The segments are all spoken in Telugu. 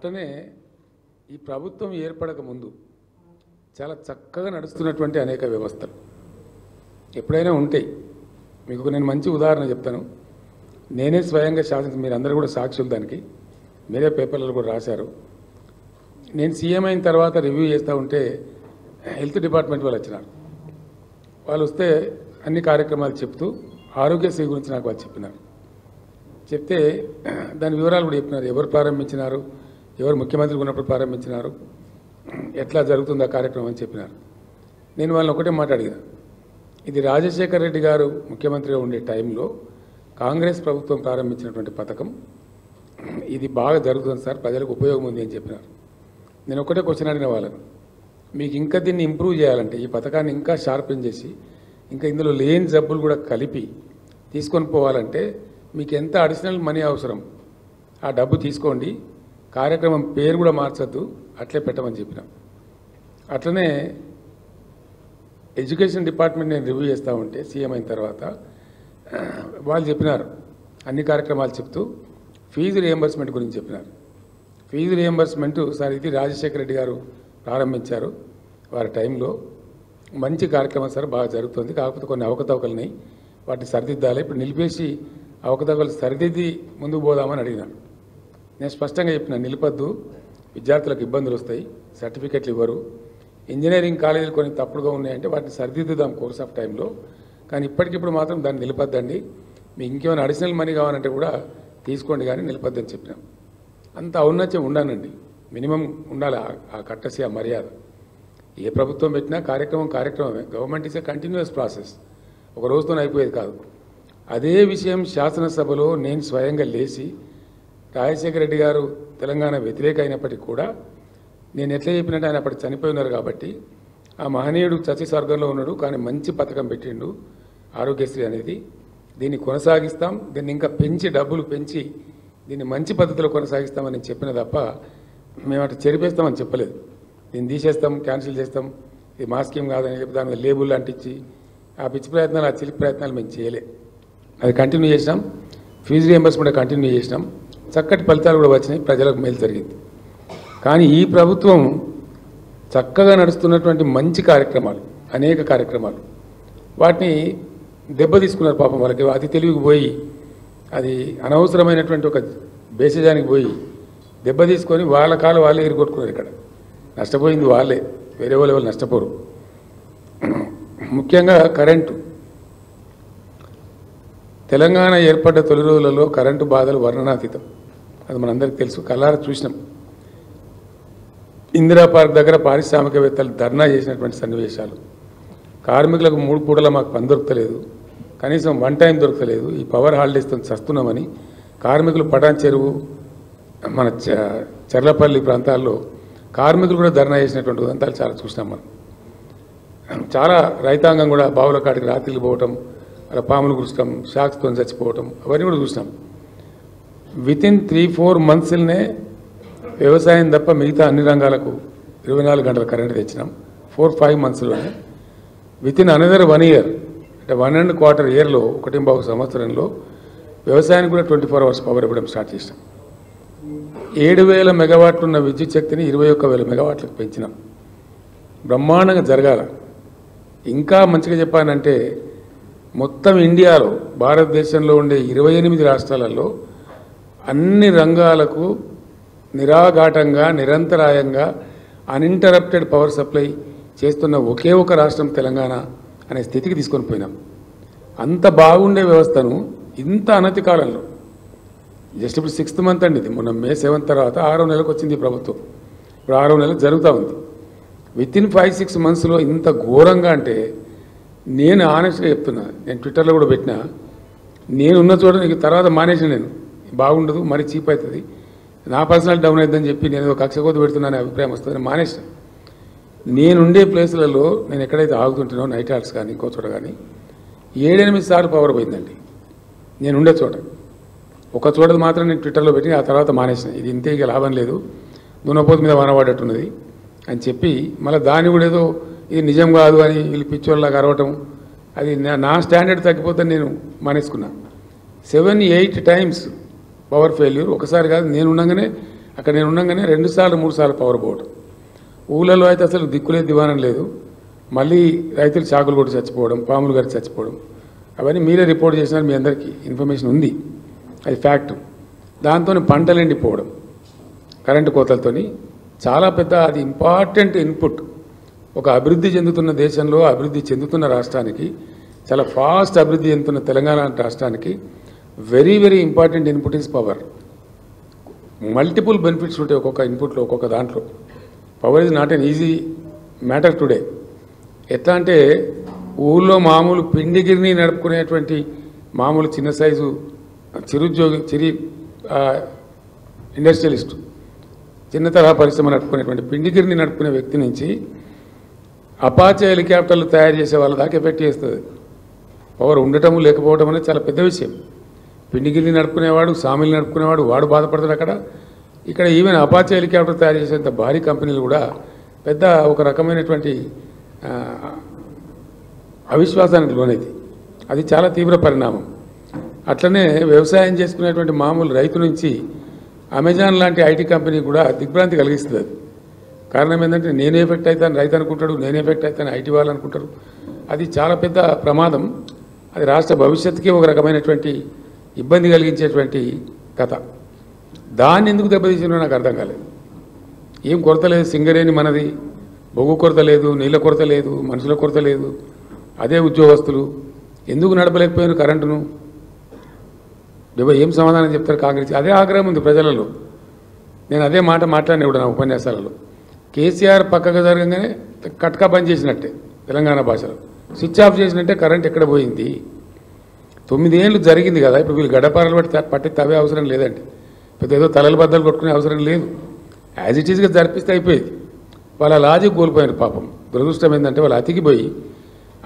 అట్లనే ఈ ప్రభుత్వం ఏర్పడక ముందు చాలా చక్కగా నడుస్తున్నటువంటి అనేక వ్యవస్థలు ఎప్పుడైనా ఉంటాయి. మీకు నేను మంచి ఉదాహరణ చెప్తాను. నేనే స్వయంగా మీరందరూ కూడా సాక్షులు, దానికి మీరే పేపర్లలో కూడా రాశారు. నేను సీఎం అయిన తర్వాత రివ్యూ చేస్తూ ఉంటే హెల్త్ డిపార్ట్మెంట్ వాళ్ళు వచ్చినారు. వాళ్ళు వస్తే అన్ని కార్యక్రమాలు చెప్తూ ఆరోగ్యశ్రీ గురించి నాకు వాళ్ళు చెప్పినారు. చెప్తే దాని వివరాలు కూడా చెప్పినారు. ఎవరు ప్రారంభించినారు, ఎవరు ముఖ్యమంత్రి ఉన్నప్పుడు ప్రారంభించినారు, ఎట్లా జరుగుతుంది ఆ కార్యక్రమం అని చెప్పినారు. నేను వాళ్ళని ఒకటే మాట అడిగిన, ఇది రాజశేఖర్ రెడ్డి గారు ముఖ్యమంత్రిగా ఉండే టైంలో కాంగ్రెస్ ప్రభుత్వం ప్రారంభించినటువంటి పథకం, ఇది బాగా జరుగుతుంది సార్, ప్రజలకు ఉపయోగం ఉంది అని చెప్పినారు. నేను ఒకటే క్వశ్చన్ అడిగిన వాళ్ళను, మీకు ఇంకా దీన్ని ఇంప్రూవ్ చేయాలంటే, ఈ పథకాన్ని ఇంకా షార్పెన్ చేసి ఇంకా ఇందులో లేని జబ్బులు కూడా కలిపి తీసుకొని పోవాలంటే మీకు ఎంత అడిషనల్ మనీ అవసరం, ఆ డబ్బు తీసుకోండి, కార్యక్రమం పేరు కూడా మార్చొద్దు, అట్లే పెట్టమని చెప్పినాం. అట్లనే ఎడ్యుకేషన్ డిపార్ట్మెంట్ నేను రివ్యూ చేస్తూ ఉంటే సీఎం అయిన తర్వాత వాళ్ళు చెప్పినారు, అన్ని కార్యక్రమాలు చెప్తూ ఫీజు రియంబర్స్మెంట్ గురించి చెప్పినారు. ఫీజు రియంబర్స్మెంట్ సార్ ఇది రాజశేఖర రెడ్డి గారు ప్రారంభించారు, వారి టైంలో మంచి కార్యక్రమం సార్, బాగా జరుగుతుంది, కాకపోతే కొన్ని అవకతవకలున్నాయి, వాటిని సరిదిద్దాలి, ఇప్పుడు నిలిపేసి అవకతవకలు సరిదిద్ది ముందుకు పోదామని అడిగినాను. నేను స్పష్టంగా చెప్పిన, నిలిపద్దు, విద్యార్థులకు ఇబ్బందులు వస్తాయి, సర్టిఫికెట్లు ఇవ్వరు, ఇంజనీరింగ్ కాలేజీలు కొన్ని తప్పుడుగా ఉన్నాయంటే వాటిని సరిదిద్దుదాం కోర్స్ ఆఫ్ టైంలో, కానీ ఇప్పటికిప్పుడు మాత్రం దాన్ని నిలిపద్దండి, మీకు ఇంకేమైనా అడిషనల్ మనీ కావాలంటే కూడా తీసుకోండి కానీ నిలిపద్దని చెప్పినాం. అంత ఔన్నత్యం ఉండానండి, మినిమం ఉండాలి ఆ కట్టసి, ఆ మర్యాద. ఏ ప్రభుత్వం పెట్టినా కార్యక్రమమే. Government is a continuous process, ఒక రోజుతో అయిపోయేది కాదు. అదే విషయం శాసనసభలో నేను స్వయంగా లేచి, రాజశేఖర రెడ్డి గారు తెలంగాణ వ్యతిరేక అయినప్పటికీ కూడా నేను ఎట్లా చెప్పినట్టు ఆయన అప్పటికి చనిపోయి ఉన్నారు కాబట్టి, ఆ మహనీయుడు చచ్చి స్వర్గంలో ఉన్నాడు, కానీ మంచి పథకం పెట్టిండు ఆరోగ్యశ్రీ అనేది, దీన్ని కొనసాగిస్తాం, దీన్ని ఇంకా పెంచి డబ్బులు పెంచి దీన్ని మంచి పద్ధతిలో కొనసాగిస్తామని చెప్పిన తప్ప మేము అట్లా చెరిపేస్తామని చెప్పలేదు. దీన్ని తీసేస్తాం, క్యాన్సిల్ చేస్తాం, ఇది మా స్కీమ్ కాదని చెప్పి దాని మీద లేబుల్ అంటించి ఆ పిచ్చి ప్రయత్నాలు, ఆ చిలిపి ప్రయత్నాలు మేము చేయలే. అది కంటిన్యూ చేసినాం, ఫీజు రియంబర్స్మెంట్ కంటిన్యూ చేసినాం, చక్కటి ఫలితాలు కూడా వచ్చినాయి, ప్రజలకు మేలు జరిగింది. కానీ ఈ ప్రభుత్వం చక్కగా నడుస్తున్నటువంటి మంచి కార్యక్రమాలు, అనేక కార్యక్రమాలు, వాటిని దెబ్బతీసుకున్నారు పాపం. వాళ్ళకి అతి తెలివికి పోయి, అది అనవసరమైనటువంటి ఒక బేసిజానికి పోయి దెబ్బతీసుకొని వాళ్ళ కాలు వాళ్ళే ఎరుగొట్టుకున్నారు. ఇక్కడ నష్టపోయింది వాళ్ళే, వేరే వాళ్ళు నష్టపోరు. ముఖ్యంగా కరెంటు, తెలంగాణ ఏర్పడ్డ తొలి రోజులలో కరెంటు బాధలు వర్ణనాతీతం, అది మనందరికీ తెలుసు, కళ్ళారా చూసినాం. ఇందిరా పార్క్ దగ్గర పారిశ్రామికవేత్తలు ధర్నా చేసినటువంటి సన్నివేశాలు, కార్మికులకు 3 పూటల మాకు పని దొరకలేదు, కనీసం 1 టైం దొరకలేదు, ఈ పవర్ హాలిడేస్తో చస్తున్నామని కార్మికులు పటాన్ చెరువు, మన చర్లపల్లి ప్రాంతాల్లో కార్మికులు కూడా ధర్నా చేసినటువంటి ఉదంతాలు చాలా చూసినాం మనం. చాలా రైతాంగం కూడా బావుల కాడికి రాత్రికి పోవటం, అలా పాములు గుర్చడం, షాక్స్తో చచ్చిపోవటం, అవన్నీ కూడా చూసినాం. వితిన్ 3-4 మంత్స్లోనే వ్యవసాయం తప్ప మిగతా అన్ని రంగాలకు 24 గంటల కరెంటు తెచ్చినాం. 4-5 మంత్స్లోనే. వితిన్ అనదర్ 1 ఇయర్, అంటే 1.25 ఇయర్లో, 1.5 సంవత్సరంలో వ్యవసాయానికి కూడా 24 అవర్స్ పవర్ ఇవ్వడం స్టార్ట్ చేసినాం. 7,000 మెగావాట్లు ఉన్న విద్యుత్ శక్తిని 21,000 మెగావాట్లకు పెంచినాం. బ్రహ్మాండంగా జరగాల. ఇంకా మంచిగా చెప్పానంటే మొత్తం ఇండియాలో, భారతదేశంలో ఉండే 28 రాష్ట్రాలలో అన్ని రంగాలకు నిరాఘాటంగా, నిరంతరాయంగా అన్ఇంటరప్టెడ్ పవర్ సప్లై చేస్తున్న ఒకే ఒక రాష్ట్రం తెలంగాణ అనే స్థితికి తీసుకొని పోయినాం. అంత బాగుండే వ్యవస్థను ఇంత అనతి కాలంలో, జస్ట్ ఇప్పుడు 6th మంత్ అండి, ఇది మొన్న May 7 తర్వాత 6వ నెలకు వచ్చింది ప్రభుత్వం, ఇప్పుడు 6వ నెలకు జరుగుతూ ఉంది. వితిన్ 5-6 మంత్స్లో ఇంత ఘోరంగా అంటే, నేను ఆనెస్ట్గా చెప్తున్నా, నేను ట్విట్టర్లో కూడా పెట్టినా, నేనున్న చోట నీకు తర్వాత మానేసిన, నేను బాగుండదు, మరి చీప్ అవుతుంది, నా పర్సనల్ డౌన్ అవుతుందని చెప్పి నేను ఒక కక్ష కొద్ది పెడుతున్నానే అభిప్రాయం వస్తుంది, మానేసిన. నేనుండే ప్లేసులలో నేను ఎక్కడైతే ఆగుతుంటానో, నైట్ హాల్ట్స్ కానీ ఇంకో చోట కానీ 7-8 సార్లు పవర్ పోయిందండి నేనుండే చోట. ఒక చోట మాత్రం నేను ట్విట్టర్లో పెట్టి ఆ తర్వాత మానేసిన, ఇది ఇంతే, ఇక లాభం లేదు, దున్నపోతు మీద వనబడ్డట్టున్నది అని చెప్పి, మళ్ళీ దాన్ని కూడా ఏదో ఇది నిజం కాదు అని వీళ్ళు పిచ్చోళ్ళలాగా అరవటం, అది నా స్టాండర్డ్ తగ్గిపోతే నేను మానేసుకున్నా. 7-8 టైమ్స్ పవర్ ఫెయిల్యూర్, ఒకసారి కాదు, నేను ఉండగానే అక్కడ నేను ఉండగానే 2 సార్లు 3 సార్లు పవర్ పోవడం. ఊళ్ళలో అయితే అసలు దిక్కులే దివానం లేదు. మళ్ళీ రైతులు చాకులు కొట్టి చచ్చిపోవడం, పాములు గారి చచ్చిపోవడం, అవన్నీ మీరే రిపోర్ట్ చేసినారు. మీ అందరికీ ఇన్ఫర్మేషన్ ఉంది, అది ఫ్యాక్ట్. దాంతో పంటలు ఎండిపోవడం కరెంటు కోతలతో చాలా పెద్ద అది ఇంపార్టెంట్ ఇన్పుట్. ఒక అభివృద్ధి చెందుతున్న దేశంలో, అభివృద్ధి చెందుతున్న రాష్ట్రానికి, చాలా ఫాస్ట్ అభివృద్ధి చెందుతున్న తెలంగాణ రాష్ట్రానికి very very important input is power. Multiple benefits ఉంటాయి ఒక్కొక్క ఇన్పుట్లో, ఒక్కొక్క దాంట్లో. Power is not an easy matter today. ఎట్లా అంటే ఊళ్ళో మామూలు పిండిగిరిని నడుపుకునేటువంటి మామూలు చిన్న సైజు చిరుద్యోగి ఇండస్ట్రియలిస్ట్, చిన్న తరహా పరిశ్రమ నడుపుకునేటువంటి పిండిగిరిని నడుపుకునే వ్యక్తి నుంచి అపాచే హెలికాప్టర్లు తయారు చేసే వాళ్ళ దాకా ఎఫెక్ట్ చేస్తుంది. పవర్ ఉండటము లేకపోవడం అనేది చాలా పెద్ద విషయం. పిండిగిరిని నడుపుకునేవాడు, సామిలు నడుపుకునేవాడు, వాడు బాధపడతాడు అక్కడ. ఇక్కడ ఈవెన్ అపాచే హెలికాప్టర్ తయారు చేసేంత భారీ కంపెనీలు కూడా పెద్ద ఒక రకమైనటువంటి అవిశ్వాసానికి లోనైంది. అది చాలా తీవ్ర పరిణామం. అట్లనే వ్యవసాయం చేసుకునేటువంటి మామూలు రైతు నుంచి అమెజాన్ లాంటి ఐటీ కంపెనీ కూడా దిగ్భ్రాంతి కలిగిస్తుంది. అది కారణం ఏంటంటే నేను ఎఫెక్ట్ అవుతాను రైతు అనుకుంటాడు, నేను ఎఫెక్ట్ అవుతాను ఐటీ వాళ్ళు అనుకుంటారు. అది చాలా పెద్ద ప్రమాదం. అది రాష్ట్ర భవిష్యత్తుకి ఒక రకమైనటువంటి ఇబ్బంది కలిగించేటువంటి కథ. దాన్ని ఎందుకు దెబ్బతీసినో నాకు అర్థం కాలేదు. ఏం కొరత లేదు, సింగరేణి మనది, బొగ్గు కొరత లేదు, నీళ్ళ కొరత లేదు, మనుషుల కొరత లేదు. అదే ఉద్యోగస్తులు ఎందుకు నడపలేకపోయారు కరెంటును? ఏం సమాధానం చెప్తారు కాంగ్రెస్? అదే ఆగ్రహం ఉంది ప్రజలలో. నేను అదే మాట మాట్లాడిన ఇప్పుడు నా ఉపన్యాసాలలో. కేసీఆర్ పక్కగా జరగగానే కట్కా బంద్ చేసినట్టే, తెలంగాణ భాషలో స్విచ్ ఆఫ్ చేసినట్టే కరెంట్ ఎక్కడ పోయింది? 9 ఏళ్ళు జరిగింది కదా. ఇప్పుడు వీళ్ళు గడ్డపారలు పట్టి తవ్వే అవసరం లేదండి. పెద్ద ఏదో తలలు బద్దలు కొట్టుకునే అవసరం లేదు. యాజ్ ఇట్ ఈస్గా జరిపిస్తే అయిపోయేది. వాళ్ళ లాజిక్ కోల్పోయారు పాపం. దురదృష్టం ఏంటంటే వాళ్ళు అతికిపోయి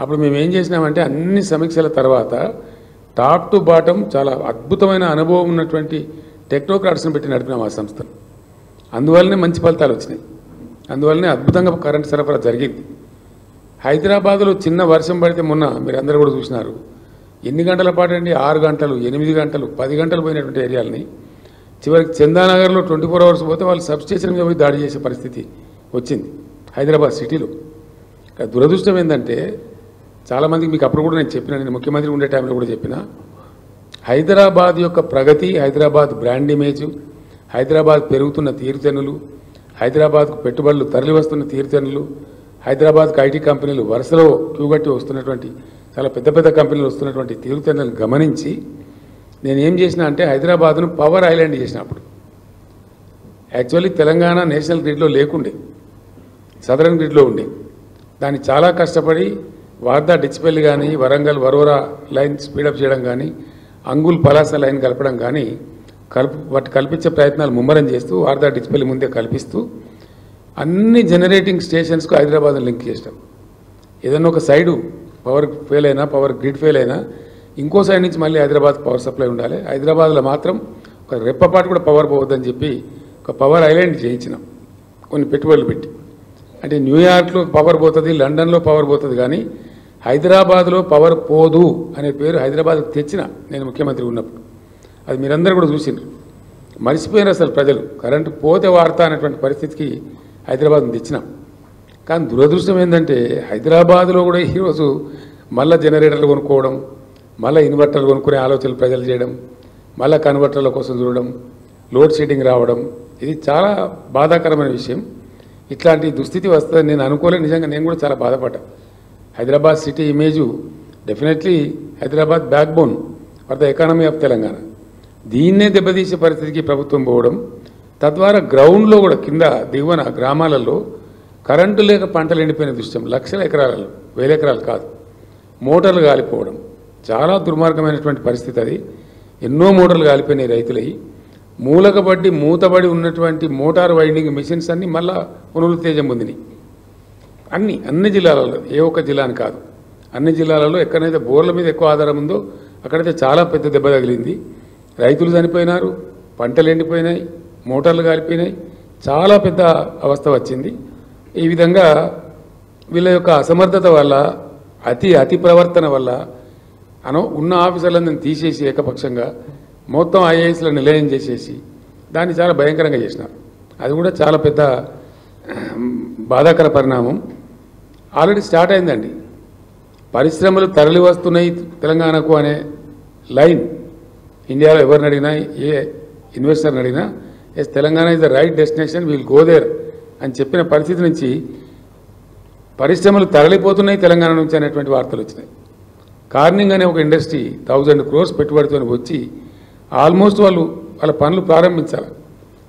అప్పుడు మేము ఏం చేసినామంటే అన్ని సమీక్షల తర్వాత టాప్ టు బాటమ్ చాలా అద్భుతమైన అనుభవం ఉన్నటువంటి టెక్నోక్రాట్స్ని పెట్టి నడిపినాం ఆ సంస్థను. అందువల్లనే మంచి ఫలితాలు వచ్చినాయి. అందువల్లనే అద్భుతంగా కరెంట్ సరఫరా జరిగింది. హైదరాబాద్లో చిన్న వర్షం పడితే మొన్న మీరు అందరూ కూడా చూసినారు. ఎన్ని గంటల పాటు అండి? 6 గంటలు, 8 గంటలు, 10 గంటలు పోయినటువంటి ఏరియాలని చివరికి చందానగర్లో 24 అవర్స్ పోతే వాళ్ళు సబ్స్టేషన్ మీద పోయి దాడి చేసే పరిస్థితి వచ్చింది హైదరాబాద్ సిటీలో. దురదృష్టం ఏంటంటే చాలామందికి మీకు అప్పుడు కూడా నేను చెప్పిన, నేను ముఖ్యమంత్రి ఉండే టైంలో కూడా చెప్పిన, హైదరాబాద్ యొక్క ప్రగతి, హైదరాబాద్ బ్రాండ్ ఇమేజ్, హైదరాబాద్ పెరుగుతున్న తీరుతెన్నులు, హైదరాబాద్కు పెట్టుబడులు తరలి వస్తున్న తీరుతెన్నులు, హైదరాబాద్కు ఐటీ కంపెనీలు వరుసలో క్యూగట్టి వస్తున్నటువంటి చాలా పెద్ద పెద్ద కంపెనీలు వస్తున్నటువంటి తీరుతెన్నులను గమనించి నేను ఏం చేసిన అంటే హైదరాబాద్ను పవర్ ఐలాండ్ చేసినప్పుడు. యాక్చువల్లీ తెలంగాణ నేషనల్ గ్రిడ్లో లేకుండే, సదరన్ గ్రిడ్లో ఉండే. దాన్ని చాలా కష్టపడి వార్దా డిచ్పల్లి కానీ, వరంగల్ వరోరా లైన్ స్పీడప్ చేయడం కానీ, అంగుల్ పలాస లైన్ కలపడం కానీ వాటి కల్పించే ప్రయత్నాలు ముమ్మరం చేస్తూ వార్దా డిచ్పల్లి ముందే కల్పిస్తూ అన్ని జనరేటింగ్ స్టేషన్స్కు హైదరాబాద్ను లింక్ చేసినాం. ఏదన్నా ఒక సైడు పవర్ ఫెయిల్ అయినా, పవర్ గ్రిడ్ ఫెయిల్ అయినా ఇంకో సైడ్ నుంచి మళ్ళీ హైదరాబాద్కి పవర్ సప్లై ఉండాలి. హైదరాబాద్లో మాత్రం ఒక రెప్పపాటు కూడా పవర్ పోవద్దని చెప్పి ఒక పవర్ ఐలాండ్ చేయించినాం కొన్ని పెట్టుబడులు పెట్టి. అంటే న్యూయార్క్లో పవర్ పోతుంది, లండన్లో పవర్ పోతుంది, కానీ హైదరాబాద్లో పవర్ పోదు అనే పేరు హైదరాబాద్కి తెచ్చిన నేను ముఖ్యమంత్రి ఉన్నప్పుడు. అది మీరందరూ కూడా చూసిండ్రు. మర్చిపోయినారు అసలు ప్రజలు. కరెంటు పోతే వార్త అనేటువంటి పరిస్థితికి హైదరాబాద్ని తెచ్చినాం. కానీ దురదృష్టం ఏంటంటే హైదరాబాద్లో కూడా ఈరోజు మళ్ళీ జనరేటర్లు కొనుక్కోవడం, మళ్ళీ ఇన్వర్టర్లు కొనుక్కునే ఆలోచనలు ప్రజలు చేయడం, మళ్ళీ కన్వర్టర్ల కోసం చూడడం, లోడ్ షెడ్డింగ్ రావడం, ఇది చాలా బాధాకరమైన విషయం. ఇట్లాంటి దుస్థితి వస్తుందని నేను అనుకోలేదు. నిజంగా నేను కూడా చాలా బాధపడ్డా. Hyderabad city image definitely Hyderabad backbone for the economy of Telangana. దీన్నే దెబ్బతీసే పరిస్థితికి ప్రభుత్వం పోవడం, తద్వారా గ్రౌండ్లో కూడా కింద దిగువన గ్రామాలలో కరెంటు లేక పంటలు ఎండిపోయిన దృశ్యం. లక్షల ఎకరాలలో, 1000 ఎకరాలు కాదు, మోటార్లు కాలిపోవడం చాలా దుర్మార్గమైనటువంటి పరిస్థితి. అది ఎన్నో మోటార్లు కాలిపోయినాయి రైతులవి. మూలకబడి మూతబడి ఉన్నటువంటి మోటార్ వైండింగ్ మిషన్స్ అన్నీ మళ్ళా పునరుత్తేజం పొందినాయి. అన్ని జిల్లాలలో, ఏ ఒక్క జిల్లాని కాదు, అన్ని జిల్లాలలో ఎక్కడైతే బోర్ల మీద ఎక్కువ ఆధారం ఉందో అక్కడైతే చాలా పెద్ద దెబ్బ తగిలింది. రైతులు చనిపోయినారు, పంటలు ఎండిపోయినాయి, మోటార్లు కాలిపోయినాయి, చాలా పెద్ద అవస్థ వచ్చింది. ఈ విధంగా వీళ్ళ యొక్క అసమర్థత వల్ల, అతి ప్రవర్తన వల్ల ఉన్న ఆఫీసర్లందరినీ తీసేసి ఏకపక్షంగా మొత్తం ఐఏఎస్లను నిలయం చేసేసి దాన్ని చాలా భయంకరంగా చేసినారు. అది కూడా చాలా పెద్ద బాధాకర పరిణామం. ఆల్రెడీ స్టార్ట్ అయిందండి. పరిశ్రమలు తరలి వస్తున్నాయి తెలంగాణకు అనే లైన్ ఇండియాలో ఎవరిని అడిగినా, ఏ ఇన్వెస్టర్ని అడిగినా, yes Telangana is the right destination, will go there అని చెప్పిన పరిస్థితి నుంచి పరిశ్రమలు తరలిపోతున్నాయి తెలంగాణ నుంచి అనేటువంటి వార్తలు వచ్చినాయి. కార్నింగ్ అనే ఒక ఇండస్ట్రీ 1000 crores పెట్టుబడితో వచ్చి ఆల్మోస్ట్ వాళ్ళ పనులు ప్రారంభించాలి.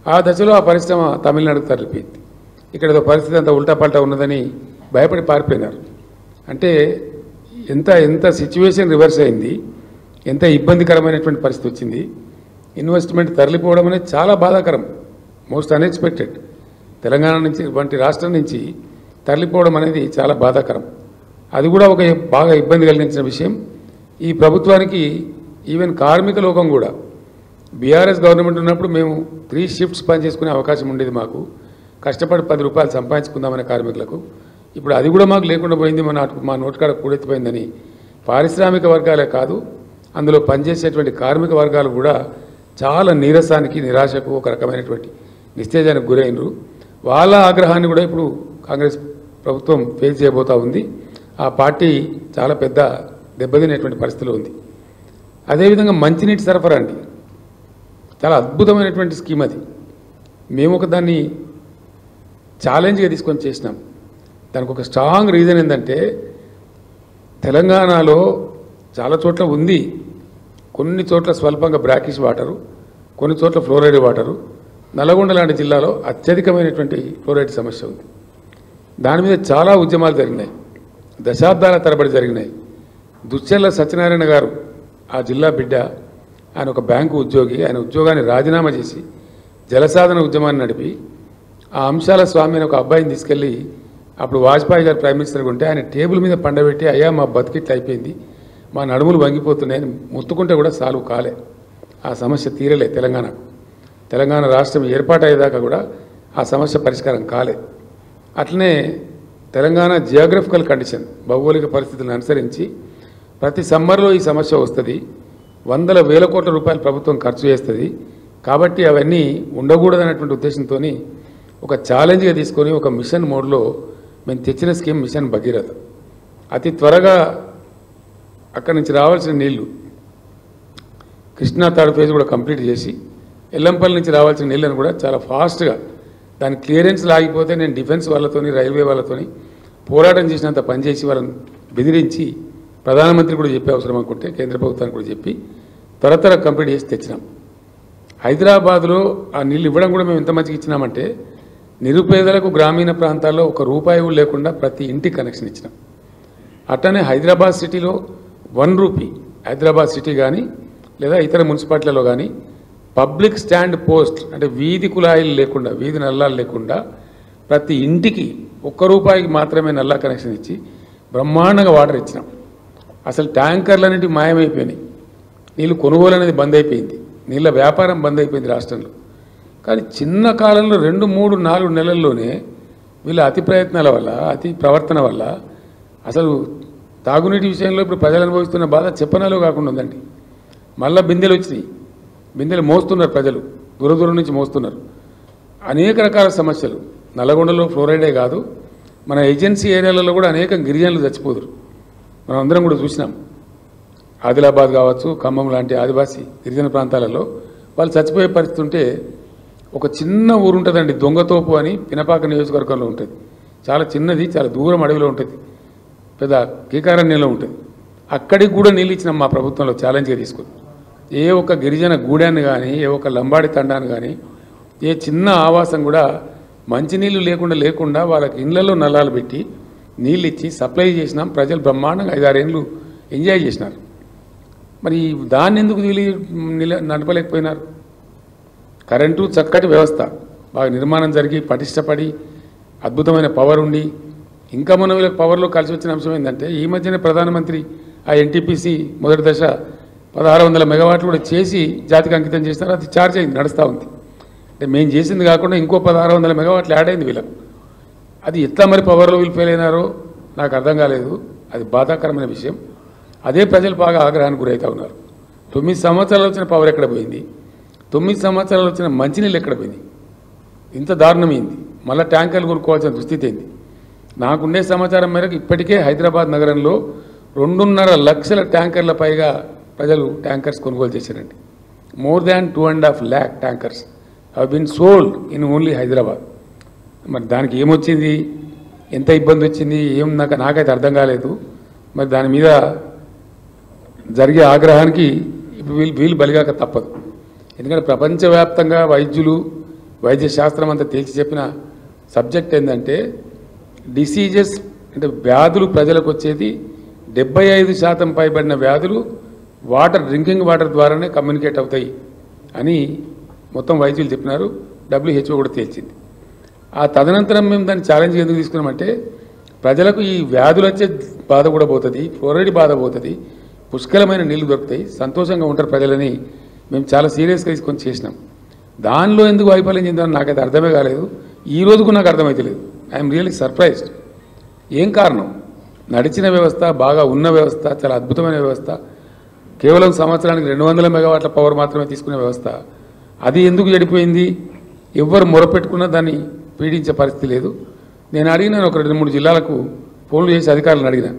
ఆ దశలో ఆ పరిశ్రమ తమిళనాడుకు తరలిపోయింది. ఇక్కడ పరిస్థితి అంతా ఉల్టాపల్టా ఉన్నదని భయపడి పారిపోయినారు. అంటే ఎంత సిచ్యువేషన్ రివర్స్ అయింది, ఎంత ఇబ్బందికరమైనటువంటి పరిస్థితి వచ్చింది. ఇన్వెస్ట్మెంట్ తరలిపోవడం అనేది చాలా బాధాకరం, మోస్ట్ అన్ఎక్స్పెక్టెడ్. తెలంగాణ నుంచి వంటి రాష్ట్రం నుంచి తరలిపోవడం అనేది చాలా బాధాకరం. అది కూడా ఒక బాగా ఇబ్బంది కలిగించిన విషయం. ఈ ప్రభుత్వానికి ఈవెన్ కార్మిక లోకం కూడా బీఆర్ఎస్ గవర్నమెంట్ ఉన్నప్పుడు మేము 3 shifts పనిచేసుకునే అవకాశం ఉండేది. మాకు కష్టపడి 10 రూపాయలు సంపాదించుకుందామనే కార్మికులకు ఇప్పుడు అది కూడా మాకు లేకుండా పోయింది. మా నోటికాడ కూడెత్తిపోయిందని పారిశ్రామిక వర్గాలే కాదు, అందులో పనిచేసేటువంటి కార్మిక వర్గాలు కూడా చాలా నీరసానికి, నిరాశకు, ఒక రకమైనటువంటి నిస్తేజానికి గురైనరు. వాళ్ళ ఆగ్రహాన్ని కూడా ఇప్పుడు కాంగ్రెస్ ప్రభుత్వం ఫేస్ చేయబోతూ ఉంది. ఆ పార్టీ చాలా పెద్ద దెబ్బతినేటువంటి పరిస్థితిలో ఉంది. అదేవిధంగా మంచినీటి సరఫరా అండి, చాలా అద్భుతమైనటువంటి స్కీమ్ అది. మేము దాన్ని ఛాలెంజ్గా తీసుకొని చేసినాం. దానికి ఒక స్ట్రాంగ్ రీజన్ ఏంటంటే తెలంగాణలో చాలా చోట్ల ఉంది, కొన్ని చోట్ల స్వల్పంగా బ్రాకిష్ వాటరు, కొన్ని చోట్ల ఫ్లోరైడ్ వాటరు. నల్గొండ లాంటి జిల్లాలో అత్యధికమైనటువంటి ఫ్లోరైడ్ సమస్య ఉంది. దాని మీద చాలా ఉద్యమాలు జరిగినాయి, దశాబ్దాల తరబడి జరిగినాయి. దుశ్చర్ల సత్యనారాయణ గారు ఆ జిల్లా బిడ్డ, ఆయన ఒక బ్యాంకు ఉద్యోగి. ఆయన ఉద్యోగాన్ని రాజీనామా చేసి జలసాధన ఉద్యమాన్ని నడిపి ఆ అంశాల స్వామి అని ఒక అబ్బాయిని తీసుకెళ్ళి, అప్పుడు వాజ్పేయి గారు ప్రైమ్ మినిస్టర్గా ఉంటే ఆయన టేబుల్ మీద పండబెట్టి, అయ్యా మా బతికిట్లు అయిపోయింది, మా నడుములు వంగిపోతున్నాయని ముత్తుకుంటే కూడా సాల్వ్ కాలే. ఆ సమస్య తీరలే. తెలంగాణ రాష్ట్రం ఏర్పాటయ్యేదాకా కూడా ఆ సమస్య పరిష్కారం కాలే. అట్లనే తెలంగాణ జియోగ్రఫికల్ కండిషన్, భౌగోళిక పరిస్థితులను అనుసరించి ప్రతి సమ్మర్లో ఈ సమస్య వస్తుంది. వందల వేల కోట్ల రూపాయలు ప్రభుత్వం ఖర్చు చేస్తుంది. కాబట్టి అవన్నీ ఉండకూడదనేటువంటి ఉద్దేశంతో ఒక ఛాలెంజ్గా తీసుకొని ఒక మిషన్ మోడ్లో మేము తెచ్చిన స్కీమ్ మిషన్ భగీరథ. అతి త్వరగా అక్కడి నుంచి రావాల్సిన నీళ్లు కృష్ణా థర్డ్ ఫేజ్ కూడా కంప్లీట్ చేసి, ఎల్లంపల్లి నుంచి రావాల్సిన నీళ్ళని కూడా చాలా ఫాస్ట్గా, దాని క్లియరెన్స్ లాగిపోతే నేను డిఫెన్స్ వాళ్ళతోని, రైల్వే వాళ్ళతోని పోరాటం చేసినంత పనిచేసి వాళ్ళని బెదిరించి ప్రధానమంత్రి కూడా చెప్పే అవసరం అనుకుంటే కేంద్ర ప్రభుత్వానికి కూడా చెప్పి త్వర కంప్లీట్ చేసి తెచ్చినాం. హైదరాబాద్లో ఆ నీళ్ళు ఇవ్వడం కూడా మేము ఎంత మంచిగా ఇచ్చినామంటే, నిరుపేదలకు గ్రామీణ ప్రాంతాల్లో ₹1 కూడా లేకుండా ప్రతి ఇంటికి కనెక్షన్ ఇచ్చినాం. అట్లనే హైదరాబాద్ సిటీలో ₹1, హైదరాబాద్ సిటీ కానీ లేదా ఇతర మున్సిపాలిటీలలో కానీ పబ్లిక్ స్టాండ్ పోస్ట్, అంటే వీధి కుళాయిలు లేకుండా, వీధి నల్లాలు లేకుండా ప్రతి ఇంటికి ₹1 మాత్రమే నల్లా కనెక్షన్ ఇచ్చి బ్రహ్మాండంగా వాటర్ ఇచ్చినాం. అసలు ట్యాంకర్లన్నిటి మాయమైపోయినాయి. నీళ్ళు కొనుగోలు అనేది బంద్ అయిపోయింది, నీళ్ళ వ్యాపారం బంద్ అయిపోయింది రాష్ట్రంలో. కానీ చిన్న కాలంలో 2, 3, 4 నెలల్లోనే వీళ్ళ అతి ప్రయత్నాల వల్ల, అతి ప్రవర్తన వల్ల అసలు తాగునీటి విషయంలో ఇప్పుడు ప్రజలు అనుభవిస్తున్న బాధ చెప్పనాలో కాకుండా ఉందండి. మళ్ళీ బిందెలు వచ్చినాయి, బిందెలు మోస్తున్నారు ప్రజలు, దూరం నుంచి మోస్తున్నారు. అనేక రకాల సమస్యలు. నల్లగొండలో ఫ్లోరైడే కాదు, మన ఏజెన్సీ ఏరియాలలో కూడా అనేక గిరిజనులు చచ్చిపోదురు. మనం అందరం కూడా చూసినాం. ఆదిలాబాద్ కావచ్చు, ఖమ్మం లాంటి ఆదివాసీ గిరిజన ప్రాంతాలలో వాళ్ళు చచ్చిపోయే పరిస్థితి ఉంటే, ఒక చిన్న ఊరు ఉంటుందండి దొంగతోపు అని, పినపాక నియోజకవర్గంలో ఉంటుంది. చాలా చిన్నది, చాలా దూరం అడవిలో ఉంటుంది, పెద్ద కీకారణ్యంలో ఉంటుంది. అక్కడికి కూడా నీళ్ళు ఇచ్చినాం మా ప్రభుత్వంలో ఛాలెంజ్గా తీసుకుని. ఏ ఒక్క గిరిజన గూడాన్ని కానీ, ఏ ఒక్క లంబాడి తండాన్ని కానీ, ఏ చిన్న ఆవాసం కూడా మంచినీళ్ళు లేకుండా వాళ్ళకి ఇళ్లలో నల్లాలు పెట్టి నీళ్ళు ఇచ్చి సప్లై చేసినాం. ప్రజలు బ్రహ్మాండంగా 5-6 ఏళ్ళు ఎంజాయ్ చేసినారు. మరి దాన్ని ఎందుకు నడపలేకపోయినారు? కరెంటు చక్కటి వ్యవస్థ, బాగా నిర్మాణం జరిగి పటిష్టపడి అద్భుతమైన పవర్ ఉండి, ఇంకా మన వీళ్ళకి పవర్లో కలిసి వచ్చిన అంశం ఏంటంటే, ఈ మధ్యనే ప్రధానమంత్రి ఆ ఎన్టీపీసీ మొదటి దశ 1600 మెగావాట్లు కూడా చేసి జాతికి అంకితం చేసినారు. అది ఛార్జ్ అయింది, నడుస్తూ ఉంది. అంటే మేము చేసింది కాకుండా ఇంకో 1600 మెగావాట్లు యాడ్ అయింది వీళ్ళకు. అది ఎట్లా మరి పవర్లో వీళ్ళు ఫెయిల్ అయినారో నాకు అర్థం కాలేదు. అది బాధాకరమైన విషయం. అదే ప్రజలు బాగా ఆగ్రహానికి గురవుతూ ఉన్నారు. 9 సంవత్సరాలు వచ్చిన పవర్ ఎక్కడ పోయింది? 9 సంవత్సరాలు వచ్చిన మంచినీళ్ళు ఎక్కడ పోయింది? ఇంత దారుణమైంది. మళ్ళీ ట్యాంకర్లు కొనుక్కోవాల్సిన దుస్థితి అయింది. నాకుండే సమాచారం మేరకు ఇప్పటికే హైదరాబాద్ నగరంలో 2.5 లక్షల ట్యాంకర్ల పైగా ప్రజలు ట్యాంకర్స్ కొనుగోలు చేశారండి. More than 2.5 lakh tankers have been sold in only Hyderabad. మరి దానికి ఏమొచ్చింది, ఎంత ఇబ్బంది వచ్చింది, నాకైతే అర్థం కాలేదు. మరి దాని మీద జరిగే ఆగ్రహానికి ఇప్పుడు వీళ్ళు బలిగాక తప్పదు. ఎందుకంటే ప్రపంచవ్యాప్తంగా వైద్యులు, వైద్య శాస్త్రం అంతా తేల్చి చెప్పిన సబ్జెక్ట్ ఏంటంటే డిసీజెస్ అంటే వ్యాధులు ప్రజలకు వచ్చేది 75% పైబడిన వ్యాధులు డ్రింకింగ్ వాటర్ ద్వారానే కమ్యూనికేట్ అవుతాయి అని మొత్తం వైద్యులు చెప్పినారు. WHO కూడా తేల్చింది. ఆ తదనంతరం మేము దాన్ని ఛాలెంజ్ ఎందుకు తీసుకున్నామంటే ప్రజలకు ఈ వ్యాధులు వచ్చే బాధ కూడా పోతుంది, ఫ్లోరైడ్ బాధ పోతుంది, పుష్కలమైన నీళ్లు దొరుకుతాయి, సంతోషంగా ఉంటారు ప్రజలని మేము చాలా సీరియస్గా తీసుకొని చేసినాం. దానిలో ఎందుకు వైఫల్యం చెందామని నాకైతే అర్థమే కాలేదు. ఈ రోజుకు నాకు అర్థమైతలేదు. I'm really surprised. ఏం కారణం? నడిచిన వ్యవస్థ, బాగా ఉన్న వ్యవస్థ, చాలా అద్భుతమైన వ్యవస్థ, కేవలం సంవత్సరానికి 200 మెగావాట్ల పవర్ మాత్రమే తీసుకునే వ్యవస్థ, అది ఎందుకు చెడిపోయింది? ఎవ్వరు మొరపెట్టుకున్నా దాన్ని పీడించే పరిస్థితి లేదు. నేను అడిగినాను, ఒక 2-3 జిల్లాలకు ఫోన్లు చేసి అధికారులను అడిగినా,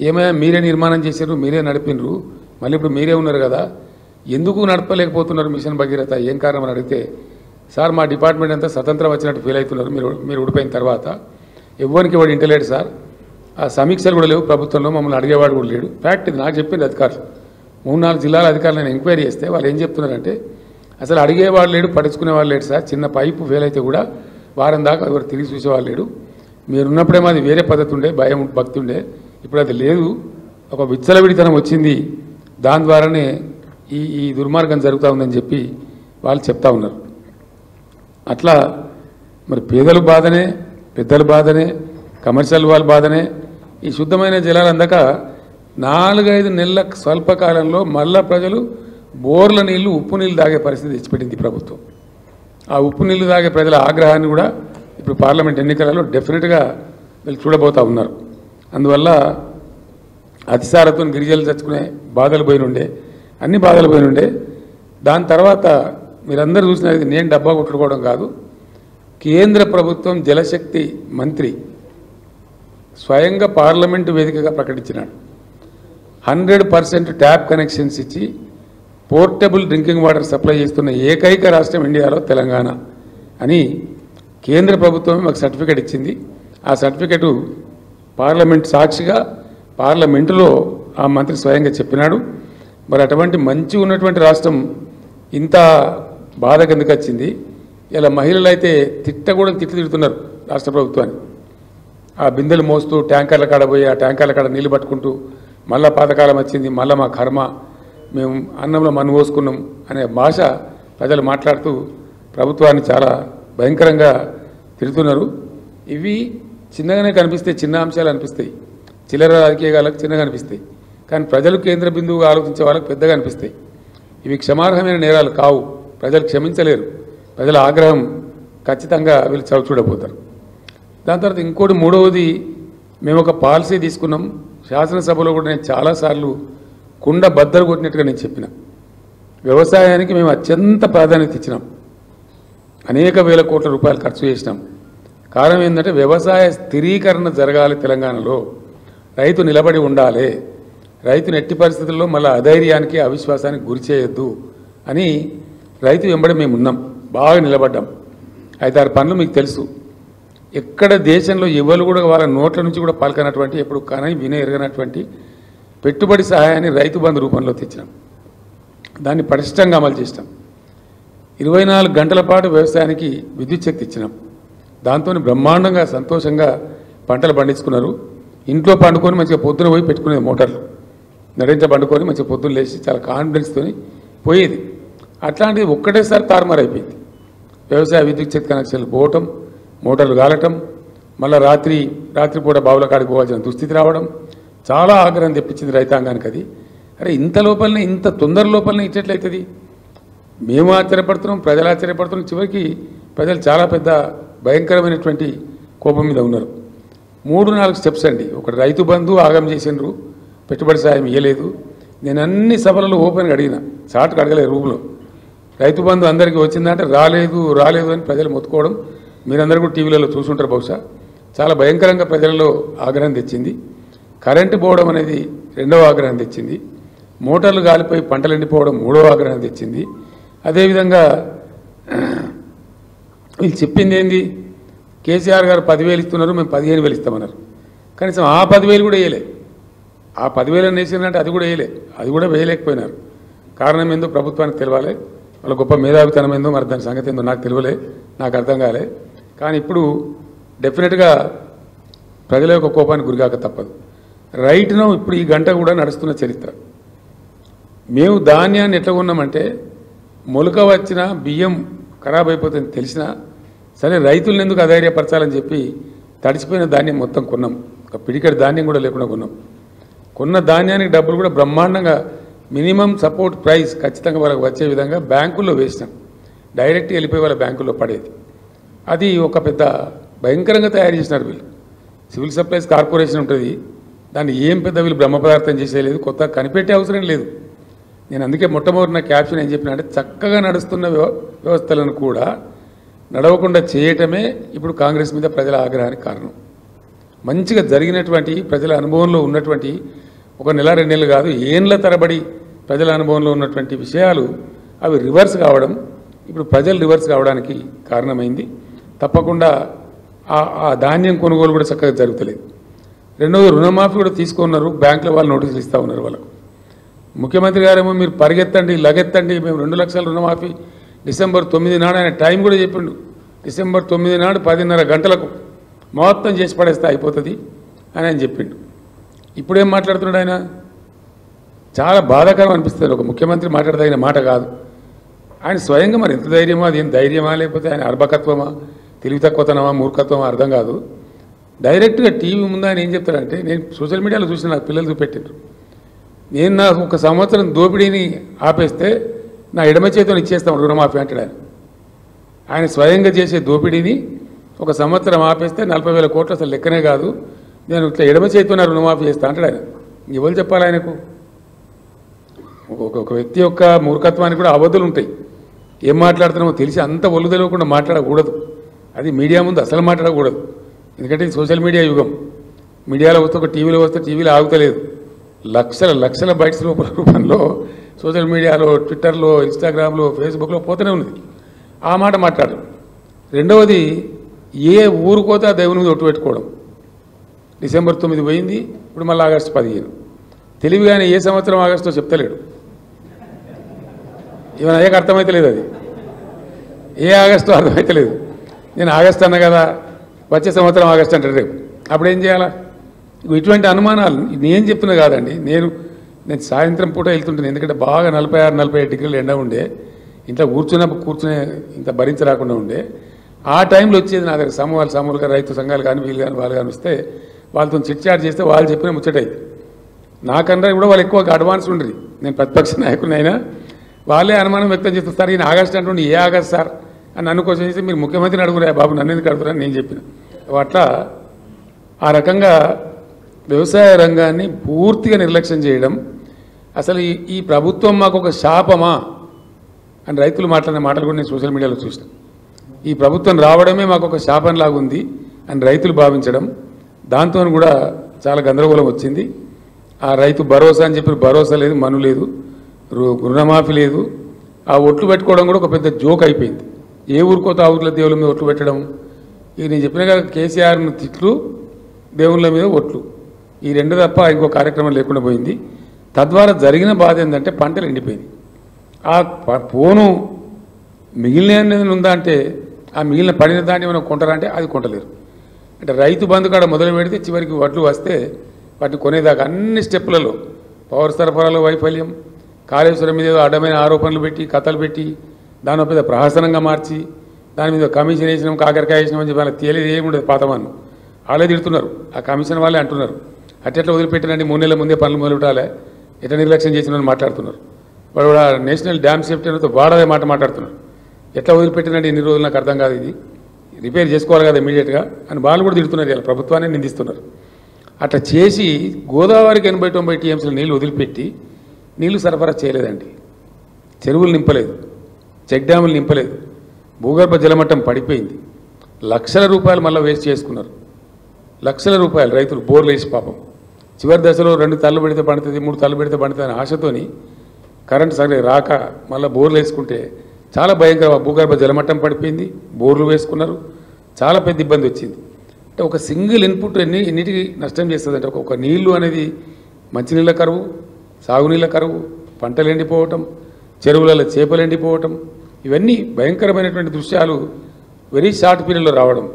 ఏమైనా మీరే నిర్మాణం చేశారు, మీరే నడిపినరు, మళ్ళీ ఇప్పుడు మీరే ఉన్నారు కదా, ఎందుకు నడపలేకపోతున్నారు మిషన్ భగీరథ, ఏం కారణం అని అడిగితే, సార్ మా డిపార్ట్మెంట్ అంతా స్వతంత్రం వచ్చినట్టు ఫీల్ అవుతున్నారు మీరు ఊడిపోయిన తర్వాత, ఎవరికి వాడు ఇంటలేడు సార్, ఆ సమీక్షలు కూడా లేవు ప్రభుత్వంలో, మమ్మల్ని అడిగేవాడు కూడా లేడు. ఫ్యాక్ట్ ఇది నాకు చెప్పింది అధికారులు. 3-4 జిల్లాల అధికారులు నేను ఎంక్వైరీ చేస్తే వాళ్ళు ఏం చెప్తున్నారంటే అసలు అడిగేవాడు లేడు, పట్టించుకునేవాళ్ళు లేడు సార్, చిన్న పైపు ఫెయిల్ అయితే కూడా వారం దాకా ఎవరు తిరిగి చూసేవాళ్ళు లేడు, మీరున్నప్పుడేమో అది వేరే పద్ధతి ఉండే, భయం భక్తి ఉండే, ఇప్పుడు అది లేదు, ఒక విచ్చలవిడితనం వచ్చింది, దాని ద్వారానే ఈ దుర్మార్గం జరుగుతూ ఉందని చెప్పి వాళ్ళు చెప్తా ఉన్నారు. అట్లా మరి పేదల బాధనే, పెద్దల బాధనే, కమర్షియల్ వాళ్ళ బాధనే, ఈ శుద్ధమైన జలాలు అందక 4-5 నెలల స్వల్పకాలంలో మళ్ళా ప్రజలు బోర్ల నీళ్లు, ఉప్పు నీళ్ళు తాగే పరిస్థితి తెచ్చిపెట్టింది ప్రభుత్వం. ఆ ఉప్పు నీళ్లు తాగే ప్రజల ఆగ్రహాన్ని కూడా ఇప్పుడు పార్లమెంట్ ఎన్నికలలో డెఫినెట్గా వీళ్ళు చూడబోతూ ఉన్నారు. అందువల్ల అతిసారతో గిరిజనులు చచ్చుకునే బాధలు పోయినుండే, అన్ని బాధలు పోయినుండే. దాని తర్వాత మీరందరూ చూసినది నేను డబ్బా కొట్టుకోవడం కాదు, కేంద్ర ప్రభుత్వం జలశక్తి మంత్రి స్వయంగా పార్లమెంటు వేదికగా ప్రకటించినాడు. 100% ట్యాప్ కనెక్షన్స్ ఇచ్చి పోర్టబుల్ డ్రింకింగ్ వాటర్ సప్లై చేస్తున్న ఏకైక రాష్ట్రం ఇండియాలో తెలంగాణ అని కేంద్ర ప్రభుత్వమే మాకు సర్టిఫికేట్ ఇచ్చింది. ఆ సర్టిఫికేటు పార్లమెంట్ సాక్షిగా పార్లమెంటులో ఆ మంత్రి స్వయంగా చెప్పినాడు. మరి అటువంటి మంచి ఉన్నటువంటి రాష్ట్రం ఇంత బాధ కిందకు వచ్చింది. ఇలా మహిళలు అయితే తిడుతున్నారు రాష్ట్ర ప్రభుత్వాన్ని. ఆ బిందెలు మోస్తూ ట్యాంకర్ల కాడ పోయి ఆ ట్యాంకర్ల కాడ నీళ్లు పట్టుకుంటూ మళ్ళా పాతకాలం వచ్చింది, మళ్ళీ మా కర్మ, మేము అన్నంలో మన్ను పోసుకున్నాం అనే భాష ప్రజలు మాట్లాడుతూ ప్రభుత్వాన్ని చాలా భయంకరంగా తిడుతున్నారు. ఇవి చిన్నగానే కనిపిస్తాయి, చిన్న అంశాలు అనిపిస్తాయి, చిల్లర రాజకీయాలకు చిన్నగా అనిపిస్తాయి, కానీ ప్రజలు కేంద్ర బిందువుగా ఆలోచించే వాళ్ళకి పెద్దగా అనిపిస్తాయి. ఇవి క్షమార్హమైన నేరాలు కావు, ప్రజలు క్షమించలేరు, ప్రజల ఆగ్రహం ఖచ్చితంగా వీళ్ళు చూడబోతారు. దాని తర్వాత ఇంకోటి మూడవది, మేము ఒక పాలసీ తీసుకున్నాం. శాసనసభలో కూడా నేను చాలాసార్లు కుండ బద్దలు కొట్టినట్టుగా నేను చెప్పిన, వ్యవసాయానికి మేము అత్యంత ప్రాధాన్యత ఇచ్చినాం, అనేక వేల కోట్ల రూపాయలు ఖర్చు చేసినాం. కారణం ఏంటంటే వ్యవసాయ స్థిరీకరణ జరగాలి, తెలంగాణలో రైతు నిలబడి ఉండాలి, రైతుని ఎట్టి పరిస్థితుల్లో మళ్ళీ అధైర్యానికి అవిశ్వాసానికి గురి చేయొద్దు అని రైతు వెంబడి మేము ఉన్నాం, బాగా నిలబడ్డాం. 5-6 పనులు మీకు తెలుసు. ఎక్కడ దేశంలో ఎవరు కూడా వాళ్ళ నోట్ల నుంచి కూడా పలకనటువంటి, ఎప్పుడు కానీ ఎరగనటువంటి పెట్టుబడి సహాయాన్ని రైతు బంధు రూపంలో తెచ్చినాం. దాన్ని పటిష్టంగా అమలు చేసినాం. 24 గంటల పాటు వ్యవసాయానికి విద్యుత్ శక్తి ఇచ్చినాం. దాంతో బ్రహ్మాండంగా సంతోషంగా పంటలు పండించుకున్నారు. ఇంట్లో పండుకొని మంచిగా పొద్దున పోయి పెట్టుకునేది, మోటార్లు నడించ పండుకొని మంచిగా పొద్దున్న లేచి చాలా కాన్ఫిడెన్స్తో పోయేది. అట్లాంటిది ఒక్కటేసారి తారుమారు అయిపోయింది. వ్యవసాయ విద్యుత్ శక్తి కనెక్షన్లు పోవటం, మోటార్లు కాలటం, మళ్ళీ రాత్రిపూట బావుల కాడికి పోవాల్సిన దుస్థితి రావడం చాలా ఆగ్రహం తెప్పించింది రైతాంగానికి. అది అరే ఇంత లోపలనే, ఇంత తొందర లోపలనే ఇచ్చేట్లయితుంది. మేము ఆశ్చర్యపడుతున్నాం, ప్రజలు ఆశ్చర్యపడుతున్నాం. చివరికి ప్రజలు చాలా పెద్ద భయంకరమైనటువంటి కోపం మీద ఉన్నారు. 3-4 స్టెప్స్ అండి. ఒకటి రైతు బంధు ఆగం చేసినారు, పెట్టుబడి సాయం ఇవ్వలేదు. నేను అన్ని సభలలో ఓపెన్గా అడిగిన, చాటుకు అడగలేదు రూమ్లో. రైతు బంధు అందరికీ వచ్చిందంటే రాలేదు అని ప్రజలు మొత్తుకోవడం మీరందరూ కూడా టీవీలలో చూసుంటారు బహుశా. చాలా భయంకరంగా ప్రజలలో ఆగ్రహం తెచ్చింది. కరెంటు పోవడం అనేది రెండవ ఆగ్రహం తెచ్చింది. మోటార్లు గాలిపోయి పంటలు ఎండిపోవడం మూడవ ఆగ్రహం తెచ్చింది. అదేవిధంగా వీళ్ళు చెప్పింది ఏంది, కేసీఆర్ గారు 10,000 ఇస్తున్నారు, మేము 15,000 ఇస్తామన్నారు. కనీసం ఆ 10,000 కూడా వేయలే. ఆ 10,000 వేసిందంటే అది కూడా వేయలే, అది కూడా వేయలేకపోయినారు. కారణం ఏందో ప్రభుత్వానికి తెలియాలి, వాళ్ళ గొప్ప మేధావితనం ఏందో మరి దాని సంగతి ఏందో నాకు తెలియలే, నాకు అర్థం కాలే. కానీ ఇప్పుడు డెఫినెట్గా ప్రజల యొక్క కోపానికి గురికాక తప్పదు. రైట్ను ఇప్పుడు ఈ గంట కూడా నడుస్తున్న చరిత్ర. మేము ధాన్యాన్ని ఎట్లా కొన్నామంటే మొలక వచ్చిన బియ్యం ఖరాబ్ అయిపోతుందని తెలిసినా సరే రైతులను ఎందుకు అధైర్యపరచాలని చెప్పి తడిచిపోయిన ధాన్యం మొత్తం కొన్నాం. ఒక పిడికడి ధాన్యం కూడా లేకుండా కొన్నాం. కొన్న ధాన్యానికి డబ్బులు కూడా బ్రహ్మాండంగా మినిమం సపోర్ట్ ప్రైస్ ఖచ్చితంగా వాళ్ళకి వచ్చే విధంగా బ్యాంకుల్లో వేసినాం. డైరెక్ట్ వెళ్ళిపోయి వాళ్ళ బ్యాంకుల్లో పడేది. అది ఒక పెద్ద భయంకరంగా తయారు చేసినారు వీళ్ళు. సివిల్ సప్లైస్ కార్పొరేషన్ ఉంటుంది, దాన్ని ఏం పెద్ద వీళ్ళు బ్రహ్మ పదార్థం చేసేయలేదు, కొత్త కనిపెట్టే అవసరం లేదు. నేను అందుకే మొట్టమొదటి నా క్యాప్షన్ ఏం చెప్పినా అంటే చక్కగా నడుస్తున్న వ్యవస్థలను కూడా నడవకుండా చేయటమే ఇప్పుడు కాంగ్రెస్ మీద ప్రజల ఆగ్రహానికి కారణం. మంచిగా జరిగినటువంటి ప్రజల అనుభవంలో ఉన్నటువంటి ఒక నెల 2 నెలలు కాదు, ఏండ్ల తరబడి ప్రజల అనుభవంలో ఉన్నటువంటి విషయాలు అవి రివర్స్ కావడం, ఇప్పుడు ప్రజలు రివర్స్ కావడానికి కారణమైంది. తప్పకుండా ఆ ధాన్యం కొనుగోలు కూడా చక్కగా జరుగుతలేదు. రెండవది రుణమాఫీ కూడా తీసుకున్నారు, బ్యాంకుల వాళ్ళు నోటీసులు ఇస్తూ ఉన్నారు వాళ్ళకు. ముఖ్యమంత్రి గారేమో మీరు పరిగెత్తండి లగెత్తండి, మేము 2 లక్షల రుణమాఫీ డిసెంబర్ 9 నాడు ఆయన టైం కూడా చెప్పిండు. డిసెంబర్ 9 నాడు 10:30 గంటలకు మొత్తం చేసి పడేస్తే అయిపోతుంది అని ఆయన చెప్పిండు. ఇప్పుడేం మాట్లాడుతున్నాడు ఆయన? చాలా బాధాకరం అనిపిస్తుంది. ఒక ముఖ్యమంత్రి మాట్లాడదగిన మాట కాదు. ఆయన స్వయంగా మరి ఎంత ధైర్యమా, అది ఏం ధైర్యమా లేకపోతే ఆయన అర్భకత్వమా, తెలివి తక్కువతనమా, మూర్ఖత్వమా అర్థం కాదు. డైరెక్ట్గా టీవీ ముందు ఆయన ఏం చెప్తాడంటే, నేను సోషల్ మీడియాలో చూసిన నాకు పిల్లలు చూపెట్టారు, నేను నాకు 1 సంవత్సరం దోపిడీని ఆపేస్తే నా ఎడమ చేతిని ఇచ్చేస్తాం రుణమాఫీ అంటాడు ఆయన. ఆయన స్వయంగా చేసే దోపిడీని 1 సంవత్సరం ఆపేస్తే 40,000 కోట్లు అసలు లెక్కనే కాదు, నేను ఇట్లా ఎడమ చేతితో రుణమాఫీ చేస్తా అంటాడు ఆయన. ఎవరు చెప్పాలి ఆయనకు? ఒక వ్యక్తి యొక్క మూర్ఖత్వానికి కూడా అవధులు ఉంటాయి. ఏం మాట్లాడుతున్నామో తెలిసి అంత ఒళ్ళు తెలియకుండా మాట్లాడకూడదు. అది మీడియా ముందు అసలు మాట్లాడకూడదు. ఎందుకంటే ఇది సోషల్ మీడియా యుగం. మీడియాలో వస్తే ఒక టీవీలో వస్తే టీవీలో ఆగుతలేదు, లక్షల బైట్స్ రూపంలో సోషల్ మీడియాలో, ట్విట్టర్లో, ఇన్స్టాగ్రామ్లో, ఫేస్బుక్లో పోతూనే ఉన్నది. ఆ మాట మాట్లాడు. రెండవది, ఏ ఊరు పోతే ఆ దేవుని మీద ఒట్టు పెట్టుకోవడం. డిసెంబర్ 9 పోయింది, ఇప్పుడు మళ్ళీ ఆగస్టు 15. తెలివిగానే ఏ సంవత్సరం ఆగస్టులో చెప్తలేడు. ఇవన్నీ అయ్యాక అర్థమైతలేదు, అది ఏ ఆగస్టు అర్థమైతలేదు. నేను ఆగస్టు అన్నా కదా, వచ్చే సంవత్సరం ఆగస్టు అంటారు రేపు, అప్పుడు ఏం చేయాలా? ఇటువంటి అనుమానాలు నేను చెప్తున్నా కాదండి. నేను సాయంత్రం పూట వెళ్తుంటాను, ఎందుకంటే బాగా 46-47 డిగ్రీలు ఎండ ఉండే, ఇంట్లో కూర్చునే ఇంత భరించరాకుండా ఉండే. ఆ టైంలో వచ్చేది నా దగ్గర సమూహాలుగా రైతు సంఘాలు కానీ వీళ్ళు కానీ వాళ్ళు కానీ వస్తే వాళ్ళతో చిట్చాట్ చేస్తే వాళ్ళు చెప్పిన ముచ్చటైంది. నాకన్నా కూడా వాళ్ళు ఎక్కువ అడ్వాన్స్ ఉండరు. నేను ప్రతిపక్ష నాయకుడినైనా వాళ్ళే అనుమానం వ్యక్తం చేస్తారు, ఈయన ఆగస్టు అంటుండే, ఏ ఆగస్ట్ సార్ అని నన్ను క్వశ్చన్ చేసి మీరు ముఖ్యమంత్రిని అడుగురా బాబు, నన్ను ఎందుకు అడుగుతారని నేను చెప్పిన. అట్లా ఆ రకంగా వ్యవసాయ రంగాన్ని పూర్తిగా నిర్లక్ష్యం చేయడం, అసలు ఈ ప్రభుత్వం మాకు ఒక శాపమా అని రైతులు మాట్లాడిన మాటలు కూడా నేను సోషల్ మీడియాలో చూసిన. ఈ ప్రభుత్వం రావడమే మాకు ఒక శాపంలాగా ఉంది అని రైతులు భావించడం, దాంతో కూడా చాలా గందరగోళం వచ్చింది. ఆ రైతు భరోసా అని చెప్పి భరోసా లేదు, మను లేదు, రుణమాఫీ లేదు. ఆ ఒట్లు పెట్టుకోవడం కూడా ఒక పెద్ద జోక్ అయిపోయింది. ఏ ఊరికోత ఆ ఊర్ల దేవుళ్ళ మీద ఒట్లు పెట్టడం. ఇక నేను చెప్పిన కదా, కేసీఆర్ను తిట్లు, దేవుళ్ళ మీద ఒట్లు, ఈ 2 తప్ప ఇంకో కార్యక్రమం లేకుండా పోయింది. తద్వారా జరిగిన బాధ ఏంటంటే పంటలు ఎండిపోయింది. ఆ పోను మిగిలిన ఉందా అంటే, ఆ మిగిలిన పడిన దాన్ని మనం కొంటారా అంటే అది కొంటలేరు. అంటే రైతు బంధు కాడ మొదలు పెడితే చివరికి వడ్లు వస్తే వాటిని కొనేదాకా అన్ని స్టెప్పులలో పవర్ సరఫరాలో వైఫల్యం, కాళేశ్వరం మీద అడ్డమైన ఆరోపణలు పెట్టి కథలు పెట్టి దాని పెద్ద ప్రహసనంగా మార్చి దాని మీద కమిషన్ వేసినాం, కాకరకాయ వేసినాం అని చెప్పి వాళ్ళకి తెలియదు, ఏముండదు పాతమాను. వాళ్ళే తిడుతున్నారు, ఆ కమిషన్ వాళ్ళే అంటున్నారు. అట్టెట్లా వదిలిపెట్టినండి, 3 నెలల ముందే పనులు మొదలుపెట్టాలి, ఎట్లా నిర్లక్ష్యం చేసిన మాట్లాడుతున్నారు. వాడు కూడా నేషనల్ డ్యామ్ సేఫ్టీ అనేది వాడదే మాట్లాడుతున్నారు. ఎట్లా వదిలిపెట్టినండి ఇన్ని రోజులు నాకు అర్థం కాదు, ఇది రిపేర్ చేసుకోవాలి కదా ఇమీడియట్గా అని వాళ్ళు కూడా తిడుతున్నారు, ఇలా ప్రభుత్వాన్ని నిందిస్తున్నారు. అట్లా చేసి గోదావరికి 80-90 టీఎంసీల నీళ్లు వదిలిపెట్టి నీళ్లు సరఫరా చేయలేదండి, చెరువులు నింపలేదు, చెక్ డ్యాములు నింపలేదు, భూగర్భ జలమట్టం పడిపోయింది, లక్షల రూపాయలు మళ్ళీ వేస్ట్ చేసుకున్నారు. లక్షల రూపాయలు రైతులు బోర్లు వేసి పాపం చివరి దశలో 2 తల్లు పెడితే పండుతుంది, 3 తల్లు పెడితే పండుతుంది అనే ఆశతోని కరెంట్ సరిగ్గా రాక మళ్ళీ బోర్లు వేసుకుంటే చాలా భయంకర భూగర్భ జలమట్టం పడిపోయింది, బోర్లు వేసుకున్నారు, చాలా పెద్ద ఇబ్బంది వచ్చింది. అంటే ఒక సింగిల్ ఇన్పుట్ ఎన్నిటికి నష్టం చేస్తుంది అంటే ఒక నీళ్లు అనేది మంచినీళ్ళ కరువు, సాగునీళ్ళ కరువు, పంటలు ఎండిపోవటం, చెరువులలో చేపలు ఎండిపోవటం, ఇవన్నీ భయంకరమైనటువంటి దృశ్యాలు వెరీ షార్ట్ పీరియడ్లో రావడం.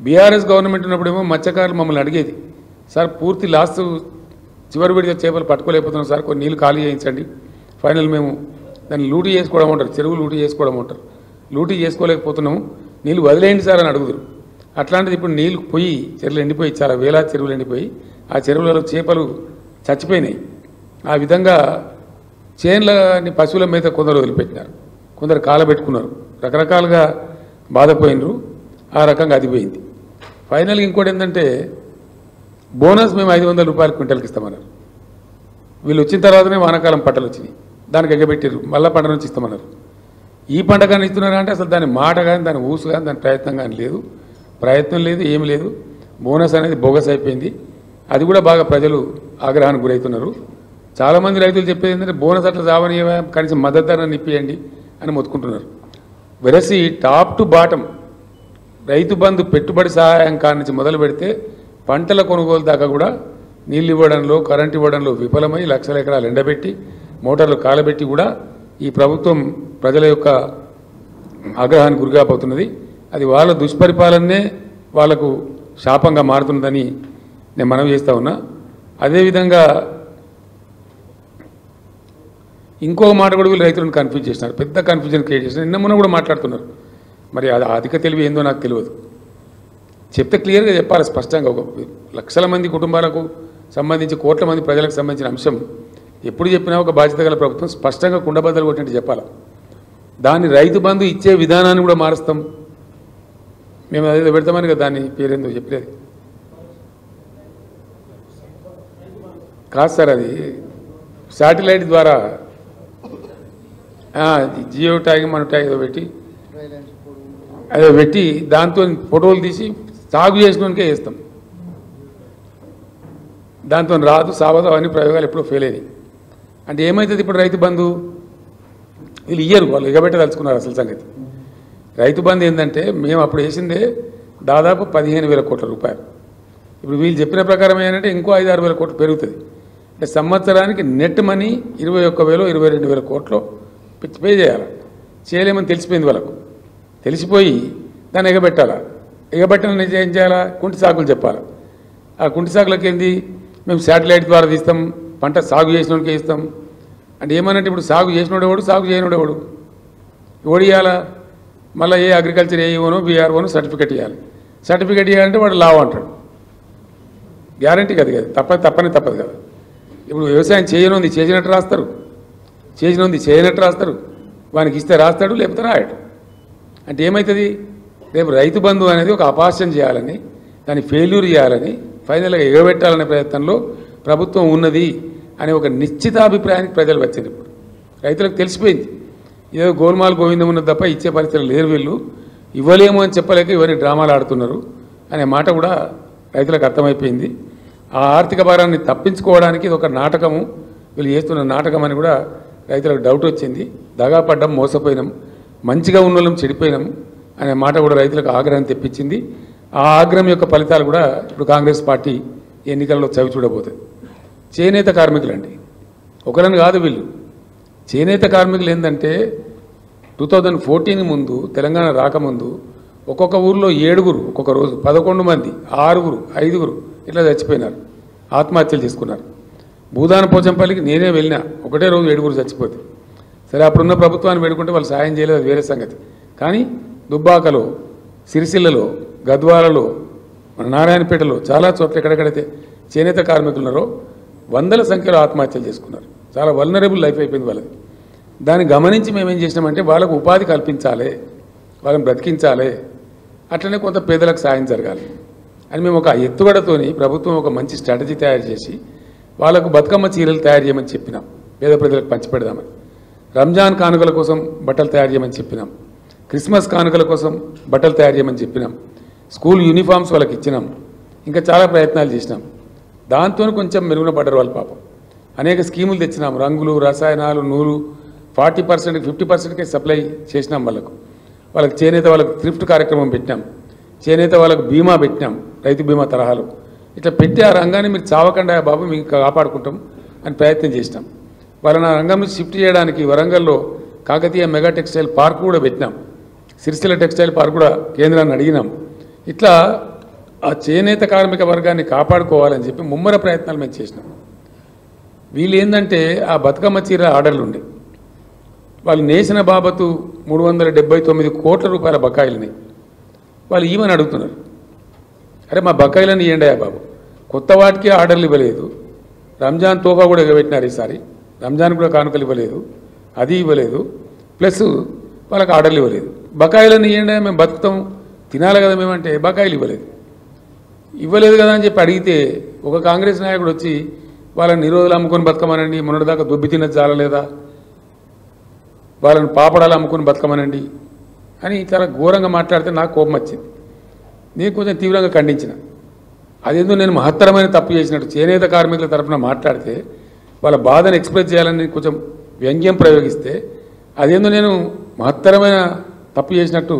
బీఆర్ఎస్ గవర్నమెంట్ ఉన్నప్పుడేమో మత్స్యకారులు మమ్మల్ని అడిగేది, సార్ పూర్తి లాస్ట్ చివరి విడిగా చేపలు పట్టుకోలేకపోతున్నాం సార్, కొన్ని నీళ్ళు ఖాళీ చేయించండి. ఫైనల్ మేము దాన్ని లూటీ చేసుకోవడం అంటారు, చెరువు లూటీ చేసుకోవడం అంటారు, లూటీ చేసుకోలేకపోతున్నాము, నీళ్ళు వదిలేయండి సార్ అని అడుగుతారు. అట్లాంటిది ఇప్పుడు నీళ్ళు పోయి చెరువులు ఎండిపోయి చాలా వేలాది చెరువులు ఎండిపోయి ఆ చెరువులలో చేపలు చచ్చిపోయినాయి. ఆ విధంగా చేన్లని పశువుల మీద కొందరు వదిలిపెట్టినారు, కొందరు కాలబెట్టుకున్నారు, రకరకాలుగా బాధపోయినరు. ఆ రకంగా అది పోయింది. ఫైనల్గా ఇంకోటి ఏంటంటే బోనస్ మేము 500 రూపాయలు క్వింటల్కి ఇస్తామన్నారు. వీళ్ళు వచ్చిన తర్వాతనే వానాకాలం పంటలు వచ్చినాయి, దానికి ఎగ్గబెట్టారు, మళ్ళీ పంట నుంచి ఇస్తామన్నారు. ఈ పంట కానీ ఇస్తున్నారా అంటే అసలు దాని మాట కానీ దాని ఊసు కానీ దాని ప్రయత్నం కానీ లేదు, ప్రయత్నం లేదు, ఏమి లేదు. బోనస్ అనేది బోగస్ అయిపోయింది. అది కూడా బాగా ప్రజలు ఆగ్రహానికి గురవుతున్నారు. చాలామంది రైతులు చెప్పేది ఏంటంటే బోనస్ అట్లా చావని కనీసం మద్దతు ధరను ఇప్పియండి అని మొత్తుకుంటున్నారు. వెరసి top to bottom Rythu Bandhu పెట్టుబడి సహాయం కానించి మొదలు పెడితే పంటల కొనుగోలు దాకా కూడా నీళ్ళు ఇవ్వడంలో, కరెంట్ ఇవ్వడంలో విఫలమై లక్షల ఎకరాలు ఎండబెట్టి మోటార్లు కాలబెట్టి కూడా ఈ ప్రభుత్వం ప్రజల యొక్క ఆగ్రహానికి గురికాపోతున్నది. అది వాళ్ళ దుష్పరిపాలనే వాళ్లకు శాపంగా మారుతున్నదని నేను మనవి చేస్తూ ఉన్నా. అదేవిధంగా ఇంకో మాట కూడా వీళ్ళు రైతులను కన్ఫ్యూజ్ చేసినారు, పెద్ద కన్ఫ్యూజన్ క్రియేట్ చేసినారు. నిన్న మొన్న కూడా మాట్లాడుతున్నారు. మరి అది అధిక తెలివి ఏందో నాకు తెలియదు. చెప్తే క్లియర్గా చెప్పాలి స్పష్టంగా. ఒక లక్షల మంది కుటుంబాలకు సంబంధించి కోట్ల మంది ప్రజలకు సంబంధించిన అంశం ఎప్పుడు చెప్పినా ఒక బాధ్యత గల ప్రభుత్వం స్పష్టంగా కుండబద్దలు కొట్టినట్టు చెప్పాలి. దాన్ని రైతు బంధు ఇచ్చే విధానాన్ని కూడా మారుస్తాం, మేము అదేదో పెడతామని కదా దాన్ని పేరేందో చెప్పలేదు కాదు సార్. అది శాటిలైట్ ద్వారా జియో ట్యాగ్ మన ట్యాగ్ ఏదో పెట్టి అదే పెట్టి దాంతో ఫోటోలు తీసి సాగు చేసినకే వేస్తాం. దాంతో రాదు సావదు అవన్నీ ప్రయోగాలు ఎప్పుడూ ఫెయిల్ అయినాయి. అంటే ఏమవుతుంది ఇప్పుడు రైతు బంధు వీళ్ళు ఇయ్యరు, వాళ్ళు ఎగబెట్టదలుచుకున్నారు. అసలు సంగతి రైతు బంధు ఏంటంటే మేము అప్పుడు వేసిందే దాదాపు 15,000 కోట్ల రూపాయలు. ఇప్పుడు వీళ్ళు చెప్పిన ప్రకారం ఏంటంటే ఇంకో 5-6 వేల కోట్లు పెరుగుతుంది. అంటే సంవత్సరానికి నెట్ మనీ 21,000 22,000 కోట్లు పే చేయాలి. చేయలేమని తెలిసిపోయింది వాళ్ళకు. తెలిసిపోయి దాన్ని ఎగబెట్టాలా. ఎగబెట్టిన ఏం చేయాలా? కుంటి సాగులు చెప్పాలి. ఆ కుంటి సాగులకు ఏంది మేము శాటిలైట్ ద్వారా తీస్తాం, పంట సాగు చేసినోడికే ఇస్తాం. అంటే ఏమనంటే ఇప్పుడు సాగు చేసినోడేవాడు, సాగు చేయనోడేవాడు ఎవడు ఇవ్వాలా? మళ్ళీ ఏ అగ్రికల్చర్ ఏఈఓనో బీఆర్ఓనో సర్టిఫికెట్ ఇవ్వాలి. సర్టిఫికెట్ ఇవ్వాలంటే వాడు లావు అంటాడు. గ్యారంటీ కదా, తప్పని తప్పదు కదా. ఇప్పుడు వ్యవసాయం చేయనుంది చేసినట్టు రాస్తారు, చేసినది చేయనట్టు రాస్తారు. వానికి ఇస్తే రాస్తాడు, లేకపోతే రాయడు. అంటే ఏమవుతుంది? రేపు రైతు బంధు అనేది ఒక అపాస్యం చేయాలని, దాన్ని ఫెయిల్యూర్ చేయాలని, ఫైనల్గా ఎగబెట్టాలనే ప్రయత్నంలో ప్రభుత్వం ఉన్నది అనే ఒక నిశ్చితాభిప్రాయానికి ప్రజలు వచ్చారు. ఇప్పుడు రైతులకు తెలిసిపోయింది ఏదో గోల్మాల్ గోవిందం ఉన్నది తప్ప ఇచ్చే పరిస్థితులు లేరు, వీళ్ళు ఇవ్వలేము అని చెప్పలేక ఇవన్నీ డ్రామాలు ఆడుతున్నారు అనే మాట కూడా రైతులకు అర్థమైపోయింది. ఆ ఆర్థిక భారాన్ని తప్పించుకోవడానికి ఇది ఒక నాటకము, వీళ్ళు చేస్తున్న నాటకం అని కూడా రైతులకు డౌట్ వచ్చింది. దగాపడ్డం, మోసపోయినాం, మంచిగా ఉన్న వాళ్ళం చెడిపోయినాం అనే మాట కూడా రైతులకు ఆగ్రహం తెప్పించింది. ఆ ఆగ్రహం యొక్క ఫలితాలు కూడా ఇప్పుడు కాంగ్రెస్ పార్టీ ఎన్నికల్లో చవి చూడబోతుంది. చేనేత కార్మికులు అండి, ఒకరని కాదు వీళ్ళు. చేనేత కార్మికులు ఏంటంటే 2014 ముందు తెలంగాణ రాకముందు ఒక్కొక్క ఊర్లో 7 ఒక్కొక్క రోజు 11 మంది, 6 5 ఇట్లా చచ్చిపోయినారు, ఆత్మహత్యలు చేసుకున్నారు. భూదాన పోచంపల్లికి నేనే వెళ్ళినా, ఒకటే రోజు 7 చచ్చిపోతే. సరే అప్పుడున్న ప్రభుత్వాన్ని పెట్టుకుంటే వాళ్ళు సాయం చేయలేదు, అది వేరే సంగతి. కానీ దుబ్బాకలో, సిరిసిల్లలో, గద్వాలలో, మన నారాయణపేటలో చాలా చోట్ల ఎక్కడెక్కడైతే చేనేత కార్మికులు ఉన్నారో వందల సంఖ్యలో ఆత్మహత్యలు చేసుకున్నారు. చాలా వల్నరబుల్ లైఫ్ అయిపోయింది వాళ్ళది. దాన్ని గమనించి మేమేం చేసినామంటే వాళ్ళకు ఉపాధి కల్పించాలి, వాళ్ళని బ్రతికించాలి, అట్లనే కొంత పేదలకు సాయం జరగాలి అని మేము ఒక ఎత్తుగడతోని ప్రభుత్వం ఒక మంచి స్ట్రాటజీ తయారు చేసి వాళ్ళకు బతుకమ్మ చీరలు తయారు చేయమని చెప్పినాం, పేద ప్రజలకు పంచిపెడదామని. రంజాన్ కానుకల కోసం బట్టలు తయారు చేయమని చెప్పినాం, క్రిస్మస్ కానుకల కోసం బట్టలు తయారు చేయమని చెప్పినాం, స్కూల్ యూనిఫామ్స్ వాళ్ళకి ఇచ్చినాం, ఇంకా చాలా ప్రయత్నాలు చేసినాం. దాంతో కొంచెం మెరుగున పడ్డారు వాళ్ళు పాపం. అనేక స్కీములు తెచ్చినాం, రంగులు, రసాయనాలు, నూలు 40% 50%కే సప్లై చేసినాం. వాళ్ళకి చేనేత వాళ్ళకి థ్రిఫ్ట్ కార్యక్రమం పెట్టినాం, చేనేత వాళ్ళకు బీమా పెట్టినాం, రైతు బీమా తరహాలో. ఇట్లా పెట్టి ఆ రంగాన్ని మీరు చావకుండా బాబు మీకు కాపాడుకుంటాం అని ప్రయత్నం చేసినాం. వాళ్ళని ఆ రంగం షిఫ్ట్ చేయడానికి వరంగల్లో కాకతీయ మెగా టెక్స్టైల్ పార్క్ కూడా పెట్టినాం, సిరిసిల్ల టెక్స్టైల్ పార్క్ కూడా కేంద్రాన్ని అడిగినాం. ఇట్లా ఆ చేనేత కార్మిక వర్గాన్ని కాపాడుకోవాలని చెప్పి ముమ్మర ప్రయత్నాలు మేము చేసినాం. వీళ్ళు ఏంటంటే ఆ బతుకమ్మ చీర ఆర్డర్లు ఉండే, వాళ్ళు నేసిన బాబతు 379 కోట్ల రూపాయల బకాయిలని వాళ్ళు ఇవ్వని అడుగుతున్నారు. అరే మా బకాయిలను ఇవ్వండి బాబు, కొత్త వాటికి ఆర్డర్లు ఇవ్వలేదు, రంజాన్ తోఫా కూడా ఎగబెట్టినారు ఈసారి, రంజాన్ కూడా కానుకలు ఇవ్వలేదు, అది ఇవ్వలేదు, ప్లస్ వాళ్ళకి ఆర్డర్లు ఇవ్వలేదు. బకాయిలను ఇవ్వండి మేము బతుకుతాం తినాలి కదా మేమంటే బకాయిలు ఇవ్వలేదు కదా అని చెప్పి అడిగితే ఒక కాంగ్రెస్ నాయకుడు వచ్చి వాళ్ళని నిరోధులు అమ్ముకొని బతకమనండి, మొన్నటిదాకా దొబ్బి తిన్నది చాలలేదా, వాళ్ళని పాపడాలు అమ్ముకొని బతకమనండి అని చాలా ఘోరంగా మాట్లాడితే నాకు కోపం వచ్చింది. నేను కొంచెం తీవ్రంగా ఖండించిన. అదేందో నేను మహత్తరమైన తప్పు చేసినట్టు చేనేత కార్మికుల తరఫున మాట్లాడితే వాళ్ళ బాధను ఎక్స్ప్రెస్ చేయాలని కొంచెం వ్యంగ్యం ప్రయోగిస్తే అదేందో నేను మహత్తరమైన తప్పు చేసినట్టు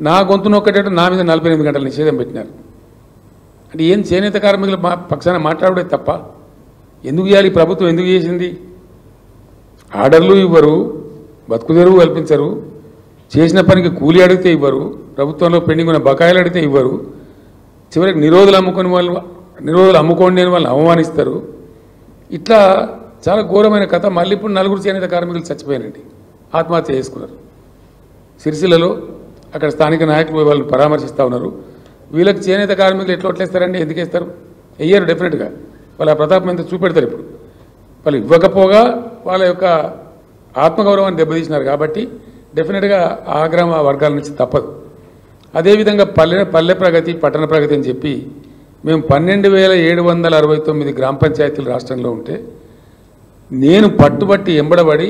నా గొంతు నొక్కటట్టు నా మీద 48 గంటల నిషేధం పెట్టినారు. అంటే ఏం చేనేత కార్మికుల పక్షాన మాట్లాడే తప్ప ఎందుకు చేయాలి? ప్రభుత్వం ఎందుకు చేసింది? ఆర్డర్లు ఇవ్వరు, బతుకు తెరువు కల్పించరు, చేసిన పనికి కూలి అడిగితే ఇవ్వరు, ప్రభుత్వంలో పెండింగ్ ఉన్న బకాయిలు అడిగితే ఇవ్వరు, చివరికి నిరోధులు అమ్ముకోండి అని వాళ్ళని అవమానిస్తారు. ఇట్లా చాలా ఘోరమైన కథ. మళ్ళీ ఇప్పుడు 4 చేనేత కార్మికులు చచ్చిపోయారండి, ఆత్మహత్య చేసుకున్నారు సిరిసిల్లలో. అక్కడ స్థానిక నాయకులు వాళ్ళని పరామర్శిస్తూ ఉన్నారు. వీళ్ళకి చేనేత కార్మికులు ఎట్లా వట్లేస్తారండి? ఎందుకు వేస్తారు? వెయ్యరు డెఫినెట్గా. వాళ్ళ ప్రతాపం ఎంత చూపెడతారు. ఇప్పుడు వాళ్ళు ఇవ్వకపోగా వాళ్ళ యొక్క ఆత్మగౌరవాన్ని దెబ్బతీసినారు కాబట్టి డెఫినెట్గా ఆ గ్రామ వర్గాల నుంచి తప్పదు. అదేవిధంగా పల్లె ప్రగతి, పట్టణ ప్రగతి అని చెప్పి మేము 12,769 గ్రామ పంచాయతీలు రాష్ట్రంలో ఉంటే నేను పట్టుబట్టి ఎంబడబడి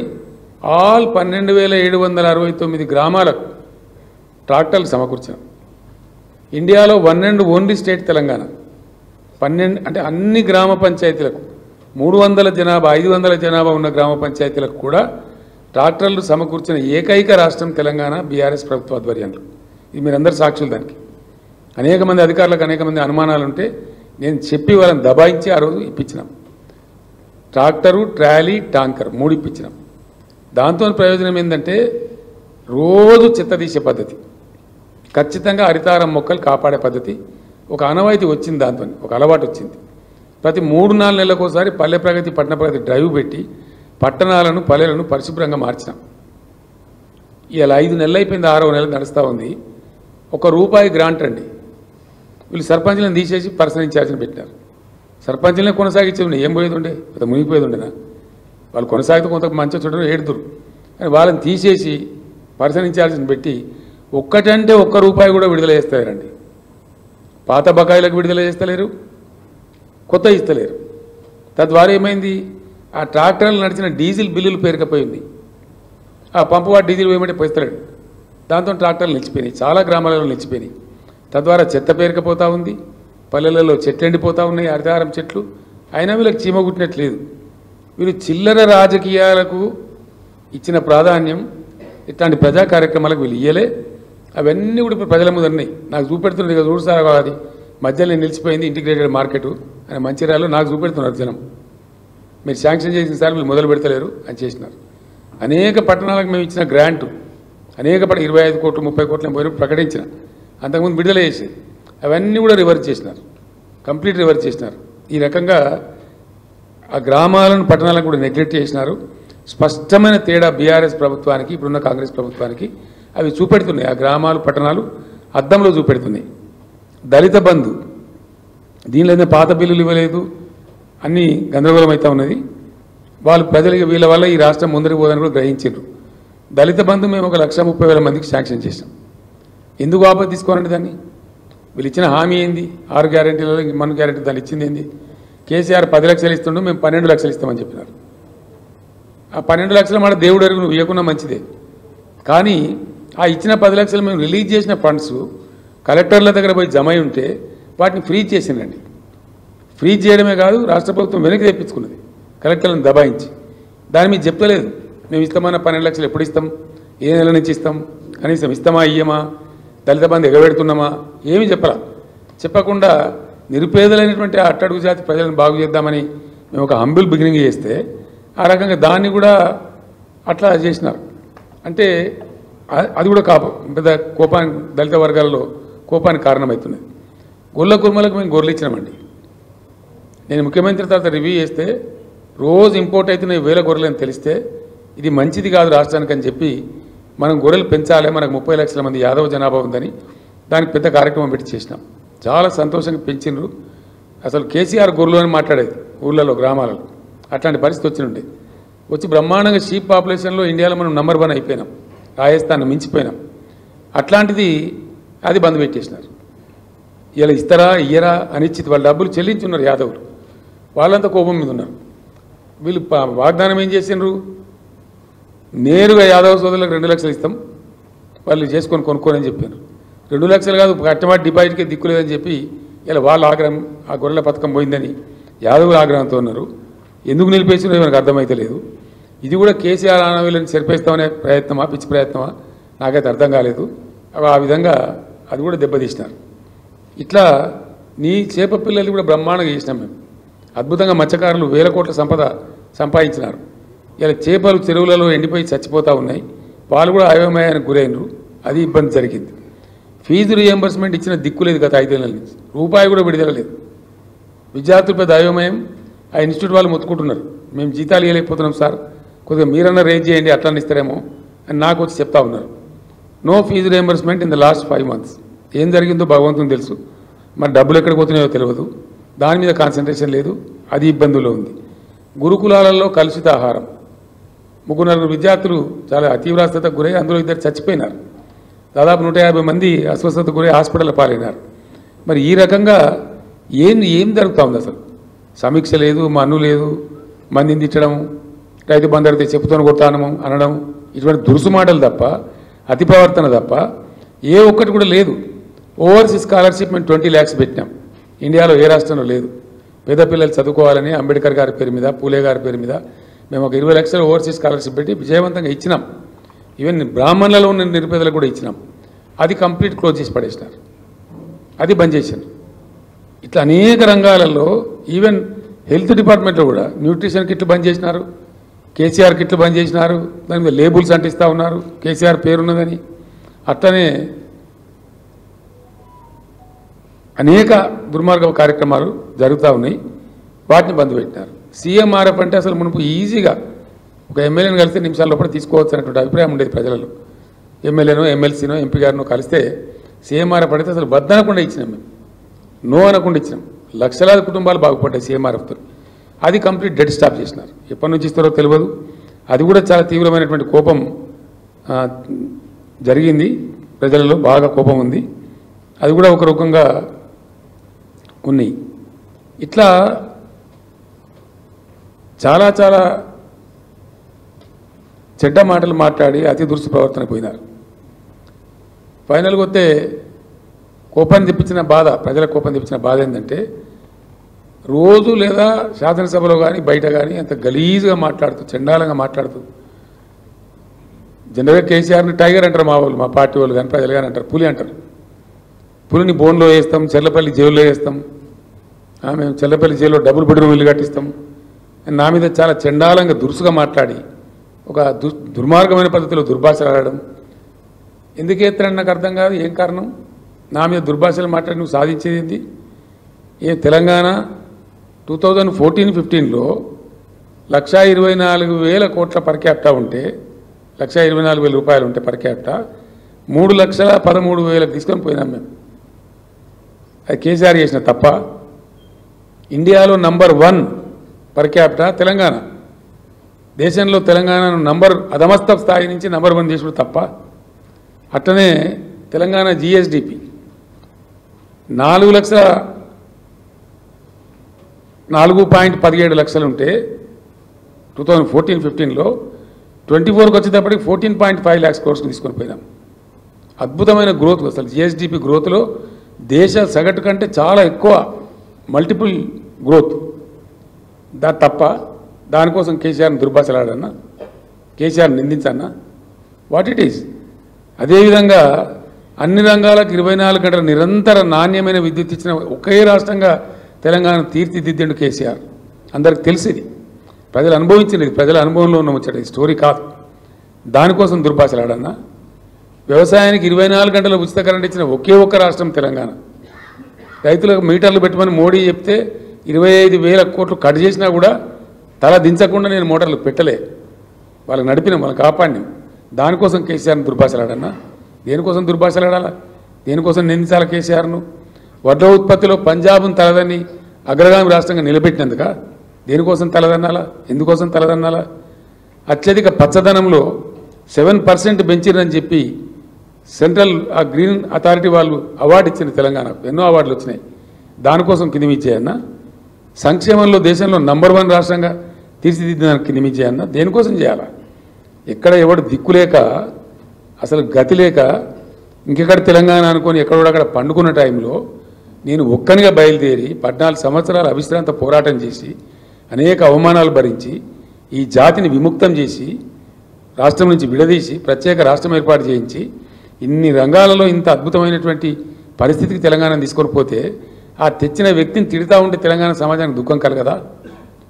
ఆల్ 12,769 గ్రామాలకు ట్రాక్టర్లు సమకూర్చాం. ఇండియాలో 1 అండ్ ఓన్లీ స్టేట్ తెలంగాణ. 12 అంటే అన్ని గ్రామ పంచాయతీలకు 300 జనాభా 500 జనాభా ఉన్న గ్రామ పంచాయతీలకు కూడా ట్రాక్టర్లు సమకూర్చిన ఏకైక రాష్ట్రం తెలంగాణ బీఆర్ఎస్ ప్రభుత్వ ఆధ్వర్యంలో. ఇది మీరందరూ సాక్షులు. దానికి అనేక మంది అధికారులకు అనేక మంది అనుమానాలు ఉంటే నేను చెప్పి వాళ్ళని దబాయించి ఆ రోజు ఇప్పించినాం. ట్రాక్టరు, ట్రాలీ, టాంకర్ 3 ఇప్పించినాం. దాంతో ప్రయోజనం ఏంటంటే రోజు చెత్త తీసే పద్ధతి, ఖచ్చితంగా హరితారం మొక్కలు కాపాడే పద్ధతి ఒక ఆనవాయితీ వచ్చింది. దాంతో ఒక అలవాటు వచ్చింది. ప్రతి 3-4 నెలలకోసారి పల్లె ప్రగతి, పట్టణ ప్రగతి డ్రైవ్ పెట్టి పట్టణాలను, పల్లెలను పరిశుభ్రంగా మార్చినాం. ఇలా 5 నెలలు అయిపోయింది, 6వ నెల నడుస్తూ ఉంది. ₹1 గ్రాంట్ అండి. వీళ్ళు సర్పంచ్లను తీసేసి పర్సనల్ ఇన్ఛార్జిని పెట్టినారు. సర్పంచ్లనే కొనసాగించేది ఏం పోయేది ఉండే, అంత మునిగిపోయేది ఉండేనా? వాళ్ళు కొనసాగితే కొంత మంచిగా చూడడం ఏడుదురు, కానీ వాళ్ళని తీసేసి పర్సనల్ ఇన్ఛార్జిని పెట్టి ఒక్కటంటే ₹1 కూడా విడుదల చేస్తలేరండి. పాత బకాయిలకు విడుదల చేస్తలేరు, కొత్త ఇస్తలేరు. తద్వారా ఏమైంది? ఆ ట్రాక్టర్లు నడిచిన డీజిల్ బిల్లులు పేరుకపోయింది. ఆ పంపువాడు డీజిల్ వేయమంటే పోయిస్తలేడు. దాంతో ట్రాక్టర్లు నిలిచిపోయినాయి, చాలా గ్రామాలలో నిలిచిపోయినాయి. తద్వారా చెత్త పేరుకపోతూ ఉంది, పల్లెలలో చెట్లు ఎండిపోతూ ఉన్నాయి, హరితహారం చెట్లు. అయినా వీళ్ళకి చీమ కుట్టినట్లేదు. వీళ్ళు చిల్లర రాజకీయాలకు ఇచ్చిన ప్రాధాన్యం ఇట్లాంటి ప్రజా కార్యక్రమాలకు వీళ్ళు ఇయ్యలే. అవన్నీ కూడా ఇప్పుడు ప్రజల ముందు ఉన్నాయి. నాకు చూపెడుతున్నది ఇక చూడు సార్, అది మధ్యలో నిలిచిపోయింది ఇంటిగ్రేటెడ్ మార్కెట్ అని మంచిర్యాలలో నాకు చూపెడుతున్నారు జనం. మీరు శాంక్షన్ చేసిన సార్ వీళ్ళు మొదలు పెడతలేరు అని చేసినారు. అనేక పట్టణాలకు మేము ఇచ్చిన గ్రాంటు అనేక 25 కోట్లు 30 కోట్ల పోయిన ప్రకటించిన, అంతకుముందు విడుదల చేసేది అవన్నీ కూడా రివర్స్ చేసినారు, కంప్లీట్ రివర్స్ చేసినారు. ఈ రకంగా ఆ గ్రామాలను, పట్టణాలను కూడా నెగ్లెక్ట్ చేసినారు. స్పష్టమైన తేడా బీఆర్ఎస్ ప్రభుత్వానికి, ఇప్పుడున్న కాంగ్రెస్ ప్రభుత్వానికి అవి చూపెడుతున్నాయి. ఆ గ్రామాలు, పట్టణాలు అద్దంలో చూపెడుతున్నాయి. దళిత బంధు, దీనిలో ఏదైనా పాత బిల్లులు ఇవ్వలేదు, అన్నీ గందరగోళం అవుతూ ఉన్నది. వాళ్ళు ప్రజలకి వీళ్ళ వల్ల ఈ రాష్ట్రం ముందరికి పోదని కూడా గ్రహించారు. దళిత బంధు మేము 1,30,000 మందికి శాంక్షన్ చేసాం. ఎందుకు వాపసు తీసుకోవాలంటే దాన్ని? వీళ్ళు ఇచ్చిన హామీ ఏంది? 6 గ్యారెంటీలలో మన గ్యారెంటీ దాన్ని ఇచ్చింది ఏంది? కేసీఆర్ 10 లక్షలు ఇస్తుండో మేము 12 లక్షలు ఇస్తామని చెప్పినారు. ఆ 12 లక్షల మాట దేవుడు ఎరుగు నువ్వు ఇవ్వకున్నా మంచిదే. కానీ ఆ ఇచ్చిన 10 లక్షలు మేము రిలీజ్ చేసిన ఫండ్స్ కలెక్టర్ల దగ్గర పోయి జమ అయి ఉంటే వాటిని ఫ్రీజ్ చేసిందండి. ఫ్రీజ్ చేయడమే కాదు, రాష్ట్ర ప్రభుత్వం వెనక్కి తెప్పించుకున్నది కలెక్టర్లను దబాయించి. దాని మీద చెప్పలేదు. మేము ఇస్తామన్న 12 లక్షలు ఎప్పుడు ఇస్తాం, ఏ నెల నుంచి ఇస్తాం, కనీసం ఇస్తామా ఇయ్యమా, దళిత బంధు ఎగబెడుతున్నామా, ఏమీ చెప్పరా. చెప్పకుండా నిరుపేదలైనటువంటి అట్టడుగు జాతి ప్రజలను బాగు చేద్దామని మేము ఒక హంబుల్ బిగినింగ్ చేస్తే ఆ రకంగా దాన్ని కూడా అట్లా చేసినారు. అంటే అది కూడా పెద్ద కోపానికి, దళిత వర్గాల్లో కోపానికి కారణమవుతున్నది. గొల్ల కుర్మలకు మేము గొర్రెలు ఇచ్చినామండి. నేను ముఖ్యమంత్రి తర్వాత రివ్యూ చేస్తే రోజు ఇంపోర్ట్ అవుతున్న వేల గొర్రెలు అని తెలిస్తే ఇది మంచిది కాదు రాష్ట్రానికి అని చెప్పి మనం గొర్రెలు పెంచాలి, మనకు 30 లక్షల మంది యాదవ జనాభా ఉందని దానికి పెద్ద కార్యక్రమం పెట్టి చేసినాం. చాలా సంతోషంగా పెంచినారు. అసలు కేసీఆర్ గొర్రెలు అని మాట్లాడేది ఊళ్ళలో, గ్రామాలలో. అట్లాంటి పరిస్థితి వచ్చినుండే. వచ్చి బ్రహ్మాండంగా షీప్ పాపులేషన్లో ఇండియాలో మనం నంబర్ 1 అయిపోయినాం, రాజస్థాన్ మించిపోయినాం. అట్లాంటిది అది బంద్ పెట్టేసినారు. ఇలా ఇస్తారా ఇయ్యరా అనిశ్చిత, వాళ్ళ డబ్బులు చెల్లించున్నారు యాదవులు, వాళ్ళంతా కోపం మీద ఉన్నారు. వీళ్ళు వాగ్దానం ఏం చేసినారు, నేరుగా యాదవ సోదరులకు 2 లక్షలు ఇస్తాం, వాళ్ళు చేసుకొని కొనుక్కోని చెప్పారు. 2 లక్షలు కాదు, కట్టమాట డిపాజిట్కే దిక్కులేదని చెప్పి ఇలా వాళ్ళ ఆగ్రహం, ఆ గొర్రెల పథకం పోయిందని యాదవులు ఆగ్రహంతో ఉన్నారు. ఎందుకు నిలిపేసినో మనకు అర్థమైతే లేదు. ఇది కూడా కేసీఆర్ ఆనవీళ్ళని సరిపేస్తామనే ప్రయత్నమా, పిచ్చి ప్రయత్నమా నాకైతే అర్థం కాలేదు. ఆ విధంగా అది కూడా దెబ్బతీసినారు. ఇట్లా నీ చేప పిల్లలు కూడా బ్రహ్మాండంగా చేసినాం మేము. అద్భుతంగా మత్స్యకారులు వేల కోట్ల సంపద సంపాదించినారు. ఇలా చేపలు చెరువులలో ఎండిపోయి చచ్చిపోతూ ఉన్నాయి. వాళ్ళు కూడా అయోమయానికి గురైనరు. అది ఇబ్బంది జరిగింది. ఫీజు రియంబర్స్మెంట్ ఇచ్చిన దిక్కులేదు గత 5 ఏళ్ళ నుంచి, రూపాయి కూడా విడుదల లేదు. విద్యార్థులు పెద్ద అయోమయం. ఆ ఇన్స్టిట్యూట్ వాళ్ళు మొత్తుకుంటున్నారు, మేము జీతాలు ఇవ్వలేకపోతున్నాం సార్, కొద్దిగా మీరన్నా రేజ్ చేయండి, అట్లా ఇస్తారేమో అని నాకు వచ్చి చెప్తా ఉన్నారు. No fee reimbursement in the last 5 months. ఏం జరిగిందో భగవంతుని తెలుసు. మరి డబ్బులు ఎక్కడికి పోతున్నాయో తెలియదు. దాని మీద కాన్సన్ట్రేషన్ లేదు. అది ఇబ్బందుల్లో ఉంది. గురుకులాలలో కలుషిత ఆహారం. 3-4 విద్యార్థులు చాలా అతీవ్రస్తకు గురై అందులో 2 చచ్చిపోయినారు. దాదాపు 150 మంది అస్వస్థతకు గురై హాస్పిటల్ పాలైనారు. మరి ఈ రకంగా ఏం జరుగుతూ ఉంది అసలు? సమీక్ష లేదు, మన్ను లేదు, మందిని తిట్టడం, రైతు బంధు అడిగితే చెప్పుతోని కొడతానము అనడం, ఇటువంటి దురుసు మాటలు తప్ప, అతి ప్రవర్తన తప్ప ఏ ఒక్కటి కూడా లేదు. ఓవర్సీస్ స్కాలర్షిప్ మేము 20 lakhs పెట్టినాం. ఇండియాలో ఏ రాష్ట్రంలో లేదు. పేద పిల్లలు చదువుకోవాలని అంబేద్కర్ గారి పేరు మీద, పూలే గారి పేరు మీద మేము ఒక 20 లక్షల ఓవర్సీస్ స్కాలర్షిప్ పెట్టి విజయవంతంగా ఇచ్చినాం. ఈవెన్ బ్రాహ్మణులలో ఉన్న నిరుపేదలకు కూడా ఇచ్చినాం. అది కంప్లీట్ క్లోజ్ చేసి పడేసినారు. అది బంద్ చేశారు. ఇట్లా అనేక రంగాలలో, ఈవెన్ హెల్త్ డిపార్ట్మెంట్లో కూడా న్యూట్రిషన్ కిట్లు బంద్ చేసినారు, కేసీఆర్ కిట్లు బంద్ చేసినారు. దాని మీద లేబుల్స్ అంటిస్తూ ఉన్నారు కేసీఆర్ పేరున్నదని. అట్లనే అనేక దుర్మార్గ కార్యక్రమాలు జరుగుతూ ఉన్నాయి. వాటిని బంద్ పెట్టినారు. సీఎంఆర్ఎఫ్ అంటే అసలు మునుపు ఈజీగా ఒక ఎమ్మెల్యేని కలిస్తే నిమిషాల లోపల తీసుకోవచ్చు అనేటువంటి అభిప్రాయం ఉండేది ప్రజలలో. ఎమ్మెల్యేనో, ఎమ్మెల్సీనో, ఎంపీ గారినో కలిస్తే సీఎంఆర్ఎఫ్ అడిగితే అసలు వద్దనకుండా ఇచ్చినాం మేము, నో అనకుండా ఇచ్చినాం. లక్షలాది కుటుంబాలు బాగుపడ్డాయి సీఎంఆర్ఎఫ్తో. అది కంప్లీట్ డెడ్ స్టాప్ చేసినారు. ఎప్పటి నుంచి ఇస్తారో తెలియదు. అది కూడా చాలా తీవ్రమైనటువంటి కోపం జరిగింది. ప్రజలలో బాగా కోపం ఉంది. అది కూడా ఒక రకంగా ఉన్నాయి. ఇట్లా చాలా చాలా చెడ్డ మాటలు మాట్లాడి అతి దురుసు ప్రవర్తన పోయినారు. ఫైనల్గా వస్తే కోపాన్ని తెప్పించిన బాధ, ప్రజల కోపం తెప్పించిన బాధ ఏంటంటే, రోజు లేదా శాసనసభలో కానీ బయట కానీ అంత గలీజ్గా మాట్లాడుతూ, చండాలంగా మాట్లాడుతూ, జనరల్గా కేసీఆర్ని టైగర్ అంటారు మా వాళ్ళు, మా పార్టీ వాళ్ళు కానీ ప్రజలు కానీ అంటారు, పులి అంటారు. పులిని బోన్లో వేస్తాం, చెర్లపల్లి జైల్లో వేస్తాం, మేము చెర్లపల్లి జైల్లో డబుల్ బెడ్రూమ్ ఇల్లు కట్టిస్తాం. నా మీద చాలా చండాలంగా దురుసుగా మాట్లాడి ఒక దుర్మార్గమైన పద్ధతిలో దుర్భాషలు ఆడడం. ఎందుకు ఎత్తారని నాకు అర్థం కాదు. ఏం కారణం? నా మీద దుర్భాషలు మాట్లాడి నువ్వు సాధించేది ఏంటి? తెలంగాణ 2014-15లో 1,24,000 కోట్ల పర్ క్యాపిటా ఉంటే, 1,24,000 రూపాయలు ఉంటే పర్ క్యాపిటా 3,13,000 తీసుకొని పోయినాం మేము. అది కేసీఆర్ చేసిన తప్ప. ఇండియాలో నంబర్ 1 పర్ క్యాపిటా తెలంగాణ. దేశంలో తెలంగాణను అధమస్థ స్థాయి నుంచి నంబర్ 1 చేసుడు తప్ప. అట్లనే తెలంగాణ జిఎస్డిపి 4.17 లక్షలు ఉంటే 2014-15లో 24కి వచ్చేటప్పటికి 14.5 lakhs crores తీసుకొని పోయినాం. అద్భుతమైన గ్రోత్. అసలు జిఎస్డిపి గ్రోత్లో దేశ సగటు కంటే చాలా ఎక్కువ మల్టిపుల్ గ్రోత్. తప్ప దానికోసం కేసీఆర్ని దుర్భాషలాడన్నా, కేసీఆర్ నిందించన్నా? What it is. అదేవిధంగా అన్ని రంగాలకు 24 గంటల నిరంతర నాణ్యమైన విద్యుత్ ఇచ్చిన ఒకే రాష్ట్రంగా తెలంగాణ తీర్చిదిద్దిండు కేసీఆర్. అందరికి తెలిసింది, ప్రజలు అనుభవించింది, ప్రజల అనుభవంలో ఉన్న ముచ్చట, స్టోరీ కాదు. దానికోసం దుర్భాషలాడన్నా? వ్యవసాయానికి 24 గంటల ఉచిత కరెంట్ ఇచ్చిన ఒకే ఒక్క రాష్ట్రం తెలంగాణ. రైతులకు మీటర్లు పెట్టమని మోడీ చెప్తే 25,000 కోట్లు కట్ చేసినా కూడా తల దించకుండా నేను మోటార్లు పెట్టలే. వాళ్ళకి నడిపినాం, వాళ్ళకి కాపాడినాం. దానికోసం కేసీఆర్ని దుర్భాషలాడన్నా? దేనికోసం దుర్భాషలాడాలా? దేనికోసం నిందించాలా కేసీఆర్ను? వడ్ల ఉత్పత్తిలో పంజాబ్ను తలదని అగ్రగామి రాష్ట్రంగా నిలబెట్టినందుక? దేనికోసం తలదన్నాలా? ఎందుకోసం తలదన్నాలా? అత్యధిక పచ్చదనంలో 7% పెంచిరని చెప్పి సెంట్రల్ గ్రీన్ అథారిటీ వాళ్ళు అవార్డు ఇచ్చింది తెలంగాణకు. ఎన్నో అవార్డులు వచ్చినాయి. దానికోసం కిందిమిచ్చేయన్నా? సంక్షేమంలో దేశంలో నంబర్ 1 రాష్ట్రంగా తీర్చిదిద్దడానికి కిందిమిచ్చేయన్నా? దేనికోసం చేయాలా? ఎక్కడ ఎవడు దిక్కులేక, అసలు గతి లేక ఇంకెక్కడ తెలంగాణ అనుకొని ఎక్కడోడక్కడ పండుకున్న టైంలో నేను ఒక్కనిగా బయలుదేరి 14 సంవత్సరాలు అవిశ్రాంత పోరాటం చేసి అనేక అవమానాలు భరించి ఈ జాతిని విముక్తం చేసి రాష్ట్రం నుంచి విడదీసి ప్రత్యేక రాష్ట్రం ఏర్పాటు చేయించి ఇన్ని రంగాలలో ఇంత అద్భుతమైనటువంటి పరిస్థితికి తెలంగాణ తీసుకొని పోతే ఆ తెచ్చిన వ్యక్తిని తిడతా ఉంటే తెలంగాణ సమాజానికి దుఃఖం కలగదా?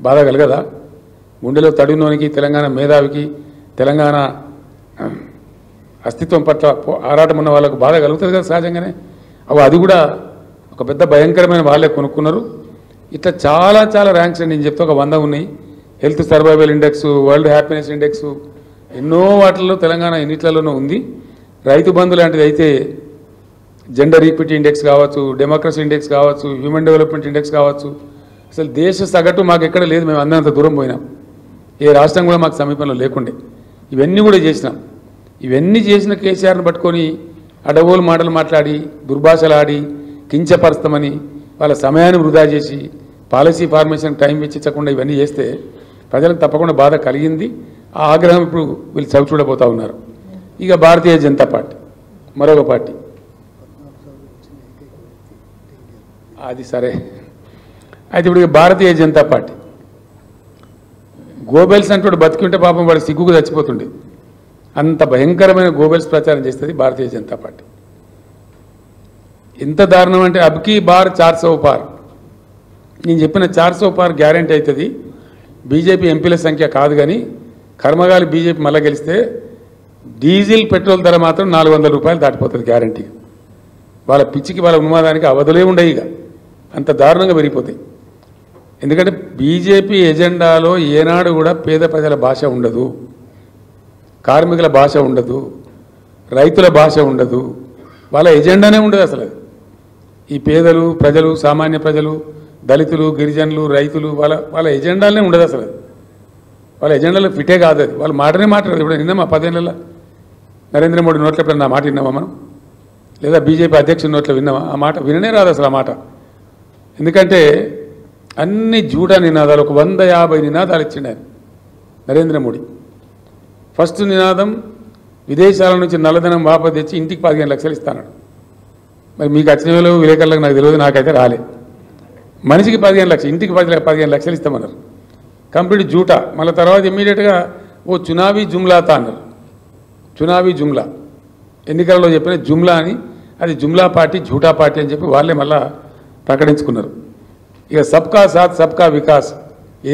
బాధ కలగదా? గుండెలో తడినోనికి, తెలంగాణ మేధావికి, తెలంగాణ అస్తిత్వం పట్ల ఆరాటం ఉన్న వాళ్ళకు బాధ కలుగుతుంది కదా సహజంగానే. అది కూడా ఒక పెద్ద భయంకరమైన వాళ్ళే కొనుక్కున్నారు. ఇట్లా చాలా చాలా ర్యాంక్స్ అండి. నేను చెప్తే ఒక 100 ఉన్నాయి. Health survival index, world happiness index, ఎన్నో వాటిల్లో తెలంగాణ ఎన్నిట్లలోనూ ఉంది. రైతు బంధు లాంటిది అయితే జెండర్ ఈక్విటీ ఇండెక్స్ కావచ్చు, డెమోక్రసీ ఇండెక్స్ కావచ్చు, హ్యూమన్ డెవలప్మెంట్ ఇండెక్స్ కావచ్చు. అసలు దేశ సగటు మాకు ఎక్కడ లేదు. మేము అందంత దూరం పోయినాం. ఏ రాష్ట్రం కూడా మాకు సమీపంలో లేకుండే. ఇవన్నీ కూడా చేసినాం. ఇవన్నీ చేసిన కేసీఆర్ని పట్టుకొని అడగోలు మాటలు మాట్లాడి దుర్భాషలాడి కించపరుస్తామని వాళ్ళ సమయాన్ని వృధా చేసి పాలసీ ఫార్మేషన్ టైం వెచ్చించకుండా ఇవన్నీ చేస్తే ప్రజలకు తప్పకుండా బాధ కలిగింది. ఆ ఆగ్రహం ఇప్పుడు వీళ్ళు చవి చూడబోతూ ఉన్నారు. ఇక భారతీయ జనతా పార్టీ మరొక పార్టీ. అది సరే. అయితే ఇప్పుడు భారతీయ జనతా పార్టీ గోబెల్స్ అంటూ బతికింటే పాపం వాడు సిగ్గుకు చచ్చిపోతుండే. అంత భయంకరమైన గోబెల్స్ ప్రచారం చేస్తుంది భారతీయ జనతా పార్టీ. ఎంత దారుణం అంటే అబ్కీ బార్ 400 పార్. నేను చెప్పిన 400 పార్ గ్యారంటీ అవుతుంది. బీజేపీ ఎంపీల సంఖ్య కాదు, కానీ కర్మగాలి బీజేపీ మళ్ళీ గెలిస్తే డీజిల్ పెట్రోల్ ధర మాత్రం 400 రూపాయలు దాటిపోతుంది గ్యారంటీ. వాళ్ళ పిచ్చికి వాళ్ళ ఉన్మాదానికి అవధులే ఉండవు. ఇక అంత దారుణంగా పెరిగిపోతాయి. ఎందుకంటే బీజేపీ ఎజెండాలో ఏనాడు కూడా పేద ప్రజల భాష ఉండదు, కార్మికుల భాష ఉండదు, రైతుల భాష ఉండదు. వాళ్ళ ఎజెండానే ఉండదు అసలు. ఈ పేదలు ప్రజలు, సామాన్య ప్రజలు, దళితులు, గిరిజనులు, రైతులు వాళ్ళ ఎజెండాలనే ఉండదు అసలు. వాళ్ళ ఎజెండాలో ఫిటే కాదు అది. వాళ్ళు మాటనే మాట్లాడదు. ఇప్పుడు నిన్నమా 10 ఏళ్ళ నరేంద్ర మోడీ నోట్ల ఎప్పుడన్నా ఆ మాట విన్నామా మనం? లేదా బీజేపీ అధ్యక్షుడి నోట్లో విన్నామా? ఆ మాట విననే రాదు అసలు ఆ మాట. ఎందుకంటే అన్ని జూటా నినాదాలు, ఒక 150 నినాదాలు ఇచ్చిండు ఆయన నరేంద్ర మోడీ. ఫస్ట్ నినాదం విదేశాల నుంచి నల్లధనం వాపసు తెచ్చి ఇంటికి 15 లక్షలు ఇస్తాడు. మరి మీకు వచ్చిన వేళ విలేకరులకు నాకు తెలియదు, నాకైతే రాలే. మనిషికి 15 లక్షలు, ఇంటికి 15 లక్షలు ఇస్తామన్నారు. కంప్లీట్ జూటా. మళ్ళీ తర్వాత ఇమ్మీడియట్గా ఓ చునావీ జుమ్లాతా అన్నారు. చునావీ జుమ్లా ఎన్నికలలో చెప్పిన జుమ్లా అని, అది జుమ్లా పార్టీ, జూటా పార్టీ అని చెప్పి వాళ్ళే మళ్ళా ప్రకటించుకున్నారు. ఇక సబ్కా సాత్ సబ్కా వికాస్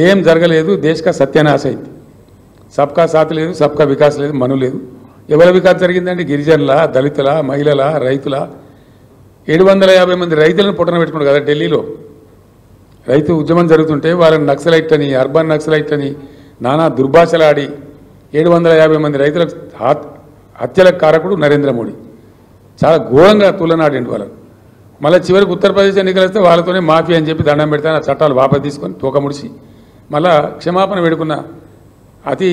ఏం జరగలేదు, దేశక సత్యనాశ అయింది. సబ్కా సాత్ లేదు, సబ్కా వికాస్ లేదు, మను లేదు. ఎవరి వికాస్ జరిగిందంటే గిరిజనుల, దళితుల, మహిళల, రైతుల. 750 మంది రైతులను పుట్టన పెట్టుకున్నారు కదా ఢిల్లీలో. రైతు ఉద్యమం జరుగుతుంటే వాళ్ళని నక్సలైట్ అని, అర్బన్ నక్సలైట్ అని నానా దుర్భాషలాడి 750 మంది రైతులకు హత్యలకు కారకుడు నరేంద్ర మోడీ. చాలా ఘోరంగా తులనాడిండు వాళ్ళని. మళ్ళీ చివరికి ఉత్తరప్రదేశ్ ఎన్నికలు వస్తే వాళ్ళతోనే మాఫీ అని చెప్పి దండం పెడతాను. ఆ చట్టాలు వాపసు తీసుకొని తోక ముడిచి మళ్ళా క్షమాపణ వేడుకున్న అతి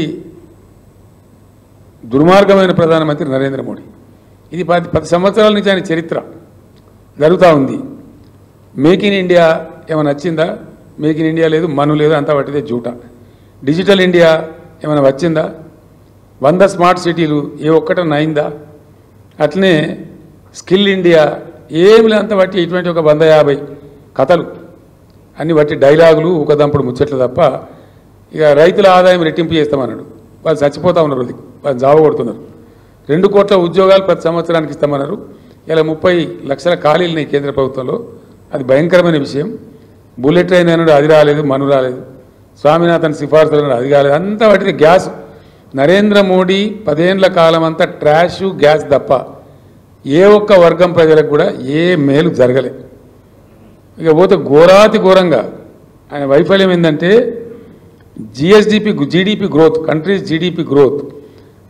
దుర్మార్గమైన ప్రధానమంత్రి నరేంద్ర మోడీ. ఇది 10 సంవత్సరాల నుంచి ఆయన చరిత్ర జరుగుతూ ఉంది. మేక్ ఇన్ ఇండియా ఏమైనా నచ్చిందా? మేక్ ఇన్ ఇండియా లేదు, మను లేదు, అంతా పట్టిదే జూటా. డిజిటల్ ఇండియా ఏమైనా వచ్చిందా? 100 స్మార్ట్ సిటీలు ఏ ఒక్కటన్నా అయిందా? అట్లనే స్కిల్ ఇండియా ఏమి అంత బట్టి ఇటువంటి ఒక 150 కథలు అన్ని బట్టి డైలాగులు ఊకదంపుడు ముచ్చట్లు తప్ప ఇక రైతుల ఆదాయం రెట్టింపు చేస్తామన్నాడు. వాళ్ళు చచ్చిపోతా ఉన్నారు, వాళ్ళు జావ కొడుతున్నారు. 2 కోట్ల ఉద్యోగాలు ప్రతి సంవత్సరానికి ఇస్తామన్నారు. ఇలా 30 లక్షల ఖాళీలు కేంద్ర ప్రభుత్వంలో. అది భయంకరమైన విషయం. బుల్లెట్ ట్రైన్ అన్నాడు, అది రాలేదు, మను రాలేదు. స్వామినాథన్ సిఫార్సులు అన్నాడు, అది కాలేదు. అంతా వాటికి గ్యాస్. నరేంద్ర మోడీ 10 ఏళ్ల కాలం అంతా ట్రాష్ గ్యాస్ తప్ప ఏ ఒక్క వర్గం ప్రజలకు కూడా ఏ మేలు జరగలే. ఇక పోతే ఘోరాతి ఘోరంగా ఆయన వైఫల్యం ఏంటంటే GDP growth, countries GDP growth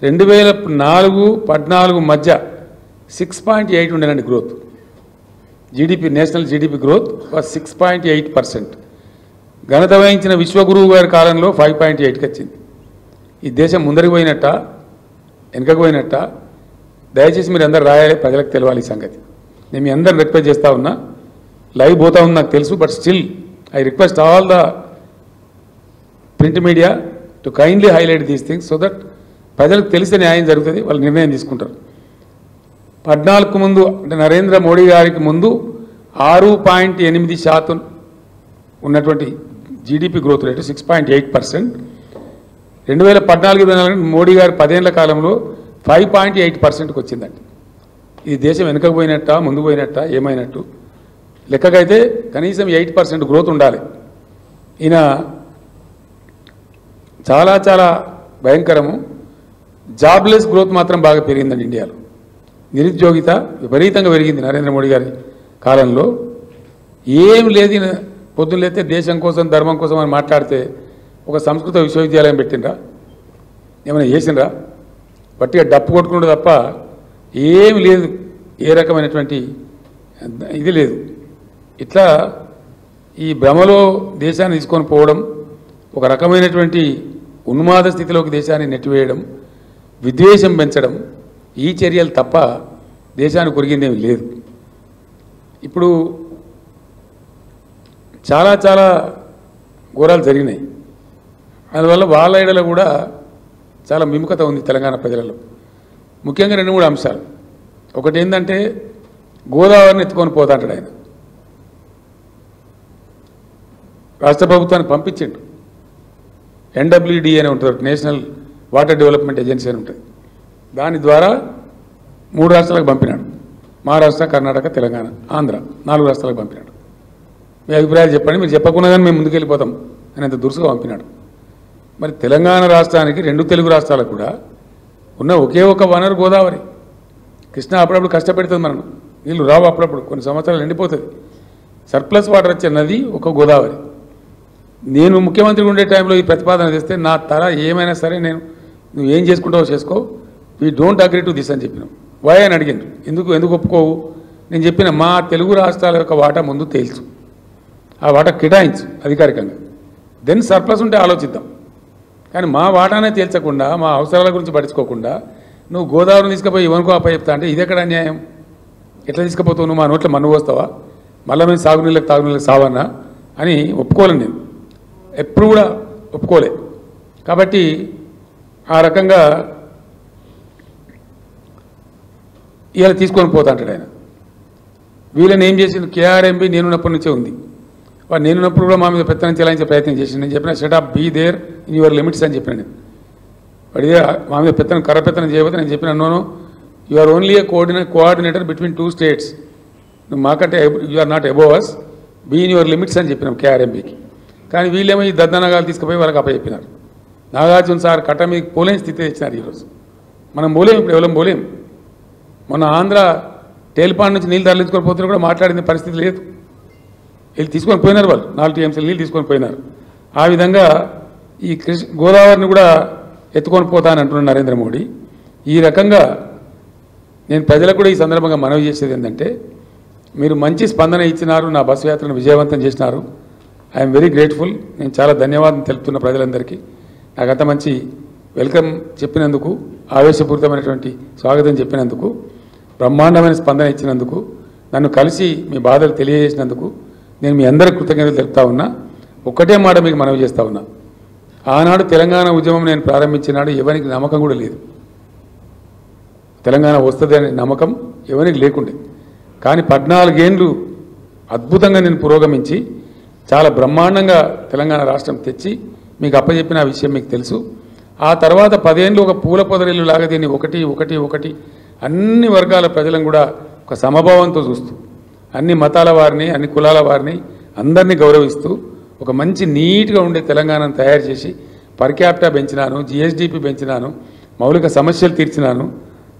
2004-14 మధ్య 6.8 ఉండేనండి growth. GDP, national GDP growth was 6.8%. ఘనత వహించిన విశ్వగురువు గారి కాలంలో 5.8కి వచ్చింది. ఈ దేశం ముందరికి పోయినట్ట వెనకకు పోయినట్ట? దయచేసి మీరు అందరు రాయాలి, ప్రజలకు తెలవాలి ఈ సంగతి. నేను మీ అందరిని రిక్వెస్ట్ చేస్తూ ఉన్నా. లైవ్ పోతా ఉంది నాకు తెలుసు, but still I request all the print media to kindly highlight these things so that ప్రజలకు తెలిసే న్యాయం జరుగుతుంది, వాళ్ళు నిర్ణయం తీసుకుంటారు. 14కు ముందు అంటే నరేంద్ర మోడీ గారికి ముందు 6.8% ఉన్నటువంటి జీడీపీ గ్రోత్ రేటు 6.8%. 2014 మోడీ గారి 10 ఏళ్ల కాలంలో 5.8%కి వచ్చిందండి. ఈ దేశం వెనుకకు పోయినట్ట, ముందు పోయినట్ట, ఏమైనట్టు? లెక్కకైతే కనీసం 8% గ్రోత్ ఉండాలి. ఈయన చాలా చాలా భయంకరము. జాబ్లెస్ గ్రోత్ మాత్రం బాగా పెరిగిందండి ఇండియాలో. నిరుద్యోగిత విపరీతంగా పెరిగింది నరేంద్ర మోడీ గారి కాలంలో. ఏం లేదు, పొద్దున్న లేస్తే దేశం కోసం ధర్మం కోసం అని మాట్లాడితే ఒక సంస్కృత విశ్వవిద్యాలయం పెట్టినరా? ఏమైనా చేసినరా? బట్టిగా డప్పు కొట్టుకుంటే తప్ప ఏమి లేదు. ఏ రకమైనటువంటి ఇది లేదు. ఇట్లా ఈ భ్రమలో దేశాన్ని తీసుకొని పోవడం, ఒక రకమైనటువంటి ఉన్మాద స్థితిలోకి దేశాన్ని నెట్టివేయడం, విద్వేషం పెంచడం, ఈ చర్యలు తప్ప దేశానికి కొరిగిందేమీ లేదు. ఇప్పుడు చాలా చాలా ఘోరాలు జరిగినాయి. అందువల్ల వాళ్ళ ఏడలో కూడా చాలా విముఖత ఉంది తెలంగాణ ప్రజలలో. ముఖ్యంగా 2-3 అంశాలు. ఒకటి ఏంటంటే గోదావరిని ఎత్తుకొని పోతా అంటాడు ఆయన. రాష్ట్ర ప్రభుత్వానికి పంపించిండు. NWD అని ఉంటుంది, నేషనల్ వాటర్ డెవలప్మెంట్ ఏజెన్సీ అని ఉంటుంది. దాని ద్వారా 3 రాష్ట్రాలకు పంపినాడు. మహారాష్ట్ర, కర్ణాటక, తెలంగాణ, ఆంధ్ర 4 రాష్ట్రాలకు పంపినాడు. మీ అభిప్రాయాలు చెప్పండి, మీరు చెప్పకుండా కానీ మేము ముందుకెళ్ళిపోతాం అనేంత దురుసుగా పంపినాడు. మరి తెలంగాణ రాష్ట్రానికి 2 తెలుగు రాష్ట్రాలకు కూడా ఉన్న ఒకే ఒక వనరు గోదావరి. కృష్ణ అప్పుడప్పుడు కష్టపెడుతుంది, మనం నీళ్ళు రావు, అప్పుడప్పుడు కొన్ని సంవత్సరాలు ఎండిపోతుంది. సర్ప్లస్ వాటర్ వచ్చే నది ఒక గోదావరి. నేను ముఖ్యమంత్రి ఉండే టైంలో ఈ ప్రతిపాదన తెస్తే నా తల ఏమైనా సరే నువ్వు ఏం చేసుకుంటావో చేసుకో, we don't agree to this అని చెప్పినాం. వై అని అడిగాను. ఎందుకు ఒప్పుకోవు? నేను చెప్పిన మా తెలుగు రాష్ట్రాల యొక్క వాటా ముందు తేల్చు, ఆ వాటా కేటాయించు అధికారికంగా, దెన్ సర్ప్లస్ ఉంటే ఆలోచిద్దాం. కానీ మా వాటానే తేల్చకుండా, మా అవసరాల గురించి పట్టించుకోకుండా నువ్వు గోదావరిని తీసుకుపోయి ఇవనుకో అప్ప చెప్తా అంటే ఇది ఎక్కడ అన్యాయం? ఎట్లా తీసుకుపోతావు? నువ్వు మా నోట్లో మన్ను పోస్తావా? మళ్ళీ మేము తాగునీళ్ళకి సావన్నా అని ఒప్పుకోలేను. నేను ఎప్పుడు కూడా ఒప్పుకోలే. కాబట్టి ఆ రకంగా ఇవాళ తీసుకొని పోతా అంటాడు ఆయన. వీళ్ళని ఏం చేసింది? KRMB నేనున్నప్పటి నుంచే ఉంది. వాడు నేనున్నప్పుడు కూడా మా మీద పెత్తనం చేయాలని ప్రయత్నం చేసింది. నేను చెప్పిన shut up, be there in your limits అని చెప్పిన. నేను వాడి మా మీద కర్ర పెత్తనం చేయబోతే నేను చెప్పిన no, you are only a coordinator between 2 states. నువ్వు మాకంటే you are not above us, be in your limits అని చెప్పినాం KRMBకి. కానీ వీళ్ళేమో ఈ దద్దనగాలు తీసుకుపోయి వాళ్ళకి అప్పచెప్పినారు. నాగార్జున సార్ కట్ట మీద పోలేని స్థితి తెచ్చినారు ఈరోజు. మనం పోలేం, ఇప్పుడు ఎవరం పోలేం. మొన్న ఆంధ్ర టేల్పాండ్ నుంచి నీళ్ళు తరలించుకొని పోతున్నా కూడా మాట్లాడిన పరిస్థితి లేదు. వీళ్ళు తీసుకొని పోయినారు, వాళ్ళు 4 TMCలు నీళ్ళు తీసుకొని పోయినారు. ఆ విధంగా ఈ గోదావరిని కూడా ఎత్తుకొని పోతానని అంటున్నాడు నరేంద్ర మోడీ. ఈ రకంగా నేను ప్రజలకు కూడా ఈ సందర్భంగా మనవి చేసేది ఏంటంటే, మీరు మంచి స్పందన ఇచ్చినారు, నా బస్సు యాత్రను విజయవంతం చేసినారు. I'm very grateful. నేను చాలా ధన్యవాదం తెలుపుతున్న ప్రజలందరికీ. నాకు అంత మంచి వెల్కమ్ చెప్పినందుకు, ఆవేశపూరితమైనటువంటి స్వాగతం చెప్పినందుకు, బ్రహ్మాండమైన స్పందన ఇచ్చినందుకు, నన్ను కలిసి మీ బాధలు తెలియజేసినందుకు నేను మీ అందరి కృతజ్ఞతలు తెలుపుతా ఉన్నా. ఒక్కటే మాట మీకు మనవి చేస్తూ ఉన్నా, ఆనాడు తెలంగాణ ఉద్యమం నేను ప్రారంభించినాడు ఎవరికి నమ్మకం కూడా లేదు. తెలంగాణ వస్తుంది అనే నమ్మకం ఎవరికి లేకుండే. కానీ 14 ఏళ్ళు అద్భుతంగా నేను పురోగమించి చాలా బ్రహ్మాండంగా తెలంగాణ రాష్ట్రం తెచ్చి మీకు అప్పచెప్పిన విషయం మీకు తెలుసు. ఆ తర్వాత 10 ఏళ్ళు ఒక పూల పొదరిల్లు లాగా దీన్ని ఒకటి అన్ని వర్గాల ప్రజలను కూడా ఒక సమభావంతో చూస్తూ అన్ని మతాల వారిని అన్ని కులాల వారిని అందరినీ గౌరవిస్తూ ఒక మంచి నీట్గా ఉండే తెలంగాణను తయారు చేసి పర్ క్యాపిటా పెంచినాను, జిఎస్డిపి పెంచినాను, మౌలిక సమస్యలు తీర్చినాను,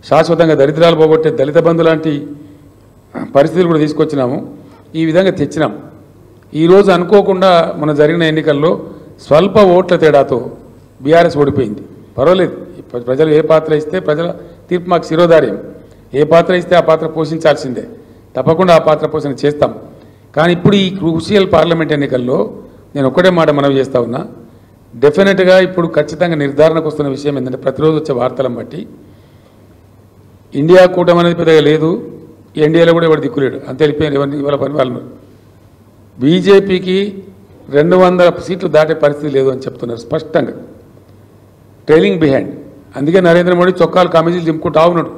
శాశ్వతంగా దరిద్రాలు పోగొట్టే దళిత బంధు లాంటి పరిస్థితులు కూడా తీసుకొచ్చినాము. ఈ విధంగా తెచ్చినాం. ఈరోజు అనుకోకుండా మన జరిగిన ఎన్నికల్లో స్వల్ప ఓట్ల తేడాతో బీఆర్ఎస్ ఓడిపోయింది. పర్వాలేదు, ప్రజలు ఏ పాత్ర ఇస్తే ప్రజల తీర్పు మాకు శిరోధార్యం. ఏ పాత్ర ఇస్తే ఆ పాత్ర పోషించాల్సిందే, తప్పకుండా ఆ పాత్ర పోషణ చేస్తాం. కానీ ఇప్పుడు ఈ క్రూషియల్ పార్లమెంట్ ఎన్నికల్లో నేను ఒక్కటే మాట మనవి చేస్తా ఉన్నా, డెఫినెట్గా ఇప్పుడు ఖచ్చితంగా నిర్ధారణకు వస్తున్న విషయం ఏంటంటే ప్రతిరోజు వచ్చే వార్తలను బట్టి ఇండియా కూటమి అనేది పెద్దగా లేదు, ఎన్డీఏలో కూడా ఎవరు దిక్కులేడు, అంతే వెళ్ళిపోయారు. ఎవరిని ఇవాళ పని వాళ్ళు బీజేపీకి 200 సీట్లు దాటే పరిస్థితి లేదు అని చెప్తున్నారు స్పష్టంగా, ట్రైలింగ్ బిహైండ్. అందుకే నరేంద్ర మోడీ చొక్కాలు కమిటీలు చింపుకుంటా ఉన్నాడు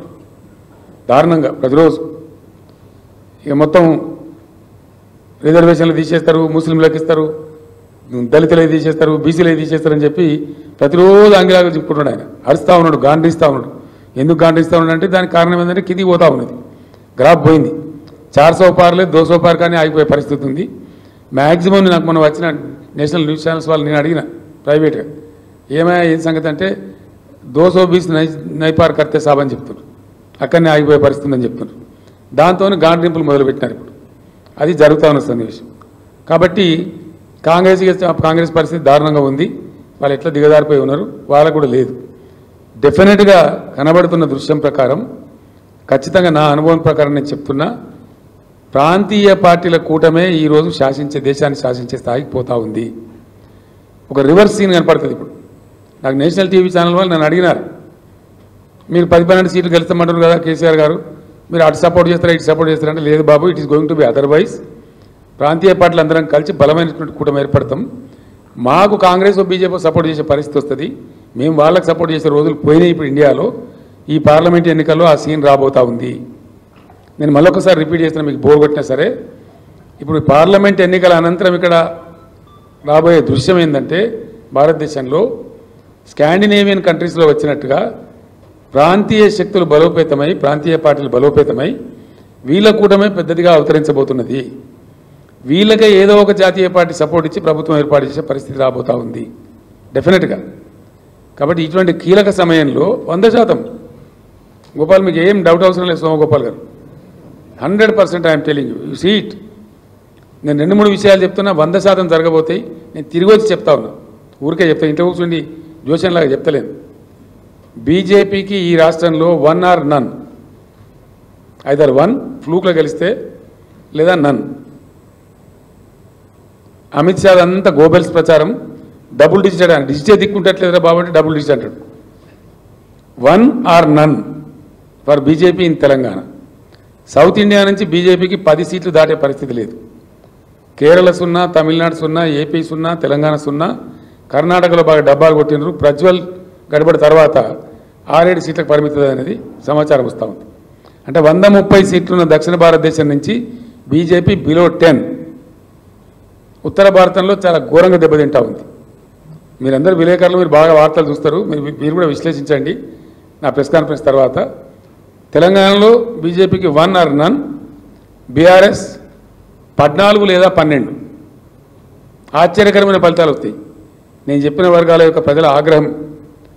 దారుణంగా ప్రతిరోజు. ఇక మొత్తం రిజర్వేషన్లు తీసేస్తారు, ముస్లింలకు ఇస్తారు, దళితులకి తీసేస్తారు, బీసీలకి తీసేస్తారని చెప్పి ప్రతిరోజు అంగిలాగా చింపుకుంటాడు. ఆయన అరుస్తూ ఉన్నాడు, గాండ్రిస్తూ ఉన్నాడు. ఎందుకు గాండ్రిస్తూ ఉన్నాడు అంటే దానికి కారణం ఏంటంటే కిందికి పోతా ఉన్నది, గ్రాఫ్ పోయింది. 400 పార్లే 200 పార్ కానీ ఆగిపోయే పరిస్థితి ఉంది. మ్యాక్సిమం నాకు మనం వచ్చిన నేషనల్ న్యూస్ ఛానల్స్ వాళ్ళు నేను అడిగిన ప్రైవేట్గా ఏమైనా ఏం సంగతి అంటే 220 నై పార్ కర్తే సాబ్ అని చెప్తున్నారు, అక్కడనే ఆగిపోయే పరిస్థితి ఉందని చెప్తున్నారు. దాంతో గాండ్రింపులు మొదలుపెట్టినారు. ఇప్పుడు అది జరుగుతూ ఉన్న సన్నివేశం. కాబట్టి కాంగ్రెస్ పరిస్థితి దారుణంగా ఉంది. వాళ్ళు ఎట్లా దిగజారిపోయి ఉన్నారు, వాళ్ళకు కూడా లేదు. డెఫినెట్గా కనబడుతున్న దృశ్యం ప్రకారం ఖచ్చితంగా నా అనుభవం ప్రకారం నేను చెప్తున్నా, ప్రాంతీయ పార్టీల కూటమే ఈరోజు దేశాన్ని శాసించే స్థాయికి పోతా ఉంది. ఒక రివర్స్ సీన్ కనపడుతుంది. ఇప్పుడు నాకు నేషనల్ టీవీ ఛానల్ వాళ్ళు నన్ను అడిగినారు, మీరు 10-12 సీట్లు గెలుస్తామంటారు కదా కేసీఆర్ గారు, మీరు అటు సపోర్ట్ చేస్తారా ఇటు సపోర్ట్ చేస్తారంటే లేదు బాబు, it is going to be otherwise. ప్రాంతీయ పార్టీలు అందరం కలిసి బలమైనటువంటి కూటమి ఏర్పడతాం. మాకు కాంగ్రెస్ బీజేపీ సపోర్ట్ చేసే పరిస్థితి వస్తుంది, మేము వాళ్ళకి సపోర్ట్ చేసే రోజులు పోయినాయి. ఇప్పుడు ఇండియాలో ఈ పార్లమెంట్ ఎన్నికల్లో ఆ సీన్ రాబోతా ఉంది. నేను మళ్ళొకసారి రిపీట్ చేస్తున్నా, మీకు బోర్ కొట్టినా సరే. ఇప్పుడు పార్లమెంట్ ఎన్నికల అనంతరం ఇక్కడ రాబోయే దృశ్యం ఏంటంటే భారతదేశంలో స్కాండినేవియన్ కంట్రీస్లో వచ్చినట్టుగా ప్రాంతీయ శక్తులు బలోపేతమై, ప్రాంతీయ పార్టీలు బలోపేతమై వీళ్ళ కూటమే పెద్దదిగా అవతరించబోతున్నది. వీళ్ళకే ఏదో ఒక జాతీయ పార్టీ సపోర్ట్ ఇచ్చి ప్రభుత్వం ఏర్పాటు చేసే పరిస్థితి రాబోతూ ఉంది డెఫినెట్గా. కాబట్టి ఇటువంటి కీలక సమయంలో 100% గోపాల్, మీకు ఏం డౌట్ అవసరం లేదు సోమగోపాల్ గారు, 100% I'm telling you see it. నేను 2-3 విషయాలు చెప్తున్నా, 100% జరగబోతాయి. నేను తిరిగి వచ్చి చెప్తా ఉన్నా, ఊరికే చెప్తాను, ఇంట్లో కూర్చుండి జోషన్లాగా చెప్తలేను. బీజేపీకి ఈ రాష్ట్రంలో 1 or none, ఐదర్ 1 ఫ్లూక్లో గెలిస్తే లేదా నన్. అమిత్ షా అంతా గోబెల్స్ ప్రచారం, డబుల్ డిజిట్ అని, డిజిటే దిక్కుంటట్లేదురా బాబు అంటే డబుల్ డిజిట్ అంటాడు. 1 or none for BJP in Telangana. South India నుంచి బీజేపీకి 10 సీట్లు దాటే పరిస్థితి లేదు. కేరళ 0, తమిళనాడు 0, ఏపీ 0, తెలంగాణ 0, కర్ణాటకలో బాగా డబ్బాలు కొట్టినారు. ప్రజ్వల్ గడబడి తర్వాత 6-7 సీట్లకు పరిమితం అనేది సమాచారం వస్తూ ఉంది. అంటే 130 సీట్లున్న దక్షిణ భారతదేశం నుంచి బీజేపీ బిలో 10. ఉత్తర భారతంలో చాలా ఘోరంగా దెబ్బతింటా ఉంది. మీరందరూ విలేకరులు, మీరు బాగా వార్తలు చూస్తారు, మీరు కూడా విశ్లేషించండి నా ప్రెస్ కాన్ఫరెన్స్ తర్వాత. తెలంగాణలో బీజేపీకి 1 or none, బీఆర్ఎస్ 14 లేదా 12. ఆశ్చర్యకరమైన ఫలితాలు వస్తాయి. నేను చెప్పిన వర్గాల యొక్క ప్రజల ఆగ్రహం,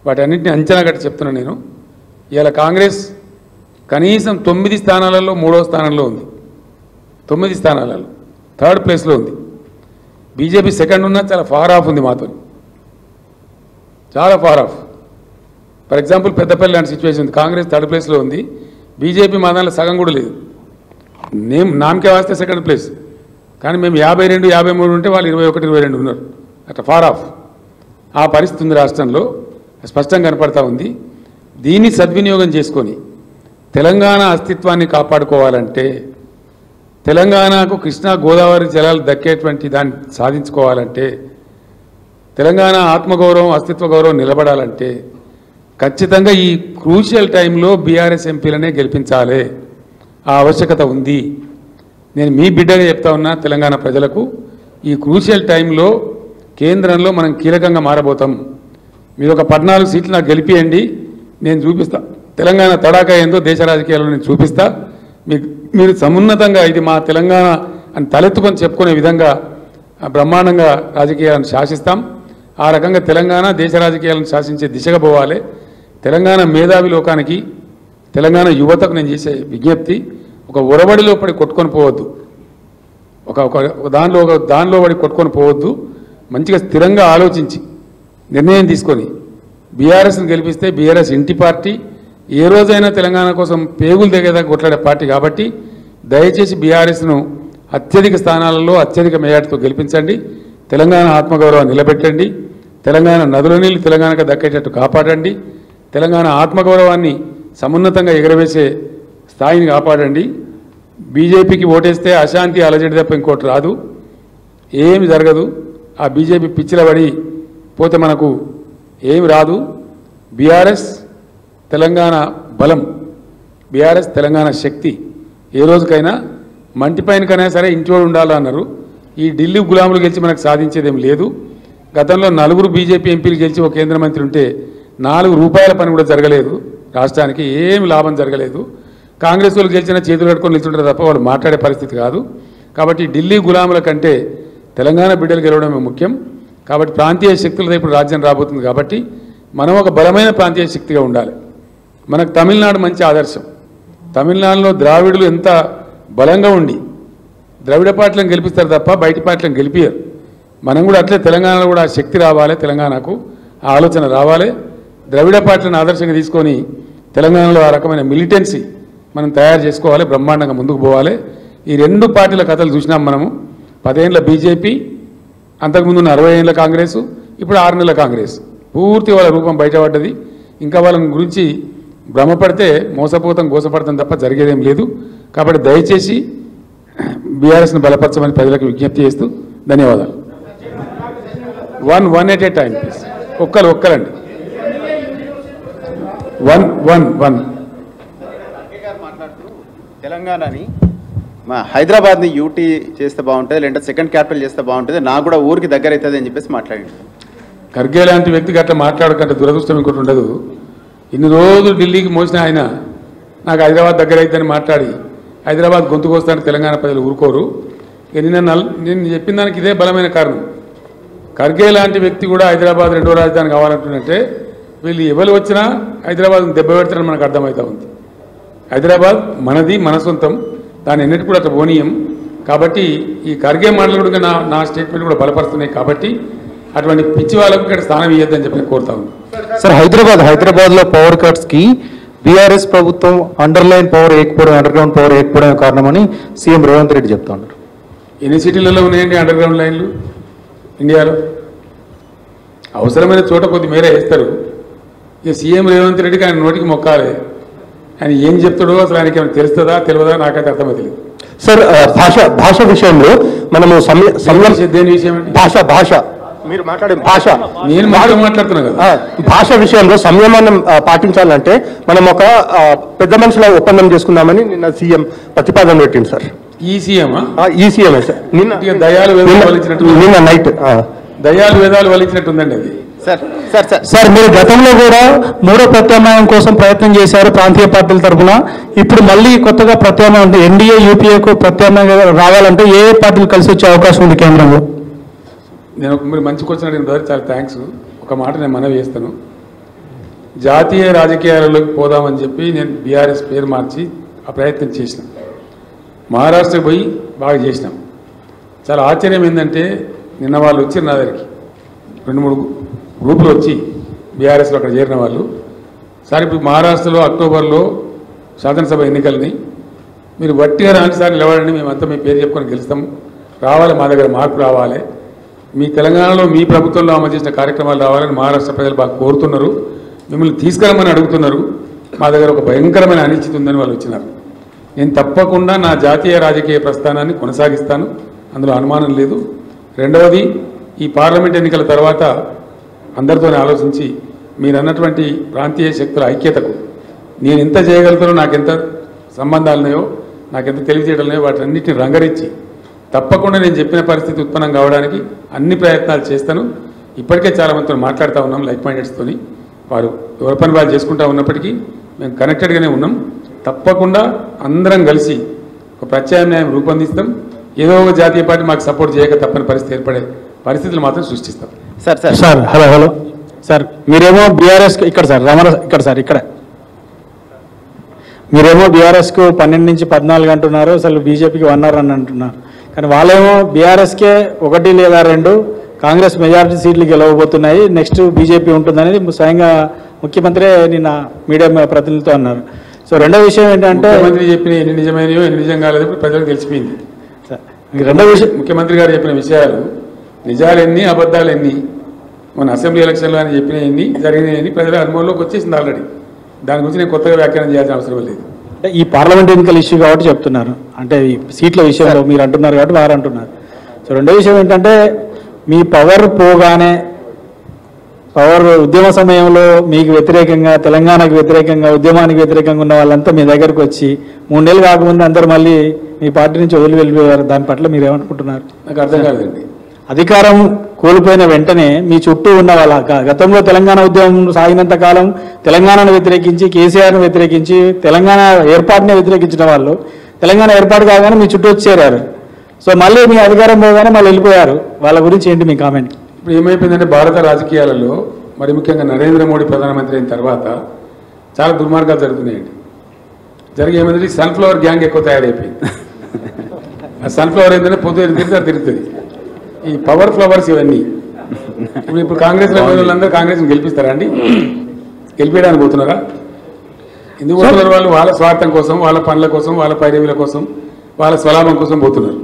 వాటన్నింటినీ అంచనా కట్టి చెప్తున్నాను నేను. ఇవాళ కాంగ్రెస్ కనీసం 9 స్థానాలలో 3వ స్థానంలో ఉంది, 9 స్థానాలలో 3rd ప్లేస్లో ఉంది. బీజేపీ సెకండ్ ఉన్నా చాలా ఫార్ ఆఫ్ ఉంది మాతో, చాలా far off. For example Peddapalli లాంటి సిచ్యువేషన్ ఉంది, కాంగ్రెస్ 3rd ప్లేస్లో ఉంది, బీజేపీ మా దాంట్లో సగం కూడా లేదు. నామకే వాస్తే సెకండ్ ప్లేస్, కానీ మేము 52, 53 ఉంటే వాళ్ళు 21, 22 ఉన్నారు. అట్లా ఫార్ ఆఫ్ ఆ పరిస్థితి ఉంది రాష్ట్రంలో, స్పష్టంగా కనపడతా ఉంది. దీన్ని సద్వినియోగం చేసుకొని తెలంగాణ అస్తిత్వాన్ని కాపాడుకోవాలంటే, తెలంగాణకు కృష్ణా గోదావరి జలాలు దక్కేటువంటి దాన్ని సాధించుకోవాలంటే తెలంగాణ ఆత్మగౌరవం అస్తిత్వ గౌరవం నిలబడాలంటే ఖచ్చితంగా ఈ క్రూషియల్ టైంలో బీఆర్ఎస్ ఎంపీలనే గెలిపించాలి. ఆ ఆవశ్యకత ఉంది. నేను మీ బిడ్డగా చెప్తా ఉన్నా తెలంగాణ ప్రజలకు, ఈ క్రూషియల్ టైంలో కేంద్రంలో మనం కీలకంగా మారబోతాం. మీరు ఒక 14 సీట్లు నాకు గెలిపియండి, నేను చూపిస్తా తెలంగాణ తడాకా ఏందో దేశ రాజకీయాల్లో నేను చూపిస్తా. మీరు సమున్నతంగా ఇది మా తెలంగాణ అని తలెత్తుకొని చెప్పుకునే విధంగా బ్రహ్మాండంగా రాజకీయాలను శాసిస్తాం. ఆ రకంగా తెలంగాణ దేశ రాజకీయాలను శాసించే దిశగా పోవాలి. తెలంగాణ మేధావి లోకానికి, తెలంగాణ యువతకు నేను చేసే విజ్ఞప్తి, ఒక ఒరబడిలో పడి కొట్టుకొని పోవద్దు, ఒక దానిలో పడి కొట్టుకొని పోవద్దు. మంచిగా స్థిరంగా ఆలోచించి నిర్ణయం తీసుకొని బీఆర్ఎస్ని గెలిపిస్తే బీఆర్ఎస్ ఇంటి పార్టీ, ఏ రోజైనా తెలంగాణ కోసం పేగులు దిగేదాకా కొట్లాడే పార్టీ. కాబట్టి దయచేసి బీఆర్ఎస్ను అత్యధిక స్థానాలలో అత్యధిక మెజార్టీతో గెలిపించండి. తెలంగాణ ఆత్మగౌరవాన్ని నిలబెట్టండి. తెలంగాణ నదుల నీళ్ళు తెలంగాణకు దక్కేటట్టు కాపాడండి. తెలంగాణ ఆత్మగౌరవాన్ని సమున్నతంగా ఎగరవేసే స్థాయిని కాపాడండి. బీజేపీకి ఓటేస్తే అశాంతి అలజడి తప్ప ఇంకోటి రాదు, ఏమి జరగదు. ఆ బీజేపీ పిచ్చిల పడి పోతే మనకు ఏమి రాదు. బీఆర్ఎస్ తెలంగాణ బలం, బీఆర్ఎస్ తెలంగాణ శక్తి. ఏ రోజుకైనా మంటిపైనకైనా సరే ఇంటివాడు ఉండాలన్నారు. ఈ ఢిల్లీ గులాములు గెలిచి మనకు సాధించేదేం లేదు. గతంలో 4 బీజేపీ ఎంపీలు గెలిచి ఒక కేంద్ర మంత్రి ఉంటే 4 రూపాయల పని కూడా జరగలేదు. రాష్ట్రానికి ఏమి లాభం జరగలేదు. కాంగ్రెస్ వాళ్ళు గెలిచిన చేతులు కట్టుకొని నిల్చుంటారు తప్ప వాళ్ళు మాట్లాడే పరిస్థితి కాదు. కాబట్టి ఢిల్లీ గులాముల కంటే తెలంగాణ బిడ్డలు గెలవడమే ముఖ్యం. కాబట్టి ప్రాంతీయ శక్తులతో ఇప్పుడు రాజ్యం రాబోతుంది. కాబట్టి మనం ఒక బలమైన ప్రాంతీయ శక్తిగా ఉండాలి. మనకు తమిళనాడు మంచి ఆదర్శం. తమిళనాడులో ద్రావిడులు ఎంత బలంగా ఉండి ద్రవిడ పార్టీలను గెలిపిస్తారు తప్ప బయటి పార్టీలను గెలిపియరు. మనం కూడా అట్లే తెలంగాణలో కూడా శక్తి రావాలి, తెలంగాణకు ఆ ఆలోచన రావాలి. ద్రవిడ పార్టీలను ఆదర్శంగా తీసుకొని తెలంగాణలో ఆ రకమైన మిలిటెన్సీ మనం తయారు చేసుకోవాలి, బ్రహ్మాండంగా ముందుకు పోవాలి. ఈ 2 పార్టీల కథలు చూసినాం మనము. 10 ఏళ్ళ బీజేపీ, అంతకుముందు 40 ఏళ్ళ కాంగ్రెసు, ఇప్పుడు 6 నెలల కాంగ్రెస్. పూర్తి వాళ్ళ రూపం బయటపడ్డది. ఇంకా వాళ్ళ గురించి భ్రమపడితే మోసపోతాం, గోసపడతాం తప్ప జరిగేదేం లేదు. కాబట్టి దయచేసి బీఆర్ఎస్ను బలపరచమని ప్రజలకు విజ్ఞప్తి చేస్తూ ధన్యవాదాలు. One at a time please. ఒక్కరండి. వన్ తెలంగాణని మా హైదరాబాద్ని యూటీ చేస్తే బాగుంటుంది, లేదంటే సెకండ్ క్యాపిటల్ చేస్తే బాగుంటుంది, నాకు కూడా ఊరికి దగ్గర అవుతుంది అని చెప్పేసి మాట్లాడి. ఖర్గే లాంటి వ్యక్తికి అట్లా మాట్లాడకంటే దురదృష్టం ఇంకోటి ఉండదు. ఇన్ని రోజులు ఢిల్లీకి మోసిన ఆయన నాకు హైదరాబాద్ దగ్గర అవుతుందని మాట్లాడి హైదరాబాద్ గొంతుకు వస్తానని తెలంగాణ ప్రజలు ఊరుకోరు. నేను చెప్పిన దానికి ఇదే బలమైన కారణం. ఖర్గే లాంటి వ్యక్తి కూడా హైదరాబాద్ 2వ రాజధాని కావాలంటున్నట్టే వీళ్ళు ఎవరు వచ్చినా హైదరాబాద్ దెబ్బ పెడతారని మనకు అర్థమవుతా ఉంది. హైదరాబాద్ మనది, మన సొంతం, దాన్ని ఎన్నిటి కూడా అట్లా పోనీయం. కాబట్టి ఈ ఖర్గే మాటలు కూడా నా స్టేట్మెంట్ కూడా బలపరుస్తున్నాయి. కాబట్టి అటువంటి పిచ్చి వాళ్ళకు ఇక్కడ స్థానం ఇవ్వద్దని చెప్పి కోరుతా ఉంది. సార్, హైదరాబాద్లో పవర్ కట్స్కి బీఆర్ఎస్ ప్రభుత్వం అండర్లైన్ పవర్ వేయకపోవడం, అండర్గ్రౌండ్ పవర్ వేయకపోవడం కారణమని సీఎం రేవంత్ రెడ్డి చెప్తా ఉన్నారు. ఎన్ని సిటీలలో ఉన్నాయండి అండర్గ్రౌండ్ లైన్లు ఇండియాలో? అవసరమైన చోట కొద్ది మేర వేస్తారు. ఇక సీఎం రేవంత్ రెడ్డికి ఆయన నోటికి మొక్కాలి. ఆయన ఏం చెప్తాడో అసలు ఆయనకి ఏమైనా తెలుస్తుందా తెలియదా నాకైతే అర్థమవుతుంది. సార్, భాష విషయంలో మనము దేని విషయం భాష మీరు మాట్లాడే భాష, నేను మాట్లాడుతున్నా కదా, భాష విషయంలో సంయమనం పాటించాలంటే మనం ఒక పెద్ద మనుషుల ఒప్పందం చేసుకుందామని నిన్న సీఎం ప్రతిపాదన పెట్టింది సార్. ఈ సీఎం సార్ నిన్న నైట్ దయాలు వేదాలు వలించినట్టుందండి అది. సార్, మీరు గతంలో కూడా 3వ ప్రత్యామ్నాయం కోసం ప్రయత్నం చేశారు ప్రాంతీయ పార్టీల తరఫున. ఇప్పుడు మళ్ళీ కొత్తగా ప్రత్యామ్నాయం అంటే ఎన్డీఏ యూపీఏకు ప్రత్యామ్నాయం రావాలంటే ఏ పార్టీలు కలిసి వచ్చే అవకాశం ఉంది కేంద్రంలో? నేను మీరు మంచి క్వశ్చన్ అడిగిన ద్వారా చాలా థ్యాంక్స్. ఒక మాట నేను మనవి చేస్తాను. జాతీయ రాజకీయాలలోకి పోదామని చెప్పి నేను బీఆర్ఎస్ పేరు మార్చి ఆ ప్రయత్నం చేసిన. మహారాష్ట్రకి పోయి బాగా చేసినాం. చాలా ఆశ్చర్యం ఏంటంటే నిన్న వాళ్ళు వచ్చి నా దగ్గరికి 2-3 గ్రూపులు వచ్చి బీఆర్ఎస్లో అక్కడ చేరిన వాళ్ళు, సార్ ఇప్పుడు మహారాష్ట్రలో అక్టోబర్లో శాసనసభ ఎన్నికలని మీరు వట్టిగా రానిసారి నిలబడండి, మేమంతా మీ పేరు చెప్పుకొని గెలుస్తాము, రావాలి, మా దగ్గర మార్పు రావాలి, మీ తెలంగాణలో మీ ప్రభుత్వంలో అమలు చేసిన కార్యక్రమాలు రావాలని మహారాష్ట్ర ప్రజలు బాగా కోరుతున్నారు, మిమ్మల్ని తీసుకురమ్మని అడుగుతున్నారు, మా దగ్గర ఒక భయంకరమైన అనిశ్చితి ఉందని వాళ్ళు వచ్చినారు. నేను తప్పకుండా నా జాతీయ రాజకీయ ప్రస్థానాన్ని కొనసాగిస్తాను, అందులో అనుమానం లేదు. రెండవది ఈ పార్లమెంట్ ఎన్నికల తర్వాత అందరితో ఆలోచించి మీరు అన్నటువంటి ప్రాంతీయ శక్తుల ఐక్యతకు నేను ఎంత చేయగలుగుతానో, నాకెంత సంబంధాలు ఉన్నాయో, నాకెంత తెలివితేటలు ఉన్నాయో వాటన్నిటిని రంగరించి తప్పకుండా నేను చెప్పిన పరిస్థితి ఉత్పన్నం కావడానికి అన్ని ప్రయత్నాలు చేస్తాను. ఇప్పటికే చాలా మందితో మాట్లాడుతూ ఉన్నాం, లైక్ మైండెడ్స్తోని. వారు ఎవరి పని వాళ్ళు చేసుకుంటూ ఉన్నప్పటికీ మేము కనెక్టెడ్గానే ఉన్నాం. తప్పకుండా అందరం కలిసి ఒక ప్రత్యామ్నాయం రూపొందిస్తాం. ఏదో ఒక జాతీయ పార్టీ మాకు సపోర్ట్ చేయక తప్పని పరిస్థితి ఏర్పడే పరిస్థితులు మాత్రం సృష్టిస్తాం. సార్ హలో సార్, మీరేమో బీఆర్ఎస్ ఇక్కడ సార్ ఇక్కడ మీరేమో బీఆర్ఎస్కు 12 నుంచి 14 అంటున్నారు, అసలు బీజేపీకి 1 అవర్ అని అంటున్నారు. కానీ వాళ్ళేమో బీఆర్ఎస్కే 1 లేదా 2 కాంగ్రెస్ మెజారిటీ సీట్లు గెలవబోతున్నాయి, నెక్స్ట్ బీజేపీ ఉంటుందనేది స్వయంగా ముఖ్యమంత్రి నిన్న మీడియా ప్రతినిధులతో అన్నారు. సో రెండో విషయం ఏంటంటే ముఖ్యమంత్రి చెప్పిన ఎన్ని నిజమైనయో ఎన్ని నిజం కాలేదో ప్రజలకు తెలిసిపోయింది. రెండో విషయం, ముఖ్యమంత్రి గారు చెప్పిన విషయాలు నిజాలు ఎన్ని అబద్ధాలు ఎన్ని, మన అసెంబ్లీ ఎలక్షన్లో అని చెప్పిన ఎన్ని జరిగినాయని ప్రజల అనుభవంలోకి వచ్చేసింది ఆల్రెడీ. దాని గురించి నేను కొత్తగా వ్యాఖ్యానం చేయాల్సిన అవసరం లేదు. అంటే ఈ పార్లమెంట్ ఎన్నికల ఇష్యూ కాబట్టి చెప్తున్నారు, అంటే ఈ సీట్ల విషయంలో మీరు అంటున్నారు కాబట్టి వారు అంటున్నారు. సో రెండో విషయం ఏంటంటే మీ పవర్ పోగానే, పవర్ ఉద్యమ సమయంలో మీకు వ్యతిరేకంగా, తెలంగాణకు వ్యతిరేకంగా, ఉద్యమానికి వ్యతిరేకంగా ఉన్న వాళ్ళంతా మీ దగ్గరకు వచ్చి 3 నెలలు కాకముందు అందరూ మళ్ళీ మీ పార్టీ నుంచి వెళ్ళిపోయారు. దాని పట్ల మీరు ఏమనుకుంటున్నారు? నాకు అర్థం కాలేదండి. అధికారం కోల్పోయిన వెంటనే మీ చుట్టూ ఉన్న వాళ్ళ గతంలో తెలంగాణ ఉద్యమం సాగినంత కాలం తెలంగాణను వ్యతిరేకించి, కేసీఆర్ను వ్యతిరేకించి, తెలంగాణ ఏర్పాటుని వ్యతిరేకించిన వాళ్ళు తెలంగాణ ఏర్పాటు కాగానే మీ చుట్టూ వచ్చి చేరారు. సో మళ్ళీ మీ అధికారం పోగానే మళ్ళీ వెళ్ళిపోయారు. వాళ్ళ గురించి ఏంటి మీ కామెంట్? ఇప్పుడు ఏమైపోయిందంటే భారత రాజకీయాలలో మరి ముఖ్యంగా నరేంద్ర మోడీ ప్రధానమంత్రి అయిన తర్వాత చాలా దుర్మార్గాలు జరుగుతున్నాయండి. జరిగి ఏమైందంటే సన్ఫ్లవర్ గ్యాంగ్ ఎక్కువ తయారైపోయింది. ఆ సన్ఫ్లవర్ ఏంటంటే పొద్దున తిరుగుతుంది. ఈ పవర్ ఫ్లవర్స్ ఇవన్నీ ఇప్పుడు కాంగ్రెస్లో వాళ్ళందరూ కాంగ్రెస్ని గెలిపిస్తారా అండి? గెలిపించడానికి పోతున్నారా? ఎందుకు పోతున్నారు? వాళ్ళు వాళ్ళ స్వార్థం కోసం, వాళ్ళ పనుల కోసం, వాళ్ళ పైరవీల కోసం, వాళ్ళ స్వలాభం కోసం పోతున్నారు.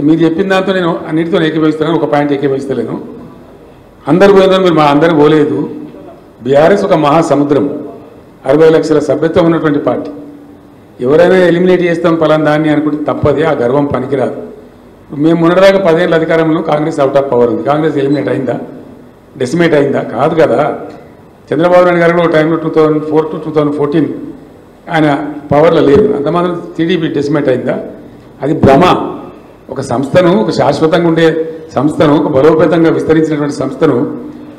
మీరు చెప్పిన దాంతో నేను అన్నిటితో ఏకీభవిస్తున్నాను, ఒక పాయింట్ ఏకీభవిస్తలేను. అందరు పోయిన మీరు మా అందరూ పోలేదు. బీఆర్ఎస్ ఒక మహాసముద్రం, 60 లక్షల సభ్యత్వం ఉన్నటువంటి పార్టీ. ఎవరైనా ఎలిమినేట్ చేస్తాం పలానా దాన్ని అనుకుంటే తప్పది, ఆ గర్వం పనికిరాదు. మేము మొన్నటిదాకా 10 ఏళ్ళ అధికారంలో కాంగ్రెస్ అవుట్ ఆఫ్ పవర్ ఉంది. కాంగ్రెస్ ఎలిమినేట్ అయిందా? డెసిమేట్ అయిందా? కాదు కదా. చంద్రబాబు నాయుడు గారు ఒక టైంలో 2004 to 2014 ఆయన పవర్లో లేదు. అంత మాత్రం టీడీపీ డెసిమేట్ అయిందా? అది భ్రమ. ఒక సంస్థను, ఒక శాశ్వతంగా ఉండే సంస్థను, ఒక బలోపేతంగా విస్తరించినటువంటి సంస్థను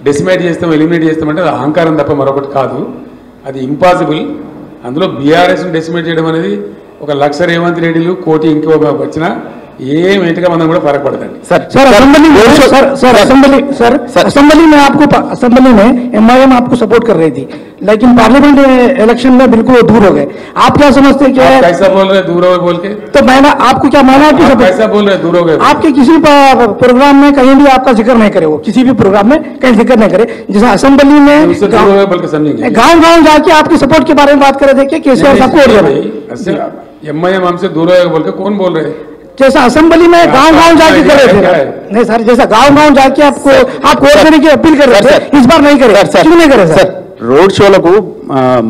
డెసిమేట్ చేస్తాం, ఎలిమినేట్ చేస్తామంటే అది అహంకారం తప్ప మరొకటి కాదు. అది ఇంపాసిబుల్. అందులో బీఆర్ఎస్ను డెసిమేట్ చేయడం అనేది 1 లక్ష రేవంత్ రెడ్డిలు, కోటి ఇంకో వచ్చినా ఏమిటిగా మనం కూడా ఫరक पड़ता है। असेंबली में आपको असेंबली में एमआईएम आपको सपोर्ट कर रही थी, लेकिन पार्लियामेंट इलेक्शन में बिल्कुल दूर हो गए। आप क्या समझते हैं? क्या कैसा बोल रहे दूर हो गए बोल के? तो मैंने आपको क्या माना कि कैसा बोल रहे दूर हो गए? आपके किसी प्रोग्राम में कहीं भी आपका जिक्र नहीं करे, वो किसी भी प्रोग्राम में कहीं जिक्र नहीं करे। जैसे असेंबली में गाँव गाँव जाके आपकी सपोर्ट के बारे में बात कर रहे थे कि केसीआर साहब को एमआईएम हमसे दूर हो गए बोल के कौन बोल रहे हैं? जैसा असेंबली में गांव गांव जाके कर रहे थे। नहीं सर, जैसा गांव गांव जाके आप वोट देने की अपील कर रहे थे, इस बार नहीं करे। क्यों नहीं करे सर? రోడ్ షోలకు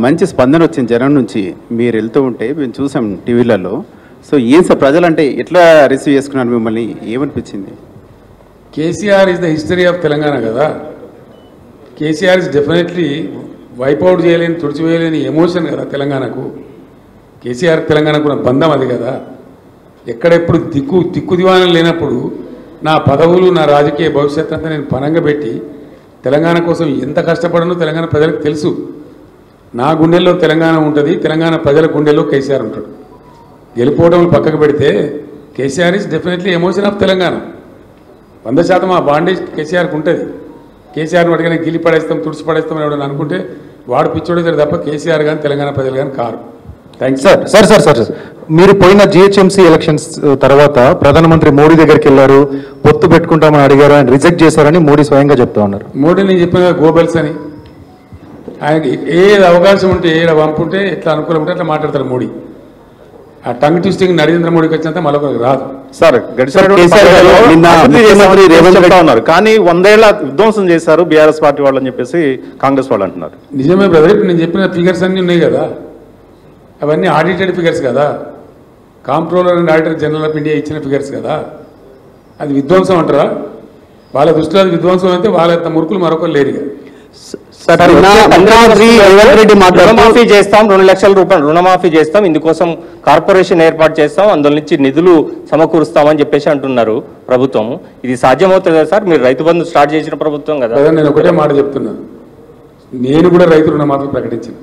మంచి స్పందన వచ్చింది జనం నుంచి. మీరు వెళ్తూ ఉంటే మేము చూసాం టీవీలలో. సో ఏం సార్ ప్రజలంటే ఎట్లా రిసీవ్ చేసుకున్నారు మిమ్మల్ని? ఏమనిపించింది? KCR is the history of Telangana కదా. కేసీఆర్ ఇస్ డెఫినెట్లీ వైపౌట్ చేయలేని, తుడిచివేయలేని ఎమోషన్ కదా తెలంగాణకు. కేసీఆర్ తెలంగాణకు ఉన్న బంధం అది కదా. ఎక్కడెప్పుడు దిక్కు దివాణం లేనప్పుడు నా పదవులు, నా రాజకీయ భవిష్యత్తు అంతా నేను పనంగా పెట్టి తెలంగాణ కోసం ఎంత కష్టపడనో తెలంగాణ ప్రజలకు తెలుసు. నా గుండెల్లో తెలంగాణ ఉంటుంది, తెలంగాణ ప్రజల గుండెల్లో కేసీఆర్ ఉంటాడు. గెలిపోవడం పక్కకు పెడితే KCR is definitely emotion of Telangana. 100% ఆ బాండేజ్ కేసీఆర్కి ఉంటుంది. కేసీఆర్ని అడిగిన గిలి పడేస్తాం, తుడిచి పడేస్తాం అని ఎవడని అనుకుంటే వాడు పిచ్చోడే తప్ప కేసీఆర్ కానీ తెలంగాణ ప్రజలు కానీ కారు. Thanks sir. మీరు పోయిన జిహెచ్ఎంసీ ఎలక్షన్స్ తర్వాత ప్రధానమంత్రి మోడీ దగ్గరికి వెళ్ళారు, పొత్తు పెట్టుకుంటామని అడిగారు, ఆయన రిజెక్ట్ చేశారని మోడీ స్వయంగా చెప్తా ఉన్నారు. మోడీ నేను చెప్పిన గోబెల్స్ అని, ఆయనకి ఏది అవకాశం ఉంటే, ఏడ వంపుంటే, ఎట్లా అనుకూలం ఉంటే అట్లా మాట్లాడతారు మోడీ. ఆ టంగ్ ట్విస్టింగ్ నరేంద్ర మోడీకి వచ్చినంత మరొకరికి రాదు. సార్ ఉన్నారు కానీ 100 ఏళ్ల విధ్వంసం చేశారు బీఆర్ఎస్ పార్టీ వాళ్ళు అని చెప్పేసి కాంగ్రెస్ వాళ్ళు అంటున్నారు. నిజమే బ్రదర్. ఇప్పుడు నేను చెప్పిన ఫిగర్స్ అన్నీ ఉన్నాయి కదా, అవన్నీ ఆడిటెడ్ ఫిగర్స్ కదా. Comptroller and auditor general of India ఇచ్చిన ఫిగర్స్ కదా. అది విధ్వంసం అంటారా? వాళ్ళ దృష్టిలో అది విధ్వంసం అయితే వాళ్ళ మురుకులు మరొకరు లేరు ఇక. రుణమాఫీ చేస్తాం, 2 లక్షల రూపాయలు రుణమాఫీ చేస్తాం, ఇందుకోసం కార్పొరేషన్ ఏర్పాటు చేస్తాం, అందులో నుంచి నిధులు సమకూరుస్తామని చెప్పేసి అంటున్నారు ప్రభుత్వం. ఇది సాధ్యమవుతుంది కదా సార్? మీరు రైతు బంధు స్టార్ట్ చేసిన ప్రభుత్వం కదా. నేను ఒకటే మాట చెప్తున్నా, నేను కూడా రైతు రుణమాఫీ ప్రకటించిన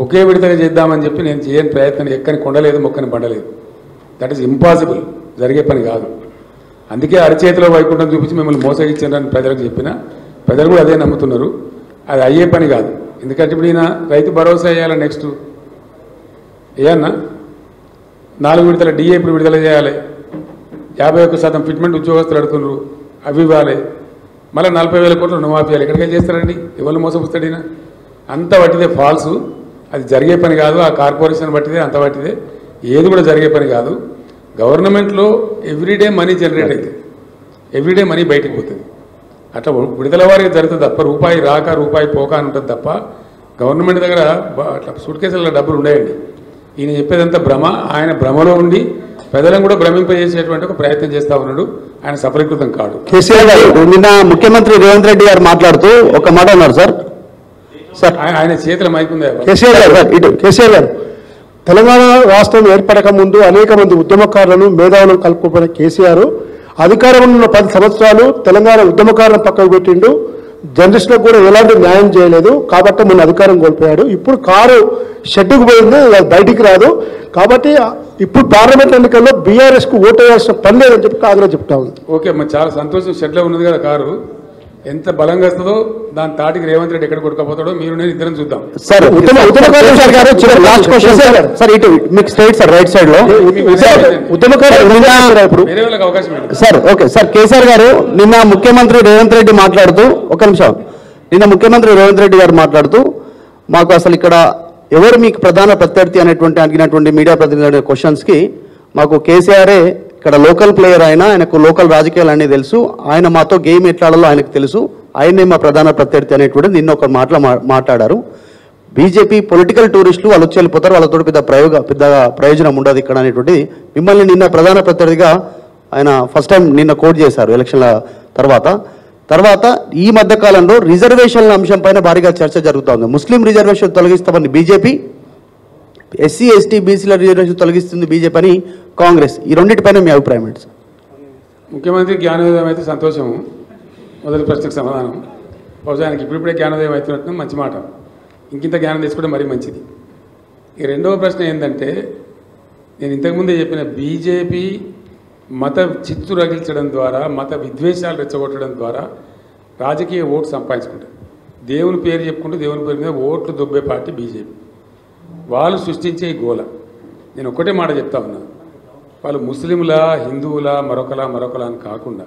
ఒకే విడతగా చేద్దామని చెప్పి నేను చేయని ప్రయత్నం ఎక్కని కొండలేదు మొక్కని బండలేదు. దట్ ఈస్ ఇంపాసిబుల్, జరిగే పని కాదు. అందుకే అరచేతిలో వైకుంఠం చూపించి మిమ్మల్ని మోసగించారని ప్రజలకు చెప్పిన ప్రజలు కూడా అదే నమ్ముతున్నారు. అది అయ్యే పని కాదు. ఎందుకంటే ఇప్పుడు ఈయన రైతు భరోసా వేయాలి, నెక్స్ట్ ఏమన్నా 4 విడతల డిఏ ఇప్పుడు విడుదల చేయాలి, 51% ఫిట్మెంట్ ఉద్యోగస్తులు అడుగుతున్నారు, అవి ఇవ్వాలి, మళ్ళీ 40,000 కోట్లు రుణమాఫీ చేయాలి. ఎక్కడికి చేస్తారండి? ఎవరు మోసపుస్తాడు ఈయన? అంత బట్టిదే ఫాల్సు, అది జరిగే పని కాదు. ఆ కార్పొరేషన్ బట్టిదే, అంత బట్టిదే, ఏది కూడా జరిగే పని కాదు. గవర్నమెంట్లో ఎవ్రీడే మనీ జనరేట్ అవుతుంది, ఎవ్రీడే మనీ బయటకు పోతుంది. అట్లా విడుదల వారికి జరుగుతుంది తప్ప రూపాయి రాక రూపాయి పోక అని ఉంటుంది తప్ప గవర్నమెంట్ దగ్గర అట్లా సూట్ కేసులలో డబ్బులు ఉండేయండి. ఈయన చెప్పేదంతా భ్రమ. ఆయన భ్రమలో ఉండి ప్రజలను కూడా భ్రమింపజేసేటువంటి ఒక ప్రయత్నం చేస్తూ ఉన్నాడు. ఆయన సఫలీకృతం కాడు. కేసీఆర్ గారు నిన్న ముఖ్యమంత్రి రేవంత్ రెడ్డి గారు మాట్లాడుతూ ఒక మాట అన్నారు సార్. సార్ ఆయన చేతుల మైకుందే. కేసీఆర్ గారు తెలంగాణ రాష్ట్రం ఏర్పడక ముందు అనేక మంది ఉద్యమకారులను మేధావులను కలుపుకున్న కేసీఆర్ అధికారంలో ఉన్న 10 సంవత్సరాలు తెలంగాణ ఉద్యమకారులను పక్కకు పెట్టిండు. జర్నలిస్టులకు కూడా ఎలాంటి న్యాయం చేయలేదు కాబట్టి మొన్న అధికారం కోల్పోయాడు. ఇప్పుడు కారు షెడ్డుకు పోయింది, బయటికి రాదు. కాబట్టి ఇప్పుడు పార్లమెంట్ ఎన్నికల్లో బీఆర్ఎస్కు ఓటు వేయాల్సిన పని లేదని చెప్పి కాంగ్రెస్ చెప్తా ఉంది. ఓకే, మరి చాలా సంతోషం. షెడ్లో ఉన్నది కదా కారు, ఎంత బలంగా వస్తుందో దాని తాటికి రేవంత్ రెడ్డి ఎక్కడ కొట్టుకపోతాడో మీరు నేను ఇద్దరం చూద్దాం. సార్ లాస్ట్ క్వశ్చన్ సార్, ఇటు మీకు స్ట్రైట్ సార్ రైట్ సైడ్ లో వేరే వాళ్ళకి అవకాశం ఏంటి సార్? ఓకే సార్, కేసీఆర్ గారు నిన్న ముఖ్యమంత్రి రేవంత్ రెడ్డి మాట్లాడుతూ, ఒక నిమిషం, నిన్న ముఖ్యమంత్రి రేవంత్ రెడ్డి గారు మాట్లాడుతూ మాకు అసలు ఇక్కడ ఎవరు మీకు ప్రధాన ప్రత్యర్థి అనేటువంటి అడిగినటువంటి మీడియా ప్రతినిధి క్వశ్చన్స్కి మాకు కేసీఆరే ఇక్కడ లోకల్ ప్లేయర్, ఆయనకు లోకల్ రాజకీయాలు అన్నీ తెలుసు, ఆయన మాతో గేమ్ ఎట్లా ఆడాలో ఆయనకు తెలుసు, ఆయనే మా ప్రధాన ప్రత్యర్థి అనేటువంటి నిన్న ఒక మాట్లాడారు. బీజేపీ పొలిటికల్ టూరిస్టులు వాళ్ళు వచ్చి వెళ్ళిపోతారు, వాళ్ళతో పెద్దగా ప్రయోజనం ఉండదు ఇక్కడ అనేటువంటి మిమ్మల్ని నిన్న ప్రధాన ప్రత్యర్థిగా ఆయన ఫస్ట్ టైం నిన్న కోట్ చేశారు ఎలక్షన్ల తర్వాత ఈ మధ్య కాలంలో రిజర్వేషన్ల అంశం పైన భారీగా చర్చ జరుగుతోంది. ముస్లిం రిజర్వేషన్ తొలగిస్తామని బీజేపీ, ఎస్సీ ఎస్టీ బీసీల రిజర్వేషన్ తొలగిస్తుంది బీజేపీ అని కాంగ్రెస్. ఈ రెండింటిపైన మీ అభిప్రాయం ఏంటి సార్? ముఖ్యమంత్రి జ్ఞానోదయం అయితే సంతోషం. మొదటి ప్రశ్నకు సమాధానం, బహుశా ఆయనకి ఇప్పుడిప్పుడే జ్ఞానోదయం అవుతున్నట్టు మంచి మాట, ఇంకింత జ్ఞానం తీసుకోవడం మరీ మంచిది. ఈ రెండవ ప్రశ్న ఏంటంటే, నేను ఇంతకుముందే చెప్పిన బీజేపీ మత చిత్తు రగిల్చడం ద్వారా, మత విద్వేషాలు రెచ్చగొట్టడం ద్వారా రాజకీయ ఓటు సంపాదించుకుంటారు. దేవుని పేరు చెప్పుకుంటూ దేవుని పేరు మీద ఓట్లు దొబ్బే పార్టీ బీజేపీ. వాళ్ళు సృష్టించే గోల. నేను ఒక్కటే మాట చెప్తా ఉన్నా, వాళ్ళు ముస్లింలా, హిందువులా, మరొకలా అని కాకుండా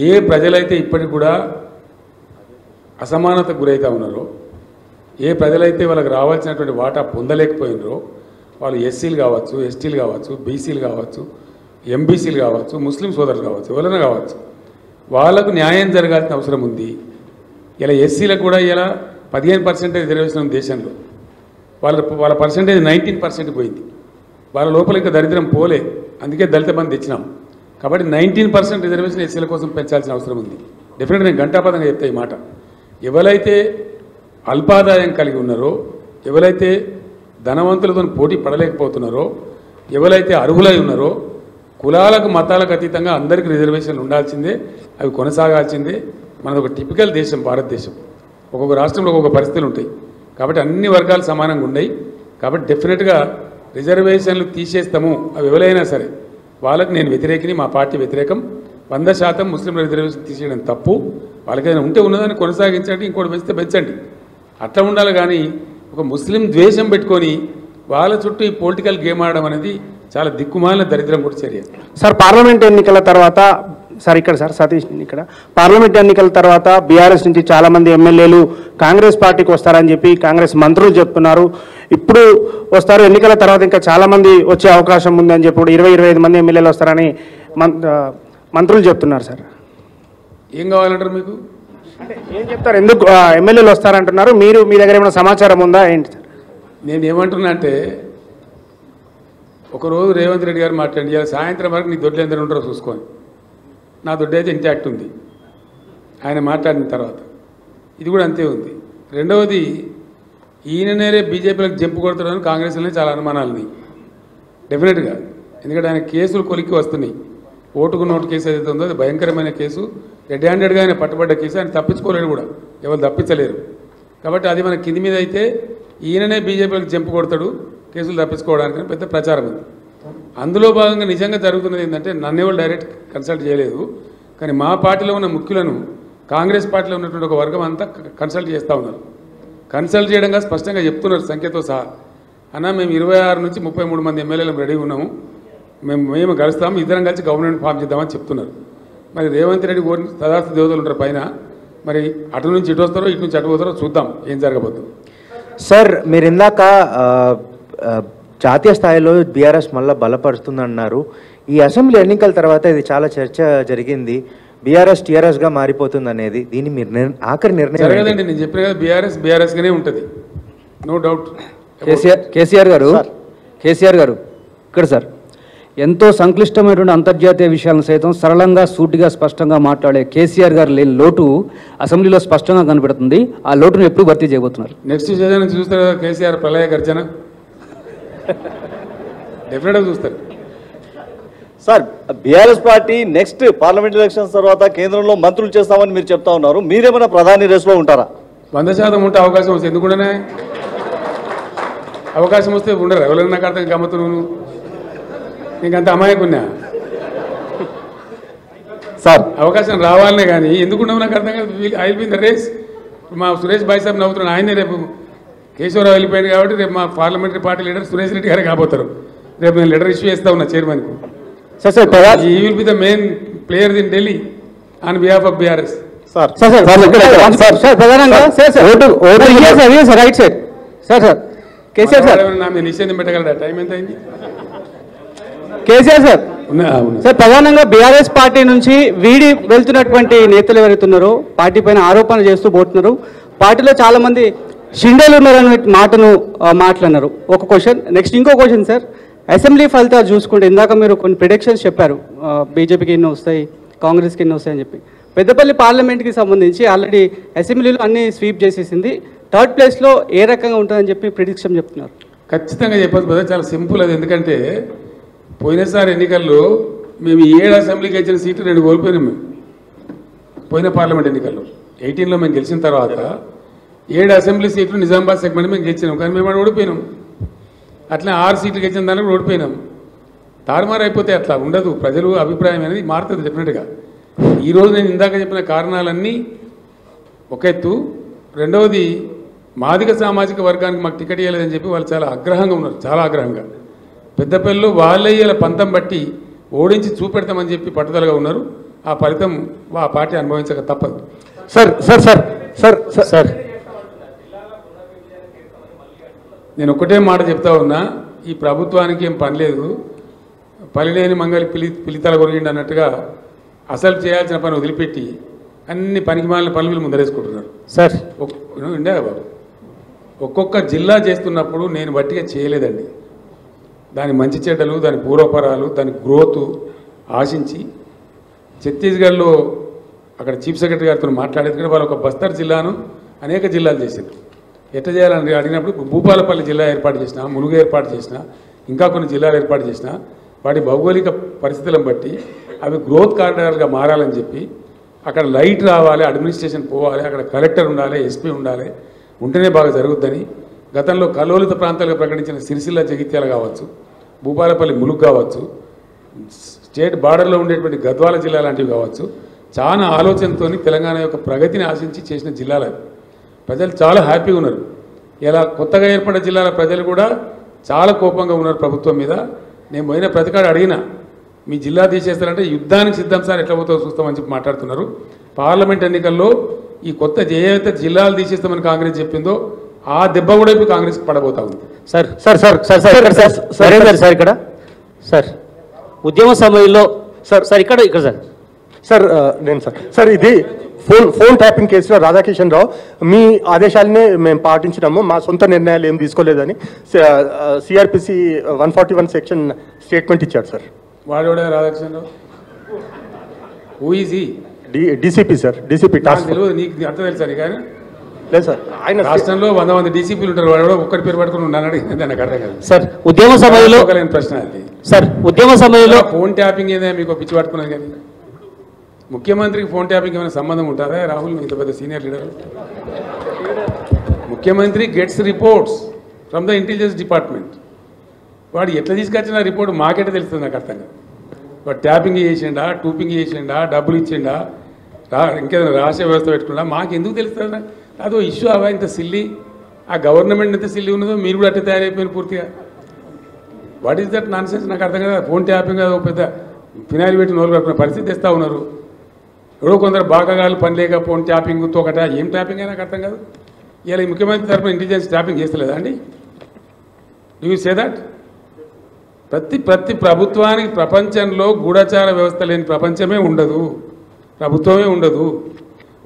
ఏ ప్రజలైతే ఇప్పటికి కూడా అసమానతకు గురవుతూ ఉన్నారో, ఏ ప్రజలైతే వాళ్ళకి రావాల్సినటువంటి వాటా పొందలేకపోయినారో, వాళ్ళు ఎస్సీలు కావచ్చు, ఎస్టీలు కావచ్చు, బీసీలు కావచ్చు, ఎంబీసీలు కావచ్చు, ముస్లిం సోదరులు కావచ్చు, ఎవరైనా కావచ్చు, వాళ్ళకు న్యాయం జరగాల్సిన అవసరం ఉంది. ఇలా ఎస్సీలకు కూడా ఇలా 15% రిజర్వేషన్ ఉంది దేశంలో. వాళ్ళ పర్సంటేజ్ 19% పోయింది. వాళ్ళ లోపల ఇంకా దరిద్రం పోలే, అందుకే దళిత బంధు తెచ్చినాం. కాబట్టి 19% రిజర్వేషన్ ఎస్సీల కోసం పెంచాల్సిన అవసరం ఉంది. డెఫినెట్గా నేను ఘంటాపదంగా చెప్తా ఈ మాట. ఎవరైతే అల్పాదాయం కలిగి ఉన్నారో, ఎవరైతే ధనవంతులతో పోటీ పడలేకపోతున్నారో, ఎవరైతే అర్హులై ఉన్నారో, కులాలకు మతాలకు అతీతంగా అందరికీ రిజర్వేషన్లు ఉండాల్సిందే, అవి కొనసాగాల్సిందే. మనది ఒక టిపికల్ దేశం భారతదేశం. ఒక్కొక్క రాష్ట్రంలో ఒక్కొక్క పరిస్థితులు ఉంటాయి. కాబట్టి అన్ని వర్గాలు సమానంగా ఉన్నాయి. కాబట్టి డెఫినెట్గా రిజర్వేషన్లు తీసేస్తాము, అవి ఎవరైనా సరే వాళ్ళకి నేను వ్యతిరేకిని, మా పార్టీ వ్యతిరేకం. 100% ముస్లింల రిజర్వేషన్ తీసేయడం తప్పు. వాళ్ళకైనా ఉంటే ఉన్నదాన్ని కొనసాగించండి, ఇంకోటి పెంచితే పెంచండి, అట్లా ఉండాలి. కానీ ఒక ముస్లిం ద్వేషం పెట్టుకొని వాళ్ళ చుట్టూ ఈ పొలిటికల్ గేమ్ ఆడడం అనేది చాలా దిక్కుమాలిన దరిద్రం కూడా చర్య. సార్ పార్లమెంట్ ఎన్నికల తర్వాత సార్ ఇక్కడ సార్ సతీష్ ఇక్కడ పార్లమెంట్ ఎన్నికల తర్వాత బీఆర్ఎస్ నుంచి చాలామంది ఎమ్మెల్యేలు కాంగ్రెస్ పార్టీకి వస్తారని చెప్పి కాంగ్రెస్ మంత్రులు చెప్తున్నారు. ఇప్పుడు వస్తారు, ఎన్నికల తర్వాత ఇంకా చాలామంది వచ్చే అవకాశం ఉందని చెప్పి 20-25 మంది ఎమ్మెల్యేలు వస్తారని మంత్రులు చెప్తున్నారు. సార్ ఏం కావాలంటారు మీకు? అంటే ఏం చెప్తారు, ఎందుకు ఎమ్మెల్యేలు వస్తారంటున్నారు? మీ దగ్గర ఏమైనా సమాచారం ఉందా ఏంటి సార్? నేను ఏమంటున్నా అంటే, ఒకరోజు రేవంత్ రెడ్డి గారు మాట్లాడి సాయంత్రం వరకు నీ దొడ్లు ఎందరూ ఉంటారో చూసుకొని, నా దొడ్డి అయితే ఇంటాక్ట్ ఉంది ఆయన మాట్లాడిన తర్వాత. ఇది కూడా అంతే ఉంది. రెండవది, ఈయననేరే బీజేపీలకు జంపు కొడతాడని కాంగ్రెస్లోనే చాలా అనుమానాలని డెఫినెట్గా. ఎందుకంటే ఆయన కేసులు కొలిక్కి వస్తున్నాయి. ఓటుకు నోటు కేసు ఏదైతే ఉందో అది భయంకరమైన కేసు, రెడ్ హ్యాండెడ్గా ఆయన పట్టుబడ్డ కేసు. ఆయన తప్పించుకోలేడు కూడా, ఎవరు తప్పించలేరు. కాబట్టి అది మన కింది మీద అయితే ఈయననే బీజేపీలకు జంపు కొడతాడు కేసులు తప్పించుకోవడానికి పెద్ద ప్రచారం ఉంది. అందులో భాగంగా నిజంగా జరుగుతున్నది ఏంటంటే నన్ను ఎవరు డైరెక్ట్ కన్సల్ట్ చేయలేదు, కానీ మా పార్టీలో ఉన్న ముఖ్యులను కాంగ్రెస్ పార్టీలో ఉన్నటువంటి ఒక వర్గం అంతా కన్సల్ట్ చేస్తూ ఉన్నారు. కన్సల్ట్ చేయడంగా స్పష్టంగా చెప్తున్నారు సంఖ్యతో సహా, అన్న మేము 26 నుంచి 33 మంది ఎమ్మెల్యేలు రెడీ ఉన్నాము, మేము కలుస్తాము, ఇద్దరం కలిసి గవర్నమెంట్ ఫామ్ చేద్దామని చెప్తున్నారు. మరి రేవంత్ రెడ్డి తదాస్తు దేవతలు ఉంటారు పైన, మరి అటు నుంచి ఇటు వస్తారో ఇటు నుంచి అటు పోతారో చూద్దాం ఏం జరగబోతుంది. సార్ మీరు ఇందాక జాతీయ స్థాయిలో బీఆర్ఎస్ మళ్ళీ బలపరుస్తుందన్నారు. ఈ అసెంబ్లీ ఎన్నికల తర్వాత ఇది చాలా చర్చ జరిగింది, బీఆర్ఎస్ టీఆర్ఎస్గా మారిపోతుంది అనేది. దీన్ని మీరు ఆఖరి నిర్ణయం జరగదండి. నేను చెప్పిన కదా, బీఆర్ఎస్గానే ఉంటుంది, నో డౌట్. కేసీఆర్ గారు ఇక్కడ సార్ ఎంతో సంక్లిష్టమైనటువంటి అంతర్జాతీయ విషయాలను సైతం సరళంగా సూటిగా స్పష్టంగా మాట్లాడే కేసీఆర్ గారు లేని లోటు అసెంబ్లీలో స్పష్టంగా కనబడుతుంది. ఆ లోటును ఎప్పుడు భర్తీ చేయబోతున్నారు? నెక్స్ట్ సీజన్ చూస్తారు కదా కేసీఆర్ ప్రళయ గర్జన, డెఫినెట్గా చూస్తారు. Sir BRS party next parliament elections తర్వాత కేంద్రంలో మంత్రులు చేస్తామని మీరు చెప్తా ఉన్నారు, మీరేమైనా ప్రధాని రేసులో ఉంటారా? 100% ఉంటే అవకాశం వస్తే ఎందుకుండానే అవకాశం వస్తే ఉండరు. ఎవరైనా నాకు అర్థం గమ్మతు, నువ్వు నీకంత అమాయకున్నా సార్ అవకాశం రావాలనే కానీ ఎందుకున్నావు నాకు అర్థం కాదు. I will be in the race. మా సురేష్ భాయ్ సాబ్ నవ్వుతున్నాడు, ఆయనే రేపు కేశవరావు వెళ్ళిపోయాడు కాబట్టి రేపు మా parliamentary party leader Suresh Reddy గారు కాబోతారు. రేపు నేను లెటర్ ఇష్యూ చేస్తా ఉన్నా చైర్మన్కు. ఈ will be the main player in Delhi on behalf of BRS. Sir right side sir KCR sir నిషేధం పెట్టగలరా? టైం ఎంత అయింది? కేసీఆర్ సార్ సార్ ప్రధానంగా బీఆర్ఎస్ పార్టీ నుంచి వీడి వెళ్తున్నటువంటి నేతలు ఎవరైతున్నారో పార్టీ పైన ఆరోపణలు చేస్తూ పోతున్నారు. పార్టీలో చాలా మంది షిండేలు ఉన్నారనే మాటను మాట్లాడినారు. ఒక క్వశ్చన్. నెక్స్ట్ ఇంకో క్వశ్చన్ సార్, అసెంబ్లీ ఫలితాలు చూసుకుంటే ఇందాక మీరు కొన్ని ప్రిడిక్షన్స్ చెప్పారు, బీజేపీకి ఎన్ని వస్తాయి, కాంగ్రెస్కి ఎన్ని వస్తాయని చెప్పి. పెద్దపల్లి పార్లమెంట్కి సంబంధించి ఆల్రెడీ అసెంబ్లీలో అన్ని స్వీప్ చేసేసింది. థర్డ్ ప్లేస్లో ఏ రకంగా ఉంటుందని చెప్పి ప్రిడిక్షన్ చెప్తున్నారు. ఖచ్చితంగా చెప్పదు కదా, చాలా సింపుల్ అది. ఎందుకంటే పోయినసారి ఎన్నికల్లో మేము 7 అసెంబ్లీకి ఇచ్చిన సీట్లు 2 కోల్పోయినాం. మేము పోయిన పార్లమెంట్ ఎన్నికల్లో 18లో మేము గెలిచిన తర్వాత 7 అసెంబ్లీ సీట్లు నిజామాబాద్ సెగ్మెంట్ మేము గెలిచినాం, కానీ మేము ఓడిపోయినాం. అట్లా 6 సీట్లు గెలిచిన దానికి ఓడిపోయినాం. తారుమారు అయిపోతే అట్లా ఉండదు. ప్రజలు అభిప్రాయం అనేది మారుతుంది డెఫినెట్గా. ఈరోజు నేను ఇందాక చెప్పిన కారణాలన్నీ ఒక ఎత్తు. రెండవది, మాదిగ సామాజిక వర్గానికి మాకు టికెట్ ఇవ్వలేదని చెప్పి వాళ్ళు చాలా ఆగ్రహంగా ఉన్నారు, చాలా ఆగ్రహంగా. పెద్దపల్లిలో వాళ్ళే ఇలా పంతం బట్టి ఓడించి చూపెడతామని చెప్పి పట్టుదలగా ఉన్నారు. ఆ ఫలితం ఆ పార్టీ అనుభవించక తప్పదు. Sir sir sir sir sir నేను ఒకటే మాట చెప్తా ఉన్నా, ఈ ప్రభుత్వానికి ఏం పని లేదు, పలిలేని మంగళి పిలితల కొరిగిండి అన్నట్టుగా అసలు చేయాల్సిన పని వదిలిపెట్టి అన్ని పనికిమాలిన పనులు ముందరేసుకుంటున్నారు. సార్ ఉండే బాబు, ఒక్కొక్క జిల్లా చేస్తున్నప్పుడు నేను బట్టిగా చేయలేదండి. దాని మంచి చెడ్డలు, దాని పూర్వపరాలు, దాని గ్రోత్ ఆశించి ఛత్తీస్గఢ్లో అక్కడ చీఫ్ సెక్రటరీ గారితో మాట్లాడేది. వాళ్ళు ఒక బస్తర్ జిల్లాను అనేక జిల్లాలు చేశారు. ఎట్లా చేయాలని అడిగినప్పుడు భూపాలపల్లి జిల్లా ఏర్పాటు చేసిన, ములుగు ఏర్పాటు చేసిన, ఇంకా కొన్ని జిల్లాలు ఏర్పాటు చేసిన, వాటి భౌగోళిక పరిస్థితులను బట్టి అవి గ్రోత్ కారిడార్గా మారాలని చెప్పి అక్కడ లైట్ రావాలి, అడ్మినిస్ట్రేషన్ పోవాలి, అక్కడ కలెక్టర్ ఉండాలి, ఎస్పీ ఉండాలి, ఉంటేనే బాగా జరుగుద్దని గతంలో కలోలిత ప్రాంతాలుగా ప్రకటించిన సిరిసిల్ల జగిత్యాల కావచ్చు, భూపాలపల్లి ములుగు కావచ్చు, స్టేట్ బార్డర్లో ఉండేటువంటి గద్వాల జిల్లా లాంటివి కావచ్చు, చాలా ఆలోచనతో తెలంగాణ యొక్క ప్రగతిని ఆశించి చేసిన జిల్లాలు. ప్రజలు చాలా హ్యాపీగా ఉన్నారు. ఇలా కొత్తగా ఏర్పడిన జిల్లాల ప్రజలు కూడా చాలా కోపంగా ఉన్నారు ప్రభుత్వం మీద. నేను పోయిన ప్రతికాడ అడిగినా, మీ జిల్లా తీసేస్తారంటే యుద్ధానికి సిద్ధం సార్, ఎట్లా పోతుందో చూస్తామని చెప్పి మాట్లాడుతున్నారు. పార్లమెంట్ ఎన్నికల్లో ఈ కొత్త ఏదైతే జిల్లాలు తీసేస్తామని కాంగ్రెస్ చెప్పిందో ఆ దెబ్బ కూడా ఇప్పుడు కాంగ్రెస్ పడబోతా ఉంది. Sir sir sir sir sir sir ఇక్కడ సార్ ఉద్యమ సమయంలో సార్ సార్ ఇక్కడ ఇక్కడ సార్ సార్ నేను సార్ ఇది ఫోన్ ట్యాపింగ్ కేసులో రాధాకిషన్ రావు మీ ఆదేశాలనే మేము పాటించినాము, మా సొంత నిర్ణయాలు ఏం తీసుకోలేదని సిఆర్పిసి 141 సెక్షన్ స్టేట్మెంట్ ఇచ్చాడు సార్. వాడేవాడే Radhakishan Rao? Who is he? DCP sir, DCP task తెలియదు, నీకు అంత తెలుసా నీకు? ఆయన లేదు సార్, ఆయన రాష్ట్రంలో 100 డీసీపీలు ఉంటారు, వాడు ఒక్కటి పేరు పట్టుకుని ఉన్నాను అడిగింది నాకు అర్థం కాదు సార్. ఉద్యమ సమయంలో ప్రశ్న అది సార్, ఉద్యమ సమయంలో ఫోన్ ట్యాపింగ్ ఏదో మీకు పిచ్చి పట్టుకున్నాను కానీ ముఖ్యమంత్రికి ఫోన్ ట్యాపింగ్ ఏమైనా సంబంధం ఉంటుందా? రాహుల్ ఇంత పెద్ద సీనియర్ లీడర్. ముఖ్యమంత్రి gets reports from the intelligence department. వాడు ఎట్లా తీసుకొచ్చిన రిపోర్ట్ మాకెట్లా తెలుస్తుంది నాకు అర్థం కాదు. వాడు ట్యాపింగ్ చేసిండా, టూపింగ్ చేసిండా, డబ్బులు ఇచ్చిండా, ఇంకేదైనా రహస్య వ్యవస్థ పెట్టుకున్నా మాకు ఎందుకు తెలుస్తుందా? అదో ఇష్యూ అవా ఇంత సిల్లి? ఆ గవర్నమెంట్ ఎంత సిల్లి ఉన్నదో మీరు కూడా అట్లా తయారైపోయిన పూర్తిగా. What is that non sense? నాకు అర్థం కదా. ఫోన్ ట్యాపింగ్ అది పెద్ద ఫినాయిల్ పెట్టి నోరు కట్టుకున్న పరిస్థితి తెస్తూ ఉన్నారు. ఎవడో కొందరు బాగాగాలు పని లేక ఫోన్ ట్యాపింగ్ తోకట ఏం ట్యాపింగ్ అయినా నాకు అర్థం కాదు. ఇలా ఈ ముఖ్యమంత్రి తరఫున ఇంటెలిజెన్స్ ట్యాపింగ్ చేస్తలేదా అండి? Do you say that? ప్రతి ప్రభుత్వానికి ప్రపంచంలో గూఢచార వ్యవస్థ లేని ప్రపంచమే ఉండదు, ప్రభుత్వమే ఉండదు.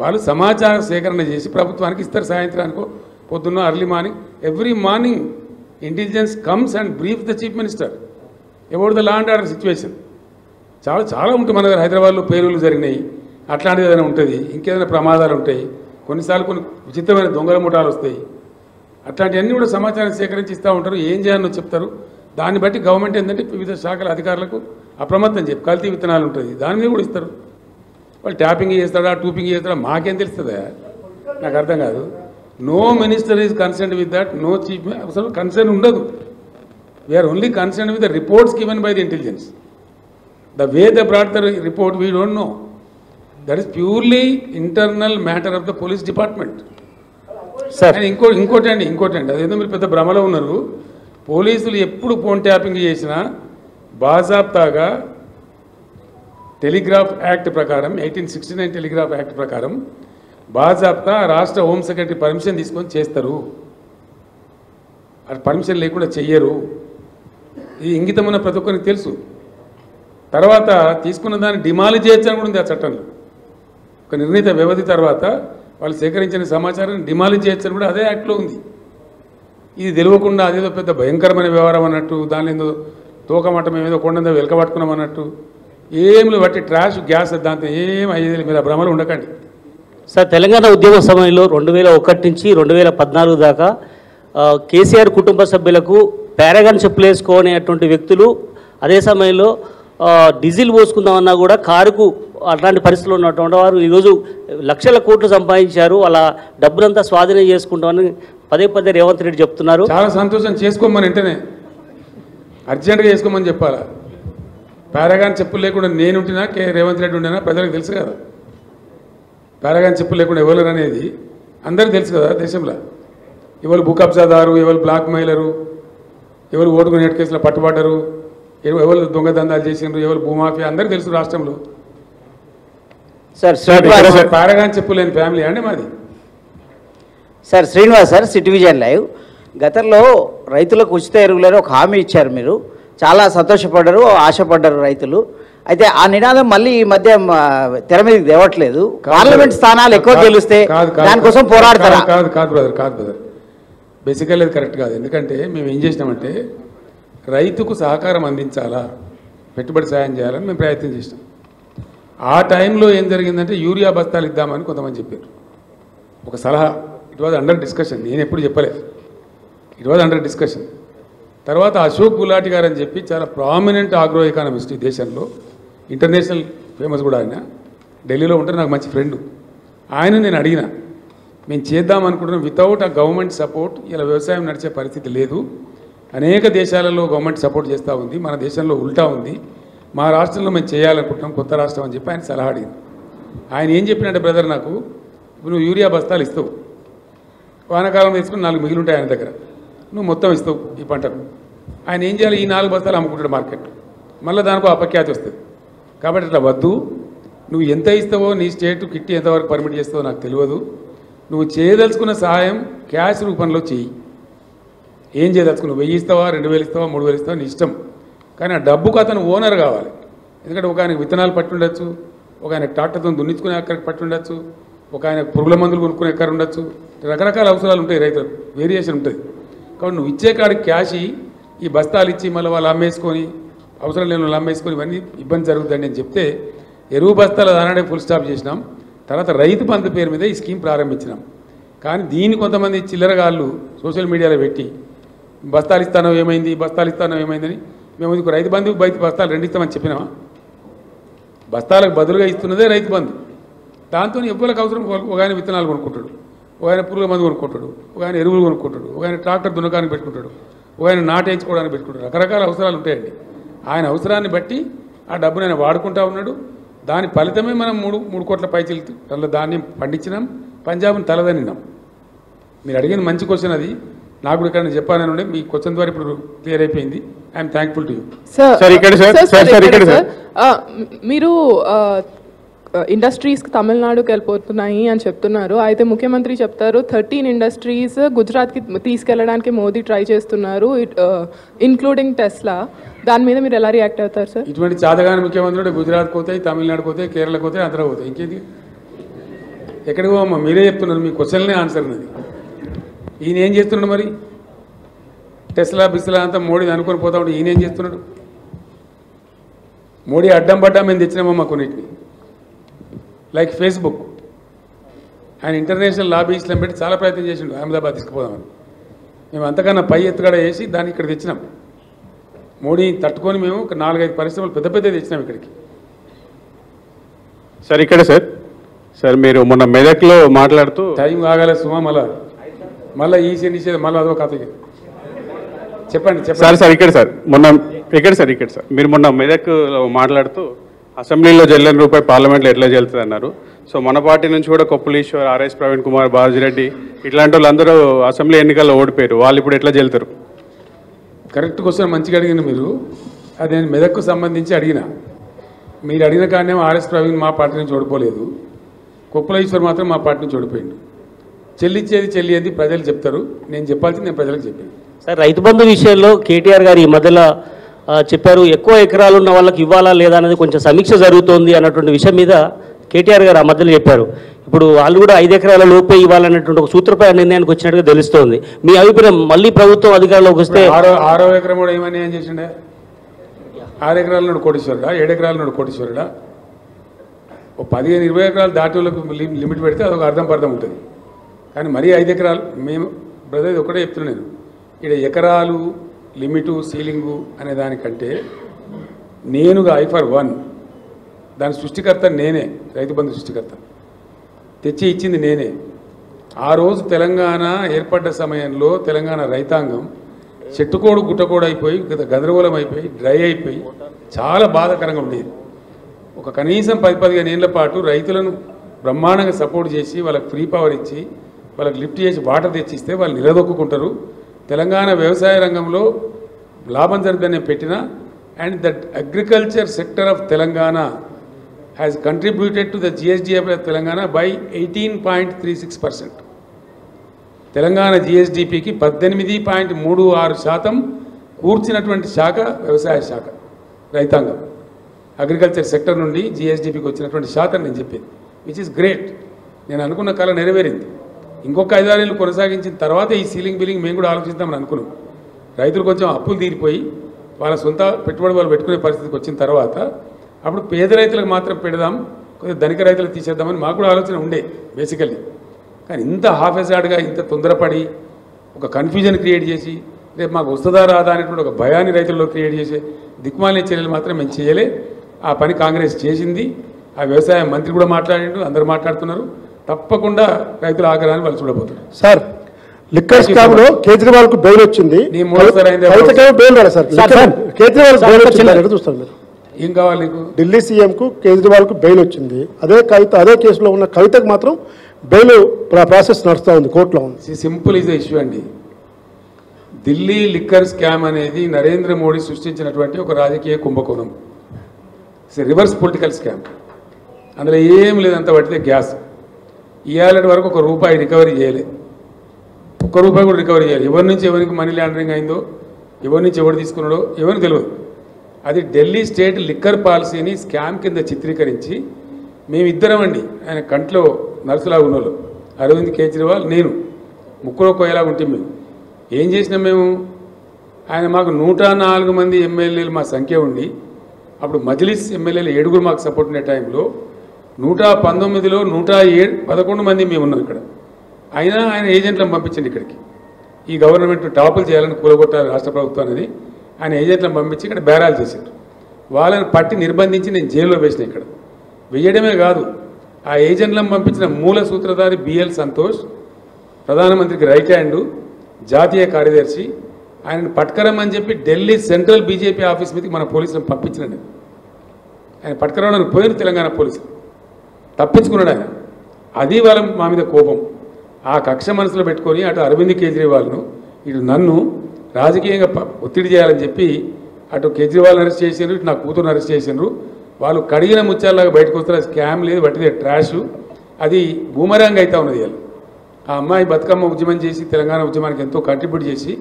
వాళ్ళు సమాచార సేకరణ చేసి ప్రభుత్వానికి ఇస్తారు. సాయంత్రానికో పొద్దున్న early morning, every morning intelligence comes and brief the chief minister about the law and order situation. చాలా ఉంటుంది మన దగ్గర. హైదరాబాద్లో పేలులు జరిగినాయి, అట్లాంటిది ఏదైనా ఉంటుంది, ఇంకేదైనా ప్రమాదాలు ఉంటాయి, కొన్నిసార్లు కొన్ని విచిత్రమైన దొంగల ముఠాలు వస్తాయి. అట్లాంటివన్నీ కూడా సమాచారం సేకరించి ఇస్తూ ఉంటారు. ఏం చేయాలో చెప్తారు. దాన్ని బట్టి గవర్నమెంట్ ఏంటంటే వివిధ శాఖల అధికారులకు అప్రమత్తం చెప్పి కల్తీ విత్తనాలు ఉంటుంది, దాని మీద కూడా ఇస్తారు. వాళ్ళు ట్యాపింగ్ చేస్తాడా, టూపింగ్ చేస్తాడా మాకేం తెలుస్తుందా? నాకు అర్థం కాదు. No minister is concerned with that, no chief అసలు కన్సర్న్ ఉండదు. We're only concerned with the reports given by the intelligence. The way the brought the report we don't know. That is purely internal matter of the police department. Sir ఇంకోటి అండి అదేదో మీరు పెద్ద భ్రమలో ఉన్నారు. పోలీసులు ఎప్పుడు ఫోన్ ట్యాపింగ్ చేసినా బాజాబ్తాగా టెలిగ్రాఫ్ యాక్ట్ ప్రకారం 1869 టెలిగ్రాఫ్ యాక్ట్ ప్రకారం బాజాబ్తా రాష్ట్ర హోమ్ సెక్రటరీ పర్మిషన్ తీసుకొని చేస్తారు. అది పర్మిషన్ లేకుండా చెయ్యరు. ఇది ఇంగితం ఉన్న ప్రతి ఒక్కరికి తెలుసు. తర్వాత తీసుకున్న దాన్ని డిమాలిజ్ చేయొచ్చని కూడా ఉంది ఆ చట్టంలో. ఒక నిర్ణీత వ్యవధి తర్వాత వాళ్ళు సేకరించిన సమాచారాన్ని డిమాలిజ్ చేయొచ్చని కూడా అదే యాక్ట్లో ఉంది. ఇది తెలియకుండా అదేదో పెద్ద భయంకరమైన వ్యవహారం అన్నట్టు, దాని ఏదో తోకమట్టం ఏదో కొండందో వెలకబట్టుకున్నాం అన్నట్టు ఏమి బట్టి ట్రాష్ గ్యాస్ దాంతో ఏం అయ్యేది. మీరు ఆ భ్రమలు ఉండకండి. సార్, తెలంగాణ ఉద్యమ సమయంలో 2001 నుంచి 2014 దాకా కేసీఆర్ కుటుంబ సభ్యులకు పారాగాన్ చెప్పులు వేసుకోనేటువంటి వ్యక్తులు అదే సమయంలో డీజిల్ పోసుకుందామన్నా కూడా కారుకు అట్లాంటి పరిస్థితులు ఉన్నటువంటి వారు ఈరోజు లక్షల కోట్లు సంపాదించారు. అలా డబ్బునంతా స్వాధీనం చేసుకుంటామని పదే రేవంత్ రెడ్డి చెప్తున్నారు. చాలా సంతోషం. చేసుకోమని వెంటనే అర్జెంటుగా చేసుకోమని చెప్పాలా? పారాగాన్ చెప్పులు లేకుండా నేను ఉంటున్నా, రేవంత్ రెడ్డి ఉండినా ప్రజలకు తెలుసు కదా. పారాగాన్ చెప్పులు లేకుండా ఎవరు అనేది అందరికీ తెలుసు కదా దేశంలో. ఎవరు భూ కబ్జాదారు, ఎవరు బ్లాక్ మెయిలరు, ఎవరు ఓటుకు నేటి కేసులో పట్టుబడ్డరు, ఎవరు దొంగదందాలు చేసినారు, ఎవరు భూమాఫియా అందరికీ తెలుసు రాష్ట్రంలో. సార్ పారాగాన్ చెప్పులు లేని ఫ్యామిలీ అండి మాది. Sir Srinivas sir, city vision live. గతంలో రైతులకు ఉచిత ఎరువులని ఒక హామీ ఇచ్చారు మీరు, చాలా సంతోషపడ్డారు, ఆశపడ్డారు రైతులు. అయితే ఆ నినాదం మళ్ళీ ఈ మధ్య తెర మీదకి తేవట్లేదు. పార్లమెంట్ స్థానాలు ఎక్కువ గెలిస్తే దానికోసం పోరాడతారా? కాదు బ్రదర్, బేసికల్లీ అది కరెక్ట్ కాదు. ఎందుకంటే మేము ఏం చేసినామంటే రైతుకు సహకారం అందించాలా, పెట్టుబడి సాయం చేయాలని మేము ప్రయత్నం చేసినాం. ఆ టైంలో ఏం జరిగిందంటే యూరియా బస్తాలు ఇద్దామని కొంతమంది చెప్పారు. ఒక సలహా, ఇట్ వాజ్ అండర్ డిస్కషన్. నేను ఎప్పుడు చెప్పలేదు, ఇట్ వాజ్ అండర్ డిస్కషన్. తర్వాత అశోక్ గులాటి గారు అని చెప్పి చాలా ప్రామినెంట్ ఆగ్రో ఎకానమిస్ట్ ఈ దేశంలో, ఇంటర్నేషనల్ ఫేమస్ కూడా ఆయన, ఢిల్లీలో ఉంటే నాకు మంచి ఫ్రెండ్. ఆయన నేను అడిగిన, మేము చేద్దాం అనుకుంటున్నాం, వితౌట్ ఆ గవర్నమెంట్ సపోర్ట్ ఇలా వ్యవసాయం నడిచే పరిస్థితి లేదు. అనేక దేశాలలో గవర్నమెంట్ సపోర్ట్ చేస్తూ ఉంది, మన దేశంలో ఉల్టా ఉంది. మా రాష్ట్రంలో మేము చేయాలనుకుంటున్నాం కొత్త రాష్ట్రం అని చెప్పి ఆయన సలహా అడిగింది. ఆయన ఏం చెప్పినట్టే బ్రదర్, నాకు ఇప్పుడు నువ్వు యూరియా బస్తాలు ఇస్తావు, వానాకాలం తీసుకుని 4 మిగిలి ఉంటాయి ఆయన దగ్గర, నువ్వు మొత్తం ఇస్తావు ఈ పంటకు. ఆయన ఏం చేయాలి, ఈ 4 బస్తాలు అమ్ముకుంటాడు మార్కెట్లో, మళ్ళీ దానికో అపఖ్యాతి వస్తుంది. కాబట్టి ఇట్లా వద్దు, నువ్వు ఎంత ఇస్తావో, నీ స్టేట్ కిట్టి ఎంతవరకు పర్మిట్ చేస్తావో నాకు తెలియదు. నువ్వు చేయదలుచుకున్న సహాయం క్యాష్ రూపంలో చెయ్యి. ఏం చేయదలుచుకున్నావు, 1000 ఇస్తావా, 2000 ఇస్తావా, 3000 ఇస్తావా, నీ ఇష్టం. కానీ ఆ డబ్బుకు అతను ఓనర్ కావాలి. ఎందుకంటే ఒక ఆయనకు విత్తనాలు పట్టి ఉండొచ్చు, ఒక ఆయన ట్రాక్టర్తో దున్నించుకునే అక్కడికి పట్టి ఉండొచ్చు, ఒక ఆయన పురుగుల మందులు కొనుక్కునే ఎక్కడ ఉండొచ్చు. రకరకాల అవసరాలు ఉంటాయి రైతులకు, వేరియేషన్ ఉంటుంది. కాబట్టి నువ్వు ఇచ్చే కాడికి క్యాష్ ఈ బస్తాలు ఇచ్చి మళ్ళీ వాళ్ళు అమ్మేసుకొని, అవసరం లేని వాళ్ళు అమ్మేసుకొని, ఇవన్నీ ఇబ్బంది జరుగుతుందని నేను చెప్తే ఎరువు బస్తాల దానాడే ఫుల్ స్టాప్ చేసినాం. తర్వాత రైతు బంధు పేరు మీద ఈ స్కీమ్ ప్రారంభించినాం. కానీ దీన్ని కొంతమంది చిల్లరగాళ్ళు సోషల్ మీడియాలో పెట్టి బస్తాలు ఇస్తానో ఏమైంది, బస్తాలు ఇస్తానో ఏమైందని, మేము ఇందుకు రైతు బంధు బస్తాలు రెండు ఇస్తామని చెప్పినామా? బస్తాలకు బదులుగా ఇస్తున్నదే రైతు బంధు. దాంతో ఎవ్వరికి అవసరం ఒక ఆయన విత్తనాలు కొనుక్కుంటాడు, ఒక ఆయన పురుగుల మందు కొనుక్కుంటాడు, ఒక ఆయన ఎరువులు కొనుక్కుంటాడు, ఒక ఆయన ట్రాక్టర్ దున్నకానికి పెట్టుకుంటాడు, ఒక ఆయన నాటేయించుకోవడానికి పెట్టుకుంటాడు. రకరకాల అవసరాలు ఉంటాయండి. ఆయన అవసరాన్ని బట్టి ఆ డబ్బును ఆయన వాడుకుంటా ఉన్నాడు. దాని ఫలితమే మనం మూడు కోట్ల పైచీల ధాన్యం పండించినాం, పంజాబ్ని తలదనిన్నాం. మీరు అడిగిన మంచి క్వశ్చన్ అది. నాకు కూడా ఇక్కడ చెప్పాలని ఉండే, మీ క్వశ్చన్ ద్వారా ఇప్పుడు క్లియర్ అయిపోయింది. I'm thankful to you. మీరు ఇండస్ట్రీస్కి తమిళనాడుకి వెళ్ళిపోతున్నాయి అని చెప్తున్నారు. అయితే ముఖ్యమంత్రి చెప్తారు 13 ఇండస్ట్రీస్ గుజరాత్కి తీసుకెళ్ళడానికి మోదీ ట్రై చేస్తున్నారు, ఇన్క్లూడింగ్ టెస్లా. దాని మీద మీరు ఎలా రియాక్ట్ అవుతారు సార్? ఇటువంటి చాదగాని ముఖ్యమంత్రుడు గుజరాత్కి పోతాయి, తమిళనాడుకి పోతాయి, కేరళకు పోతాయి, ఆంధ్ర పోతాయి. ఇంకేది ఎక్కడికి పోమ్మా? మీరే చెప్తున్నారు, మీ క్వశ్చన్లే ఆన్సర్ ఉన్నది. ఈయన ఏం చేస్తున్నాడు మరి? టెస్లా బిస్లా అంతా మోడీ అనుకొని పోతా ఉంటే ఈయన ఏం చేస్తున్నాడు? మోడీ అడ్డం పడ్డా మేము తెచ్చినామమ్మా కొన్నిటిని. లైక్ ఫేస్బుక్, ఆయన ఇంటర్నేషనల్ లాబీస్లను పెట్టి చాలా ప్రయత్నం చేసిండు అహ్మదాబాద్ తీసుకుపోదామని. మేము అంతకన్నా పై ఎత్తుగడ వేసి దాన్ని ఇక్కడ తెచ్చినాం. మోడీని తట్టుకొని మేము ఒక 4-5 పరిశ్రమలు పెద్ద పెద్ద తెచ్చినాం ఇక్కడికి. సార్ ఇక్కడ సార్ మీరు మొన్న మెదక్లో మాట్లాడుతూ టైం కాగాల సుమా మళ్ళీ ఈసీ నిషేధం మళ్ళీ అదో కథ. చెప్పండి సార్ ఇక్కడ సార్ మీరు మొన్న మెదక్లో మాట్లాడుతూ అసెంబ్లీలో చెల్లని రూపాయి పార్లమెంట్లో ఎట్లా చెల్లుతుంది అన్నారు. సో మన పార్టీ నుంచి కూడా కొప్పులీశ్వర్, ఆర్ఎస్ ప్రవీణ్ కుమార్, బాజిరెడ్డి ఇట్లాంటి వాళ్ళందరూ అసెంబ్లీ ఎన్నికల్లో ఓడిపోయారు. వాళ్ళు ఇప్పుడు ఎట్లా చెల్లుతారు? కరెక్ట్ క్వశ్చన్ మంచిగా అడిగిన మీరు. అది నేను మెదక్కు సంబంధించి అడిగిన. మీరు అడిగిన కానీ ఆర్ఎస్ ప్రవీణ్ మా పార్టీ నుంచి ఓడిపోలేదు, కొప్పులీశ్వర్ మాత్రం మా పార్టీ నుంచి ఓడిపోయింది. చెల్లించేది ప్రజలు చెప్తారు. నేను చెప్పాల్సింది నేను ప్రజలకు చెప్పాను. సార్, రైతు బంధు విషయంలో కేటీఆర్ గారు ఈ మధ్యలో చెప్పారు, ఎక్కువ ఎకరాలు ఉన్న వాళ్ళకి ఇవ్వాలా లేదా అనేది కొంచెం సమీక్ష జరుగుతోంది అన్నటువంటి విషయం మీద కేటీఆర్ గారు ఆ మధ్యలో చెప్పారు. ఇప్పుడు వాళ్ళు కూడా 5 ఎకరాల లోపే ఇవ్వాలన్నటువంటి ఒక సూత్రప్రాయ నిర్ణయానికి వచ్చినట్టుగా తెలుస్తోంది. మీ అభిప్రాయం? మళ్ళీ ప్రభుత్వం అధికారంలోకి వస్తే 6వ ఎకరం కూడా ఏమని ఏం చేసిండే? 6 ఎకరాల నుండి కోటీశ్వరుడా, 7 ఎకరాల నుండి కోటీశ్వరుడా? ఓ 15-20 ఎకరాలు దాటి వాళ్ళకు లిమిట్ పెడితే అదొక అర్థం ఉంటుంది. కానీ మరీ 5 ఎకరాలు మేము బ్రదర్ ఇది ఒకటే చెప్తున్నాను నేను. ఇక్కడ ఎకరాలు లిమిటు సీలింగు అనే దానికంటే నేనుగా I-for-1 దాని సృష్టికర్త నేనే, రైతు బంధు సృష్టికర్త. తెచ్చి ఇచ్చింది నేనే. ఆ రోజు తెలంగాణ ఏర్పడ్డ సమయంలో తెలంగాణ రైతాంగం చెట్టుకోడు గుట్టకోడు అయిపోయి గందరగోళం అయిపోయి డ్రై అయిపోయి చాలా బాధాకరంగా ఉండేది. ఒక కనీసం 10-15 ఏళ్ల పాటు రైతులను బ్రహ్మాండంగా సపోర్ట్ చేసి వాళ్ళకి ఫ్రీ పవర్ ఇచ్చి వాళ్ళకి లిఫ్ట్ చేసి వాటర్ తెచ్చిస్తే వాళ్ళు నిలదొక్కుంటారు. తెలంగాణ వ్యవసాయ రంగంలో లాభం జరుగుతుందని నేను పెట్టిన. And that agriculture sector of Telangana has contributed to the GSDP of Telangana by 18.36%. Telangana GSDPకి 18.36% కూర్చినటువంటి శాఖ వ్యవసాయ శాఖ, రైతాంగం. అగ్రికల్చర్ సెక్టర్ నుండి GSDPకి వచ్చినటువంటి శాతం నేను చెప్పేది, విచ్ ఇస్ గ్రేట్. నేను అనుకున్న కళ నెరవేరింది. ఇంకొక 5-6 ఏళ్ళు కొనసాగించిన తర్వాత ఈ సీలింగ్ బిల్లింగ్ మేము కూడా ఆలోచిద్దామని అనుకున్నాం. రైతులు కొంచెం అప్పులు తీరిపోయి వాళ్ళ సొంత పెట్టుబడి వాళ్ళు పెట్టుకునే పరిస్థితికి వచ్చిన తర్వాత అప్పుడు పేద రైతులకు మాత్రం పెడదాం, కొద్దిగా ధనిక రైతులకు తీసేద్దామని మాకు కూడా ఆలోచన ఉండే బేసికల్లీ. కానీ ఇంత హాఫెజాడ్గా ఇంత తొందరపడి ఒక కన్ఫ్యూజన్ క్రియేట్ చేసి రేపు మాకు వస్తుందా రాదా అనేటువంటి ఒక భయాన్ని రైతుల్లో క్రియేట్ చేసే దిక్కుమాలిన చర్యలు మాత్రం మేము చేయలే. ఆ పని కాంగ్రెస్ చేసింది. ఆ వ్యవసాయ మంత్రి కూడా మాట్లాడిండు, అందరూ మాట్లాడుతున్నారు. తప్పకుండా రైతుల ఆగ్రహాన్ని వాళ్ళు చూడబోతున్నారు. సార్, లిక్కర్ స్కామ్ లో కేజ్రీవాల్ కు బెయిల్ వచ్చింది. ఏం కావాలి నీకు? ఢిల్లీ సీఎం కు కేజ్రీవాల్ కు బెయిల్ వచ్చింది. అదే కేసులో ఉన్న కవితకు మాత్రం బెయిల్ ప్రాసెస్ నడుస్తూ ఉంది, కోర్టులో ఉంది. సింపుల్ ఇస్ ద ఇష్యూ అండి. ఢిల్లీ లిక్కర్ స్కామ్ అనేది నరేంద్ర మోడీ సృష్టించినటువంటి ఒక రాజకీయ కుంభకోణం. It's reverse political scam. అందులో ఏం లేదంత పడితే గ్యాస్. ఇవాళ వరకు ₹1 రికవరీ చేయలే, ₹1 కూడా రికవరీ చేయాలి. ఎవరి నుంచి ఎవరికి మనీ లాండరింగ్ అయిందో, ఎవరి నుంచి ఎవరు తీసుకున్నాడో ఎవరికి తెలియదు. అది ఢిల్లీ స్టేట్ లిక్కర్ పాలసీని స్కామ్ కింద చిత్రీకరించి మేమిద్దరం అండి, ఆయన కంట్లో నర్సులాగా ఉన్నోళ్ళు, అరవింద్ కేజ్రీవాల్, నేను, ముక్కులో కోయలాగా ఉంటే మేము ఏం చేసినాం? మేము ఆయన మాకు 104 మంది ఎమ్మెల్యేలు మా సంఖ్య ఉండి అప్పుడు మజ్లిస్ ఎమ్మెల్యేలు 7 మాకు సపోర్ట్ ఉండే టైంలో 119లో 111 మంది మేము ఉన్నాం ఇక్కడ. అయినా ఆయన ఏజెంట్లను పంపించండి ఇక్కడికి. ఈ గవర్నమెంట్ టాపులు చేయాలని కూలగొట్టాలి రాష్ట్ర ప్రభుత్వం అనేది ఆయన ఏజెంట్లను పంపించి ఇక్కడ బేరాలు చేశారు. వాళ్ళని పట్టి నిర్బంధించి నేను జైల్లో వేసిన. ఇక్కడ వేయడమే కాదు, ఆ ఏజెంట్లను పంపించిన మూల సూత్రధారి బిఎల్ సంతోష్, ప్రధానమంత్రికి రైట్ హ్యాండ్, జాతీయ కార్యదర్శి, ఆయనను పట్టుకరమని చెప్పి ఢిల్లీ సెంట్రల్ బీజేపీ ఆఫీస్ మీదకి మన పోలీసులను పంపించినండి. ఆయన పట్టుకరమని పోయిన తెలంగాణ పోలీసులు తప్పించుకున్నాడు ఆయన. అది వాళ్ళ మా మీద కోపం. ఆ కక్ష మనసులో పెట్టుకొని అటు అరవింద్ కేజ్రీవాల్ను ఇటు నన్ను రాజకీయంగా ఒత్తిడి చేయాలని చెప్పి అటు కేజ్రీవాల్ని అరెస్ట్ చేసిండ్రు, ఇటు నా కూతురుని అరెస్ట్ చేసిండ్రు. వాళ్ళు కడిగిన ముత్యాలలాగా బయటకు వస్తారు. స్కామ్ లేదు, బట్టిదే ట్రాష్. అది బూమరాంగ్ అవుతా ఉన్నది. వాళ్ళు ఆ అమ్మాయి బతుకమ్మ ఉద్యమం చేసి తెలంగాణ ఉద్యమానికి ఎంతో కంట్రిబ్యూట్ చేసి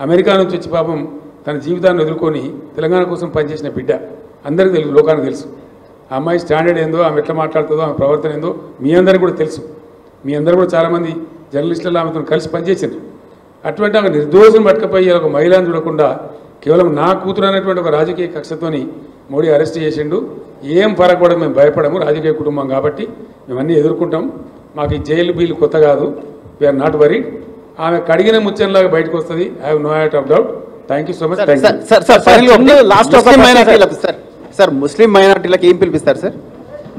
అమెరికా నుంచి వచ్చి పాపం తన జీవితాన్ని వదులుకొని తెలంగాణ కోసం పనిచేసిన బిడ్డ. అందరికీ తెలుసు, లోకానికి తెలుసు. ఆ అమ్మాయి స్టాండర్డ్ ఏందో, ఆమె ఎట్లా మాట్లాడుతుందో, ఆమె ప్రవర్తన ఏందో మీ అందరికీ కూడా తెలుసు. మీ అందరూ కూడా చాలామంది జర్నలిస్టులు ఆమెతో కలిసి పనిచేసారు. అటువంటి ఒక నిర్దోషం పట్టుకపోయి ఒక మహిళను చూడకుండా కేవలం నా కూతురు అనేటువంటి ఒక రాజకీయ కక్షతోని మోడీ అరెస్ట్ చేసిండు. ఏం పరగకూడదు, మేము భయపడము, రాజకీయ కుటుంబం కాబట్టి మేమన్నీ ఎదుర్కొంటాం. మాకు ఈ జైలు బీలు కొత్త కాదు. We're not worried. ఆమె కడిగిన ముచ్చంలాగా బయటకు వస్తుంది. I have no out of doubt. Thank you so much. Sir ముస్లిం మైనార్టీలకు ఏం పిలిపిస్తారు సార్?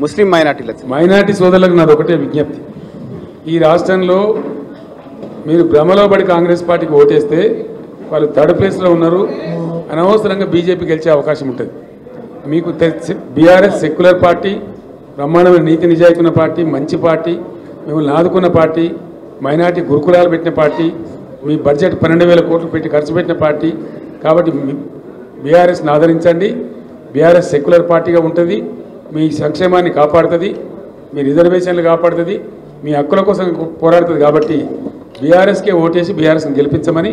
ముస్లిం మైనార్టీ సోదరులకు నాది ఒకటే విజ్ఞప్తి. ఈ రాష్ట్రంలో మీరు భ్రమలో పడి కాంగ్రెస్ పార్టీకి ఓటేస్తే వాళ్ళు థర్డ్ ప్లేస్లో ఉన్నారు. అనవసరంగా బీజేపీ గెలిచే అవకాశం ఉంటుంది. మీకు బీఆర్ఎస్ సెక్యులర్ పార్టీ, బ్రహ్మాండమైన నీతి నిజాయితీ ఉన్న పార్టీ, మంచి పార్టీ, మిమ్మల్ని ఆదుకున్న పార్టీ, మైనార్టీ గురుకులాలు పెట్టిన పార్టీ, మీ బడ్జెట్ 12,000 కోట్లు పెట్టి ఖర్చు పెట్టిన పార్టీ. కాబట్టి బీఆర్ఎస్ని ఆదరించండి. బీఆర్ఎస్ సెక్యులర్ పార్టీగా ఉంటుంది. మీ సంక్షేమాన్ని కాపాడుతుంది, మీ రిజర్వేషన్లు కాపాడుతుంది, మీ హక్కుల కోసం పోరాడుతుంది. కాబట్టి బీఆర్ఎస్కే ఓటేసి బీఆర్ఎస్ని గెలిపించమని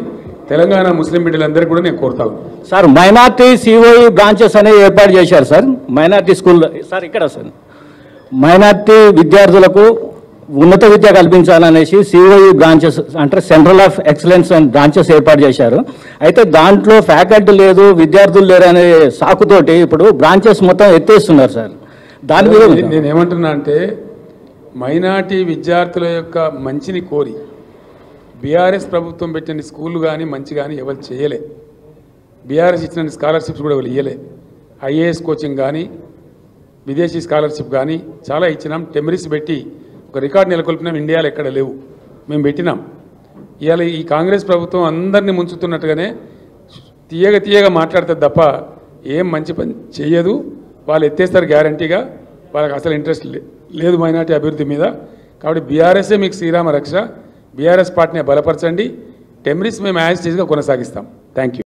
తెలంగాణ ముస్లిం బిడ్డలందరికీ కూడా నేను కోరుతాను. సార్ మైనార్టీ సిఓఈ బ్రాంచెస్ అనేవి ఏర్పాటు చేశారు సార్. మైనార్టీ స్కూల్ సార్ ఇక్కడ సార్ మైనార్టీ విద్యార్థులకు ఉన్నత విద్య కల్పించాలనేసి సిఓఈ బ్రాంచెస్ అంటే central of excellence and branches ఏర్పాటు చేశారు. అయితే దాంట్లో ఫ్యాకల్టీ లేదు, విద్యార్థులు లేరు అనే సాకుతోటి ఇప్పుడు బ్రాంచెస్ మొత్తం ఎత్తేస్తున్నారు సార్. దాని మీద నేను ఏమంటున్నా అంటే మైనార్టీ విద్యార్థుల యొక్క మంచిని కోరి బీఆర్ఎస్ ప్రభుత్వం పెట్టిన స్కూళ్ళు కానీ మంచి కానీ ఎవరు చేయలే. బీఆర్ఎస్ ఇచ్చిన స్కాలర్షిప్స్ కూడా ఎవరు ఇవ్వలే. ఐఏఎస్ కోచింగ్ కానీ విదేశీ స్కాలర్షిప్ కానీ చాలా ఇచ్చినాం. టెమరిస్ పెట్టి ఒక రికార్డు నెలకొల్పినాం. ఇండియాలో ఎక్కడ లేవు, మేము పెట్టినాం. ఇవాళ ఈ కాంగ్రెస్ ప్రభుత్వం అందరినీ ముంచుతున్నట్టుగానే తీయగా మాట్లాడుతుంది తప్ప ఏం మంచి పని చేయదు. వాళ్ళు ఎత్తేస్తారు గ్యారంటీగా. వాళ్ళకి అసలు ఇంట్రెస్ట్ లేదు మైనార్టీ అభివృద్ధి మీద. కాబట్టి బీఆర్ఎస్ఏ మీకు శ్రీరామ రక్ష. బీఆర్ఎస్ పార్టీని బలపరచండి. టెమరిస్ మేము యాజ్ టీజ్గా కొనసాగిస్తాం. Thank you.